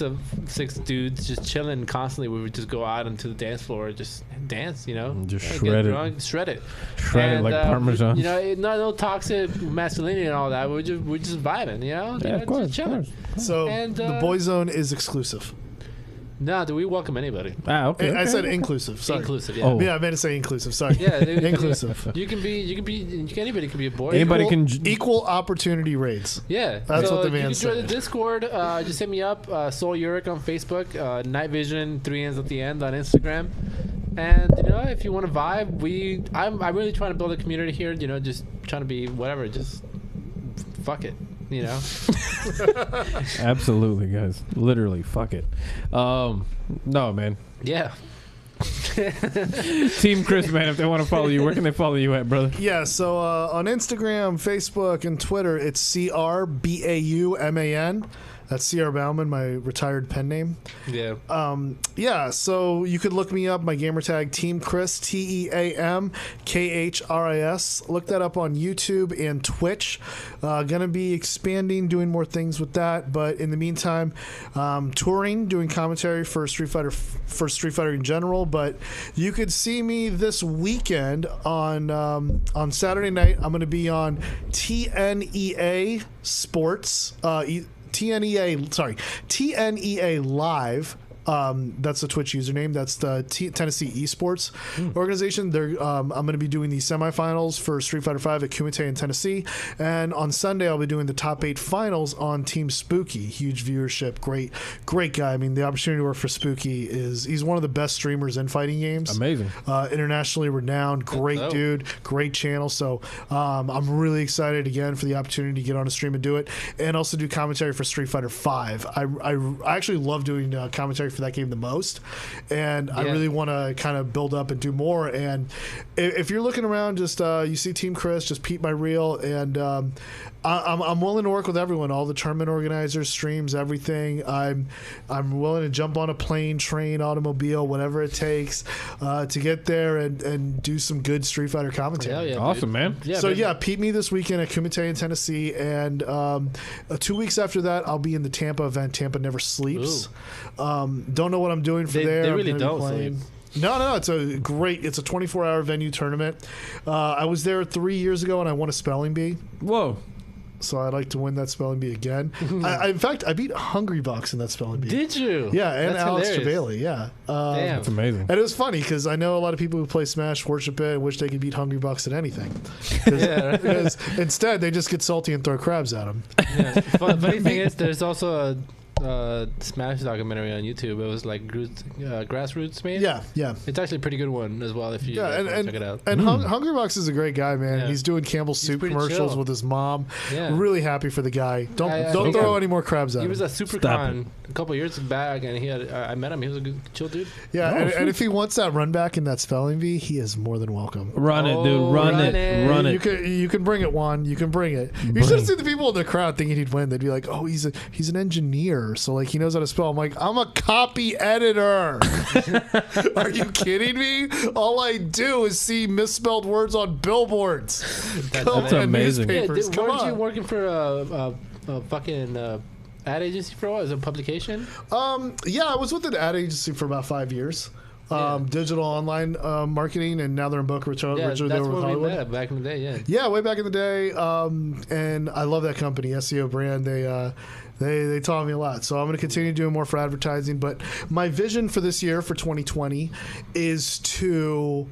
dudes just chilling constantly. We would just go out onto the dance floor, just dance, you know, Just get shred it. drunk, shred it. Shred it like Parmesan. You know, no toxic masculinity and all that. We're just vibing, you know. Yeah, of course, just chilling. So And, the Boy Zone is exclusive. No, do we welcome anybody? Okay. I said okay. inclusive. Sorry. Inclusive, yeah. Oh. Yeah, I meant to say inclusive. Sorry. Yeah, Inclusive. Anybody can be a boy. Anybody Equal- can. equal opportunity raids. Yeah, That's so what the you man can join the said. Discord. Just hit me up, Sol Yurick on Facebook, Nightvisionnn 3 N's at the end on Instagram. And you know, if you want to vibe, I'm really trying to build a community here. You know, just trying to be whatever. Just fuck it. You know. Absolutely, guys. Literally, fuck it. No, man. Yeah. Team Khris, man, if they want to follow you, where can they follow you at, brother? Yeah, so on Instagram, Facebook, and Twitter, it's CRBAUMAN. That's CR Bauman, my retired pen name. Yeah. Yeah, so you could look me up, my gamer tag, Team Khris, TeamKhris. Look that up on YouTube and Twitch. Gonna be expanding, doing more things with that, but in the meantime, touring, doing commentary for Street Fighter in general. But you could see me this weekend on Saturday night. I'm gonna be on TNEA Sports. TNEA Live. That's the Twitch username. That's the Tennessee Esports organization. I'm going to be doing the semifinals for Street Fighter V at Kumite in Tennessee, and on Sunday I'll be doing the top 8 finals on Team Spooky. Huge viewership, great guy. I mean, the opportunity to work for Spooky he's one of the best streamers in fighting games. Amazing, internationally renowned, great dude, great channel. So I'm really excited again for the opportunity to get on a stream and do it, and also do commentary for Street Fighter V. I actually love doing commentary for that game the most, and I really want to kind of build up and do more. And if you're looking around, just you see Team Khris, just peep my reel, and I'm willing to work with everyone, all the tournament organizers, streams, everything. I'm willing to jump on a plane, train, automobile, whatever it takes to get there and do some good Street Fighter commentary. Yeah, awesome, man. Yeah, so peep me this weekend at Kumite in Tennessee, and 2 weeks after that I'll be in the Tampa event. Tampa Never Sleeps. Don't know what I'm doing there. They really don't sleep. No, it's a 24-hour venue tournament. I was there 3 years ago and I won a spelling bee. Whoa. So I'd like to win that spelling bee again. In fact, I beat Hungrybox in that spelling bee. Did you? Yeah, and That's Alex hilarious. Trevelyan. Yeah, Damn. That's amazing. And it was funny because I know a lot of people who play Smash worship it and wish they could beat Hungrybox at anything. Because instead they just get salty and throw crabs at them. Yeah. Funny thing is, there's also a Smash documentary on YouTube. It was like grassroots made. Yeah. It's actually a pretty good one as well if you want to check it out. And Hungrybox is a great guy, man. Yeah. He's doing Campbell's soup commercials chill. with his mom. Yeah. Really happy for the guy. Don't throw any more crabs at him. He was at SuperCon a couple years back, and he had I met him. He was a good, chill dude. Yeah, and if he wants that run back in that spelling bee, he is more than welcome. Run it, dude. Run it. You can bring it, Juan. You can bring it. You should have seen the people in the crowd thinking he'd win. They'd be like, "Oh, he's an engineer, so like he knows how to spell." I'm like, "I'm a copy editor." Are you kidding me? All I do is see misspelled words on billboards. That's amazing. Newspapers. Yeah, weren't you working for a fucking ad agency for a while? As a publication? Yeah, I was with an ad agency for about 5 years. Digital online marketing, and now they're in Boca Raton. Yeah, that's they were with where we Hollywood. met back in the day. Yeah. Yeah, way back in the day. And I love that company, SEO brand. They taught me a lot. So I'm going to continue doing more for advertising. But my vision for this year, for 2020, is to...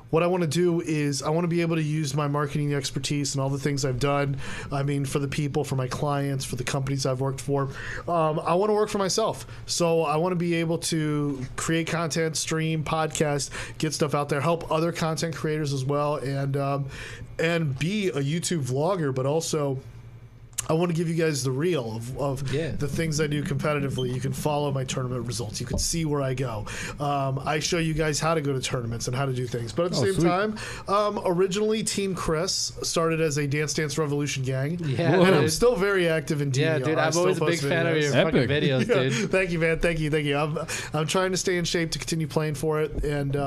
What I want to do is I want to be able to use my marketing expertise and all the things I've done. I mean, for the people, for my clients, for the companies I've worked for. I want to work for myself. So I want to be able to create content, stream, podcast, get stuff out there, help other content creators as well, and be a YouTube vlogger, but also... I want to give you guys the reel of the things I do competitively. You can follow my tournament results. You can see where I go. I show you guys how to go to tournaments and how to do things. But at the same time, originally Team Khris started as a Dance Dance Revolution gang. Yeah, and I'm still very active in DDR. Yeah, dude, I'm always a big fan of your fucking videos, dude. Thank you, man. Thank you. I'm trying to stay in shape to continue playing for it. And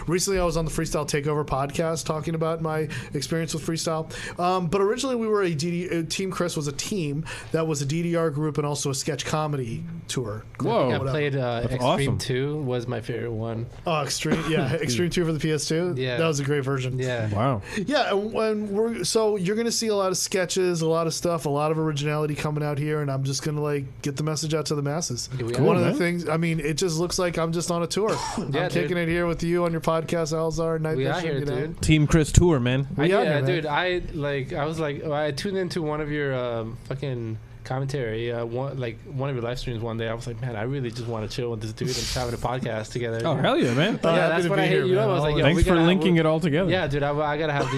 recently I was on the Freestyle Takeover podcast talking about my experience with freestyle. But originally we were Team Khris was a team that was a DDR group and also a sketch comedy tour. Whoa. I played Extreme awesome. 2 was my favorite one. Oh, Extreme 2 for the PS2. Yeah, that was a great version. Yeah. Wow. Yeah, and so you're gonna see a lot of sketches, a lot of stuff, a lot of originality coming out here, and I'm just gonna like get the message out to the masses. One of the things, I mean, it just looks like I'm just on a tour. I'm kicking it here with you on your podcast, Alzar, Nightvisionnn. Dude. Team Khris tour, man. I tuned into one of your fucking commentary. One of your live streams one day, I was like, man, I really just want to chill with this dude and having a podcast together. Oh, hell yeah, man. Yeah, that's what I hit you up. I was like, yo, thanks for linking it all together. Yeah, dude, I gotta have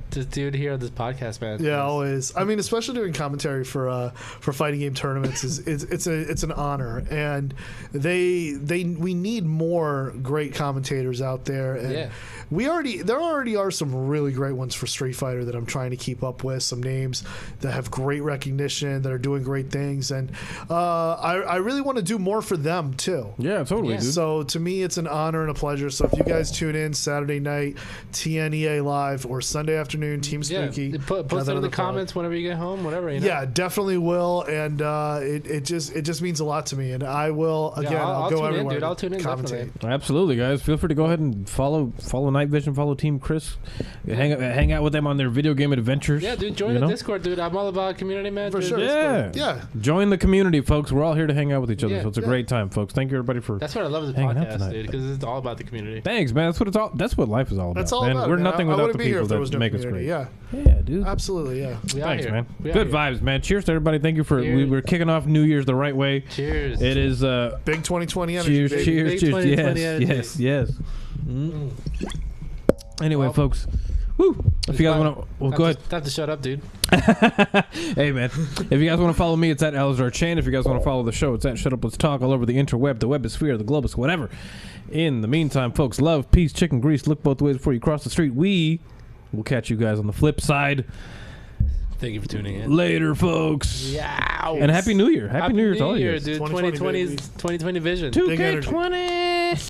this dude here on this podcast, man. Yeah, always. I mean, especially doing commentary for fighting game tournaments it's an honor, and we need more great commentators out there. And there already are some really great ones for Street Fighter that I'm trying to keep up with. Some names that have great recognition, that are doing great things, and I really want to do more for them too. Yeah, totally. Dude. So to me, it's an honor and a pleasure. So if you guys tune in Saturday night, TNEA Live, or Sunday afternoon, Team Spooky, post it in the comments whenever you get home, whatever. You know? Yeah, definitely will, and it just means a lot to me, and I will again. I'll go everywhere. Dude, I'll tune in. Definitely. Absolutely, guys. Feel free to go ahead and follow Night Vision, follow Team Khris, hang out with them on their video game adventures. Yeah, dude, join the Discord, dude. I'm all about community, man. For sure. Yeah. Join the community, folks. We're all here to hang out with each other, so it's a great time, folks. Thank you, everybody, for. That's what I love with the podcast, dude, because it's all about the community. Thanks, man. That's what life is all about. That's all man. about. We're nothing without the people that make us great. Yeah, dude. Absolutely, yeah. Thanks, man. Good vibes, man. Cheers to everybody. Thank you for. We're kicking off New Year's the right way. Cheers. It is big 2020 energy. Cheers. Yes. Mm. Anyway, folks. Woo. If you guys want to, go ahead. Have to shut up, dude. Hey, man. If you guys want to follow me, it's at Alizar Chain. If you guys want to follow the show, it's at Shut Up Let's Talk all over the interweb, the webosphere, the globus, whatever. In the meantime, folks, love, peace, chicken grease. Look both ways before you cross the street. We will catch you guys on the flip side. Thank you for tuning in. Later, folks. Yeah. And Happy New Year. Happy New Year to all you dude. 2020 vision. 2K20.